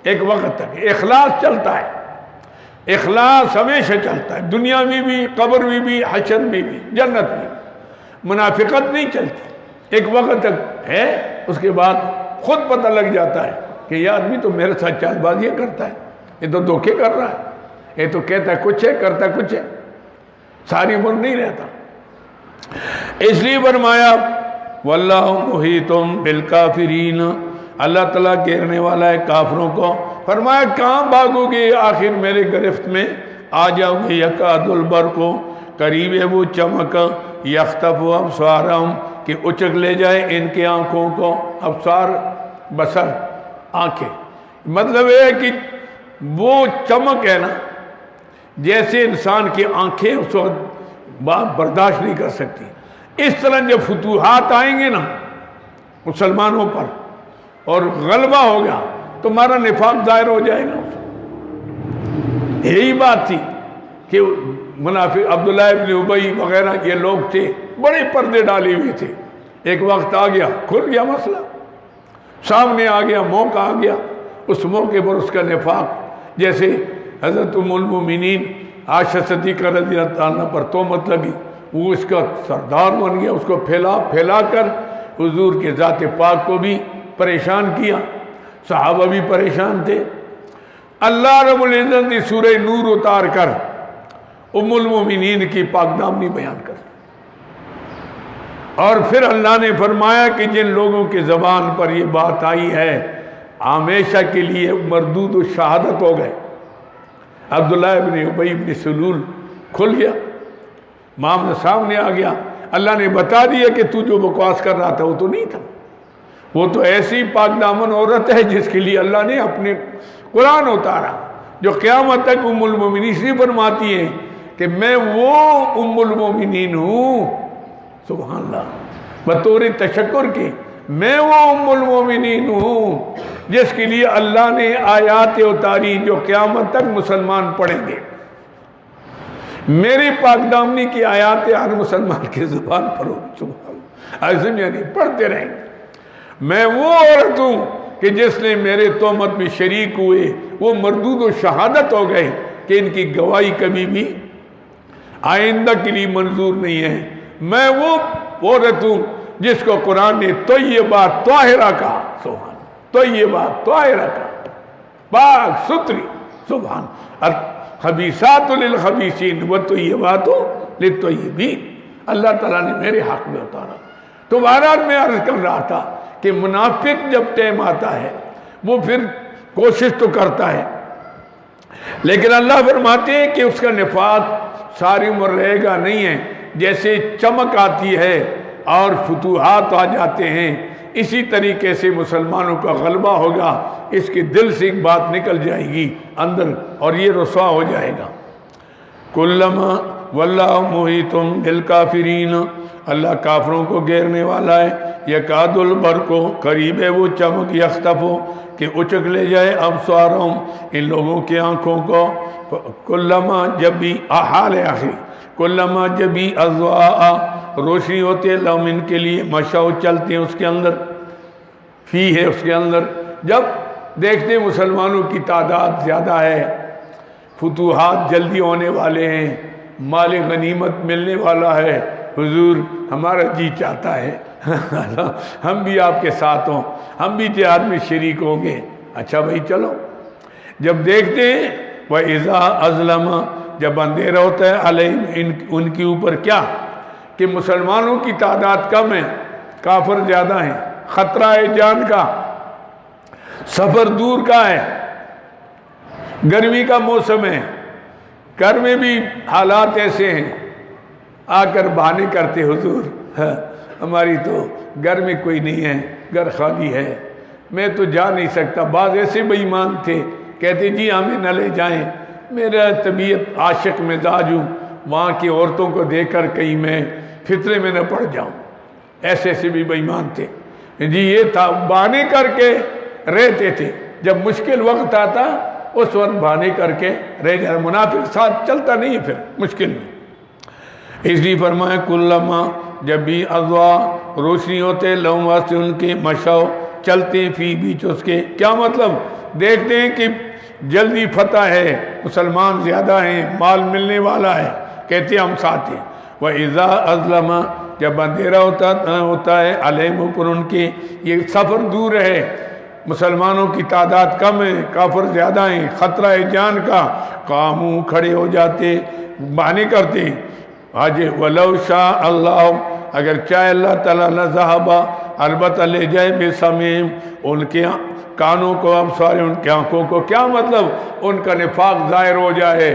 ایک وقت تک اخلاص چلتا ہے، اخلاص ہمیشہ چلتا ہے، دنیا میں بھی، قبر میں بھی، حشر میں بھی، جنت میں بھی۔ منافقت نہیں چلتی، ایک وقت تک ہے، اس کے بعد خود پتہ لگ جاتا ہے کہ یہ آدمی تو میرے ساتھ چال بازیاں کرتا ہے، یہ تو دھوکے کر رہا ہے، یہ تو کہتا ہے کچھ ہے کرتا کچھ ہے، ساری عمر نہیں رہتا۔ اس لیے فرمایا واللہ محیط بالکافرین، اللہ تعالیٰ گھیرنے والا ہے کافروں کو۔ فرمایا کہاں بھاگو گے، آخر میرے گرفت میں آ جاؤ گے۔ یکاد البرق، قریب ہے وہ چمک، یخطف ابصارہم، کہ اچک لے جائے ان کے آنکھوں کو۔ ابصار بصر آنکھیں، مطلب یہ ہے کہ وہ چمک ہے نا، جیسے انسان کی آنکھیں اس وقت بات برداشت نہیں کر سکتی، اس طرح جب فتوحات آئیں گے نا مسلمانوں پر اور غلبہ ہوگا تو ہمارا نفاق ظاہر ہو جائے گا۔ یہی بات تھی کہ منافق عبداللہ ابن ابی وغیرہ یہ لوگ تھے، بڑے پردے ڈالے ہوئے تھے، ایک وقت آ گیا کھل گیا مسئلہ، سامنے آ گیا، موقع آ گیا، اس موقع پر اس کا نفاق، جیسے حضرت ام المومنین عائشہ صدیقہ رضی اللہ عنہ پر تہمت لگی، وہ اس کا سردار بن گیا، اس کو پھیلا کر حضور کے ذات پاک کو بھی پریشان کیا، صحابہ بھی پریشان تھے۔ اللہ رب العزت نے سورہ نور اتار کر ام المومنین کی پاک دامنی بیان کر، اور پھر اللہ نے فرمایا کہ جن لوگوں کی زبان پر یہ بات آئی ہے ہمیشہ کے لیے مردود و شہادت ہو گئے۔ عبداللہ ابن ابی ابن سلول کھل گیا، معاملہ سامنے آ گیا، اللہ نے بتا دیا کہ تو جو بکواس کر رہا تھا وہ تو نہیں تھا، وہ تو ایسی پاک دامن عورت ہے جس کے لیے اللہ نے اپنے قرآن اتارا، جو قیامت تک ام المومنین سے فرماتی ہے کہ میں وہ ام المومنین ہوں، سبحان اللہ، بطور تشکر کے میں وہ ام المومنین ہوں جس کے لیے اللہ نے آیات اتاری جو قیامت تک مسلمان پڑھیں گے۔ میری پاک دامنی کی آیات ہر مسلمان کی زبان پر ہو، سبحان اللہ، عظیم، یعنی پڑھتے رہیں گے۔ میں وہ عورت ہوں کہ جس نے میرے تہمت میں شریک ہوئے وہ مردود و شہادت ہو گئے کہ ان کی گواہی کبھی بھی آئندہ کے لیے منظور نہیں ہے۔ میں وہ عورت ہوں جس کو قرآن نے طیبات طاہرہ کہا، سبحان، طیبات طاہرہ کہا، پاک ستری، سبحان، خبیثات للخبیثین والطیبات للطیبین، اللہ تعالیٰ نے میرے حق میں اتارا۔ تو بہرحال میں عرض کر رہا تھا کہ منافق جب ٹائم آتا ہے وہ پھر کوشش تو کرتا ہے، لیکن اللہ فرماتے ہیں کہ اس کا نفاق ساری عمر رہے گا نہیں ہے۔ جیسے چمک آتی ہے اور فتوحات آ جاتے ہیں، اسی طریقے سے مسلمانوں کا غلبہ ہوگا، اس کے دل سے ایک بات نکل جائے گی اندر اور یہ رسوا ہو جائے گا۔ کلما واللہ محیط بالکافرین، اللہ کافروں کو گھیرنے والا ہے۔ یکاد البرق، قریب ہے وہ چمک، یخطف، کہ اچک لے جائے ابصارہم، ان لوگوں کی آنکھوں کو۔ کلما، جب بھی، حال ہے آخری، کلما جب بھی اضواء، روشنی ہوتی ہے، لہم ان کے لیے، مشاؤ، چلتے ہیں اس کے اندر، فی ہے اس کے اندر، جب دیکھتے ہیں مسلمانوں کی تعداد زیادہ ہے، فتوحات جلدی ہونے والے ہیں، مال غنیمت ملنے والا ہے، حضور ہمارا جی چاہتا ہے ہم بھی آپ کے ساتھ ہوں، ہم بھی جہاد میں شریک ہوں گے۔ اچھا بھائی چلو، جب دیکھتے ہیں وَإِذَا أَظْلَمَ، جب اندھیرا ہوتا ہے علیہم، ان کے اوپر، کیا کہ مسلمانوں کی تعداد کم ہے، کافر زیادہ ہیں، خطرہ ہے جان کا، سفر دور کا ہے، گرمی کا موسم ہے، گھر میں بھی حالات ایسے ہیں، آ کر بہانے کرتے حضور ہماری تو گھر میں کوئی نہیں ہے، گھر خالی ہے، میں تو جا نہیں سکتا۔ بعض ایسے بے ایمان تھے، کہتے جی ہمیں نہ لے جائیں، میرا طبیعت عاشق مزاج ہوں، وہاں کی عورتوں کو دیکھ کر کہیں میں فطرے میں نہ پڑ جاؤں۔ ایسے ایسے بھی بے ایمان تھے جی، یہ تھا بہانے کر کے رہتے تھے، جب مشکل وقت آتا اس وقت بہانے کر کے رہ جاتا۔ منافق ساتھ چلتا نہیں ہے پھر مشکل میں، اس لیے فرمایا کلما جب بھی اضوا روشنی ہوتے لہم واسطے ان کے مشاؤ چلتے فی بیچ اس کے، کیا مطلب؟ دیکھتے ہیں کہ جلدی فتح ہے، مسلمان زیادہ ہیں، مال ملنے والا ہے، کہتے ہیں ہم ساتھ ہیں۔ وَإِذَا أَظْلَمَ جب اندھیرا ہوتا ہے علیہم اوپر ان کے، یہ سفر دور ہے، مسلمانوں کی تعداد کم ہے، کافر زیادہ ہیں، خطرہ ہے جان کا، قاموا کھڑے ہو جاتے، بہانے کرتے۔ آج وَلَوْ شَاءَ اللَّهُ اگر چاہے اللہ تعالیٰ لَذَهَبَ البتہ لے جائے بِسَمْعِهِمْ ان کے کانوں کو، ابصارہم ان کی آنکھوں کو، کیا مطلب؟ ان کا نفاق ظاہر ہو جائے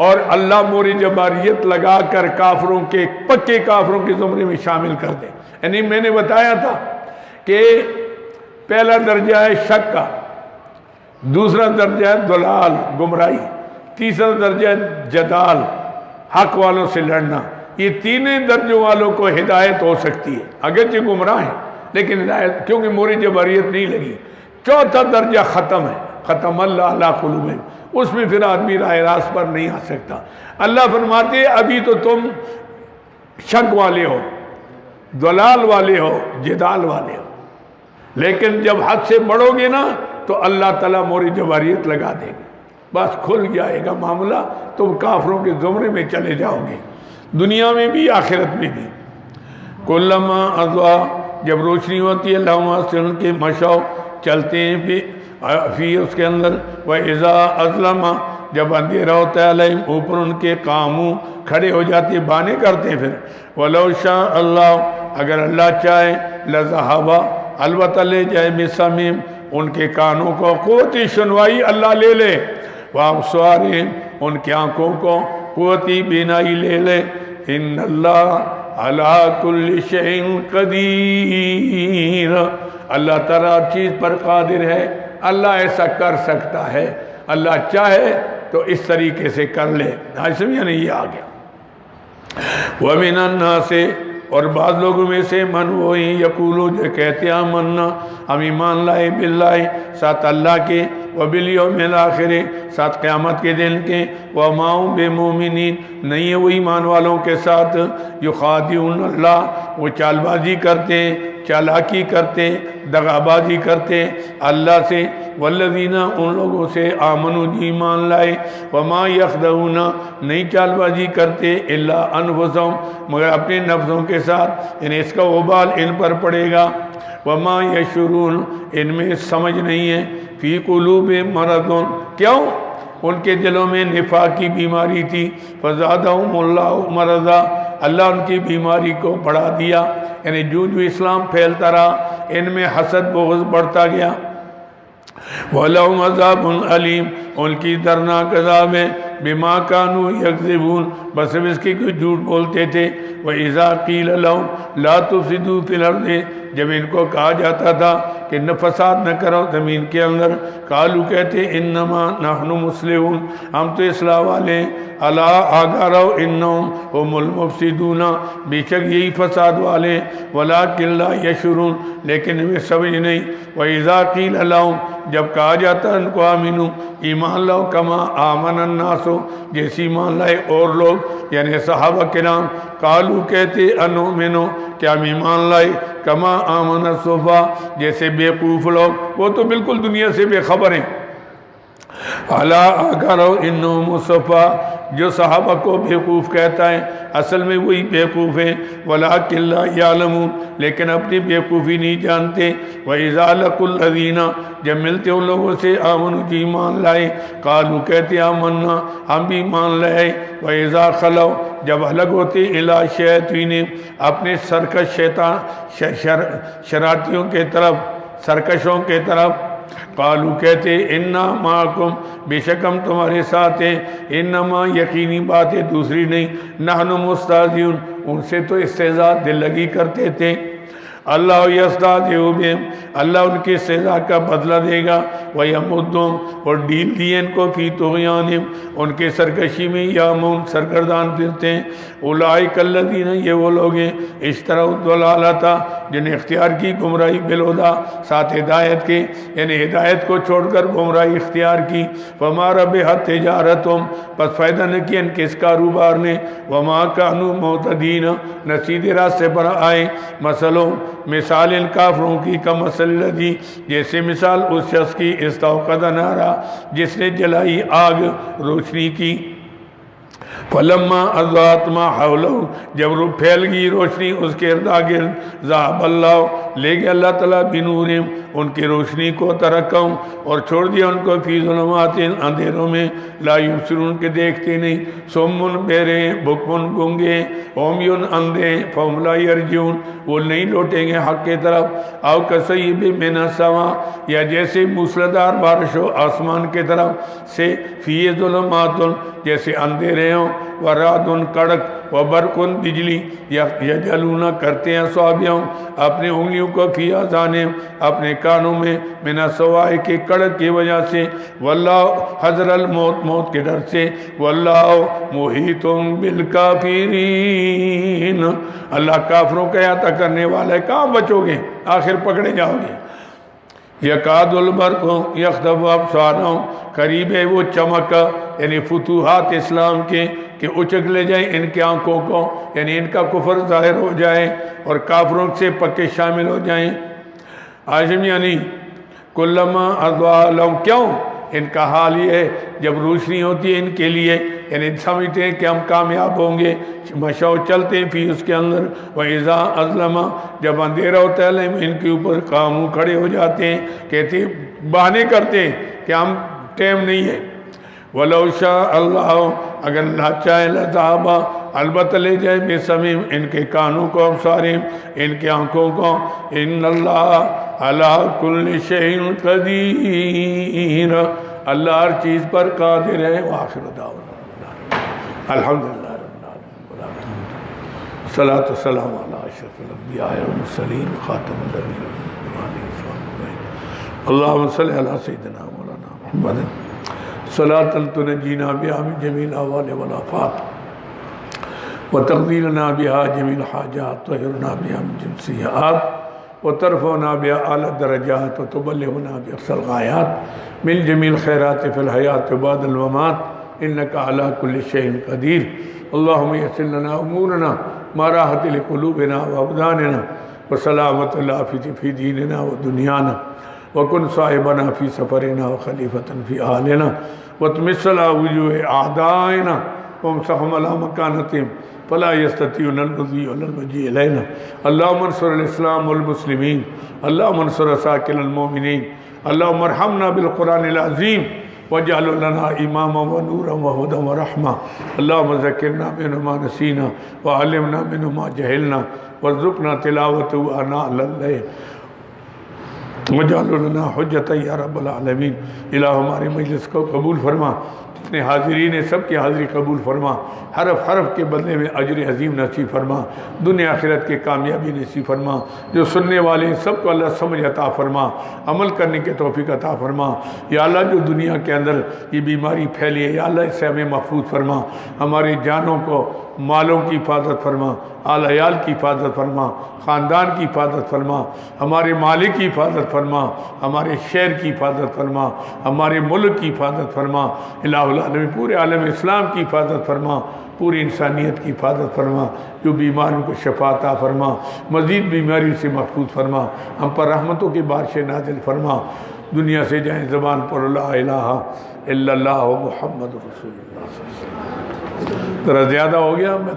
اور اللہ موری جباریت لگا کر کافروں کے، پکے کافروں کے زمرے میں شامل کر دے۔ یعنی میں نے بتایا تھا کہ پہلا درجہ ہے شک کا، دوسرا درجہ ہے ضلال گمراہی، تیسرا درجہ ہے جدال حق والوں سے لڑنا۔ یہ تینیں درجوں والوں کو ہدایت ہو سکتی ہے، اگرچہ گمراہ ہیں لیکن ہدایت، کیونکہ موری جباریت نہیں لگی۔ چوتھا درجہ ختم ہے، ختم اللہ علی قلوبہم، اس میں پھر آدمی راہ راست پر نہیں آ سکتا۔ اللہ فرماتے ابھی تو تم شک والے ہو، ضلال والے ہو، جدال والے ہو، لیکن جب حق سے بڑھو گے نا تو اللہ تعالیٰ موری جباریت لگا دے گا، بس کھل جائے گا معاملہ، تم کافروں کے زمرے میں چلے جاؤ گے، دنیا میں بھی آخرت میں بھی۔ کلما اضوا جب روشنی ہوتی ہے لہم واسطے ان کے مشاؤ چلتے ہیں فی اس کے اندر، وَإِذَا أَظْلَمَ جب اندھیرا ہوتا ہے علیہم اوپر ان کے، قاموا کھڑے ہو جاتے، بہانے کرتے ہیں۔ پھر وَلَوْ شَاءَ اللَّهُ اگر اللہ چاہے لَذَهَبَ البتہ لے جائے بِسَمْعِهِمْ ان کے کانوں کو، قوتی سنوائی اللہ لے لے، وَأَبْصَارِهِمْ ان کی آنکھوں کو قوتی بینائی لے لے، ان اللہ علی کل شیء قدیر اللہ تعالیٰ ہر چیز پر قادر ہے، اللہ ایسا کر سکتا ہے، اللہ چاہے تو اس طریقے سے کر لے۔ سمجھا نہیں؟ یہ آ گیا۔ وَمِنَ النَّاسِ اور بعض لوگوں میں سے من وہی یقولو جو کہتے ہیں آمنا ہم ایمان لائے باللہ ساتھ اللہ کے، وبالیوم الآخر ساتھ قیامت کے دن کے، وما هم بمؤمنین نہیں ہے وہ ایمان والوں کے ساتھ، یخادعون اللہ وہ چال بازی کرتے ہیں، چالاکی کرتے ہیں، دغا بازی کرتے ہیں اللہ سے، والذین ان لوگوں سے آمنوا ایمان لائے، وما یخدعون نہیں چال بازی کرتے الا انفسہم مگر اپنے نفسوں کے ساتھ، یعنی اس کا وبال ان پر پڑے گا، وما یشعرون ان میں سمجھ نہیں ہے، فی قلوب مرض کیوں؟ ان کے دلوں میں نفاق کی بیماری تھی، فزادہم اللہ مرضا اللہ ان کی بیماری کو بڑھا دیا، یعنی جو جو اسلام پھیلتا رہا ان میں حسد بغض بڑھتا گیا۔ وَلَهُمْ عَذَابٌ عَلِيمٌ ان کی درناک عذاب ہے، بما كانوا يكذبون بس اس کی کوئی جھوٹ بولتے تھے۔ وَإِذَا قِيلَ لَهُمْ لَا تُفْسِدُوا فِي الْأَرْضِ جب ان کو کہا جاتا تھا کہ فساد نہ کرو زمین کے اندر، قالوا کہتے انما نحن مصلحون ہم تو اصلاح والے ہیں، الا آگاہ رہو انہم هم المفسدون بے شک یہی فساد والے ہیں، ولکن لا یشعرون لیکن انہیں سمجھ نہیں۔ وَإِذَا قِيلَ لَهُمْ جب کہا جاتا ان کو آمنو ایمان لاؤ کما آمن الناس جیسی ایمان لائے اور لوگ یعنی صحابہ کرام، قالوا کہتے انؤمنو کیا ہم ایمان لائے کما آمن الصفا جیسے بیوقوف لوگ، وہ تو بالکل دنیا سے بے خبر ہیں۔ الا آگاہ رہو انہم الصفا جو صحابہ کو بیوقوف کہتا ہے اصل میں وہی بیوقوف ہیں، ولکن لا یعلمون لیکن اپنی بیوقوفی نہیں جانتے۔ وَإِذَا لَقُوا الَّذِينَ جب ملتے ان لوگوں سے آمنوا جو ایمان لائے، قالوا کہتے آمنا ہم بھی ایمان لائے۔ وَإِذَا خَلَوْا جب الگ ہوتے الی شیاطین اپنے سرکش شیطان شرارتیوں کے طرف، سرکشوں کے طرف، قالوا کہتے انا معکم بے شک ہم تمہارے ساتھ ہیں، انما یقینی بات ہے دوسری نہیں، نحن مستہزئون ان سے تو استہزاء دل لگی کرتے تھے۔ اللہ یستہزئ بہم، اللہ ان کی سزا کا بدلہ دے گا، ویمدہم اور ڈیل دیے ان کو فی طغیانہم ان کے سرکشی میں یامون سرگردان پھرتے ہیں، اولئک الذین یہ وہ لوگ ہیں اشتروا الضلالۃ جنہیں اختیار کی گمراہی بالہدیٰ ساتھ ہدایت کے، یعنی ہدایت کو چھوڑ کر گمراہی اختیار کی، فما ربحت تجارتہم پس فائدہ نہ کیا ان کے اس کاروبار نے، وما کانوا مہتدین نہ سیدھے راستے پر آئے، مثلوں مثال ان کافروں کی کمثل الذی جیسے مثال اس شخص کی استوقد نارا جس نے جلائی آگ روشنی کی، فلما اضاءت ما حولہ جب پھیل گئی روشنی اس کے اردا گرد، ذهب اللہ لے گیا اللہ تعالیٰ بنورہم ان کی روشنی کو، ترکہم اور چھوڑ دیا ان کو فی ظلمات اندھیروں میں، لا یبصرون کے دیکھتے نہیں، صم بہرے بکم گونگے، عمی اندھے، فہم لا یرجعون وہ نہیں لوٹیں گے حق کی طرف، او کصیب من السماء یا جیسے موسلادھار بارش ہو آسمان کی طرف سے، فی ظلمات جیسے اندھیرے ہوں، ورعد کڑک، وبرق بجلی، یجعلون کرتے ہیں اصابعہم اپنے انگلیوں کو فی آذانہم اپنے کانوں میں، من الصواعق کے کڑک کی وجہ سے، واللہ حذر الموت موت کے ڈر سے، واللہ محیط بالکافرین اللہ کافروں کا احاطہ کرنے والا ہے، کہاں بچو گے آخر پکڑے جاؤ گے۔ یکاد البرق یخطف ابصارہم قریب ہے وہ چمک یعنی فتوحات اسلام کے کہ اچک لے جائیں ان کی آنکھوں کو، یعنی ان کا کفر ظاہر ہو جائے اور کافروں سے پکے شامل ہو جائیں۔ عاشم یعنی کلما اضاء لہم کیوں ان کا حال یہ ہے جب روشنی ہوتی ہے ان کے لیے یعنی سمجھتے ہیں کہ ہم کامیاب ہوں گے، مشو چلتے ہیں فی اس کے اندر، وَإِذَا أَظْلَمَ جب اندھیرا ہوتا ہے ان کے اوپر قاموا کھڑے ہو جاتے ہیں، کہتے ہیں بہانے کرتے ہیں کہ ہم ٹائم نہیں ہے، وَلَوْ شَاءَ اللَّهُ اگر اللہ چاہے لَذَهَبَ البتہ لے جائے بِسَمْعِهِمْ ان کے کانوں کو، ابصارہم ان کے آنکھوں کو، إِنَّ اللَّهَ عَلَىٰ كُلِّ شَيْءٍ قَدِيرٌ اللہ ہر چیز پر قادر ہے۔ وآخر دعوانا الحمدللہ رب العالمین، والصلاة والسلام علی اشرف الانبیاء والمرسلین خاتم النبیین، اللہم صلی علی سیدنا مولانا محمد صلاة تنجینا بها من جمیع الاحوال والآفات وتقضی لنا بها جمیع الحاجات وطہرنا بها من جميع السیئات وترفعنا بها اعلی الدرجات وتبلغنا باقصى الغایات من جمیع الخیرات فی الحیات وبعد الممات انک علی کل شیء قدیر۔ اللہم یسر لنا امورنا ما راحت لقلوبنا وابداننا وسلامت العافیت فی دیننا ودنیانا وکن صاحبنا فی سفرنا وخلیفتا فی آلنا وتمس علی وجوہ اعدائنا وامسحهم علی مکانتهم فلا يستطيعون المضي ولا المجيء إلينا اللهم انصر الإسلام والمسلمين اللهم انصر ساكن المؤمنين اللهم ارحمنا بالقرآن العظيم واجعل لنا إماما ونورا وهدى ورحمة اللهم ذكرنا منه ما نسينا وعلمنا منه ما جهلنا وارزقنا تلاوته آناء الليل واجعل لنا حجة يا رب العالمين۔ الہ ہمارے مجلس کو قبول فرما، جتنے حاضرین ہیں سب کی حاضری قبول فرما، حرف حرف کے بدلے میں اجر عظیم نصیب فرما، دنیا آخرت کے کامیابی نصیب فرما، جو سننے والے ہیں سب کو اللہ سمجھ عطا فرما، عمل کرنے کے توفیق عطا فرما۔ یا اللہ جو دنیا کے اندر یہ بیماری پھیلی ہے یا اللہ اس سے ہمیں محفوظ فرما، ہماری جانوں کو مالوں کی حفاظت فرما، آل عیال کی حفاظت فرما، خاندان کی حفاظت فرما، ہمارے مالک کی حفاظت فرما، ہمارے شہر کی حفاظت فرما، ہمارے ملک کی حفاظت فرما، الہ العالمین پورے عالم اسلام کی حفاظت فرما، پوری انسانیت کی حفاظت فرما، جو بیماریوں کو شفا عطا فرما، مزید بیماریوں سے محفوظ فرما، ہم پر رحمتوں کی بارش نازل فرما، دنیا سے جائیں زبان پر لا الہ الا اللہ محمد رسول اللہ صلی اللہ علیہ وسلم۔ ذرا زیادہ ہو گیا، میں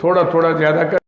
تھوڑا زیادہ کر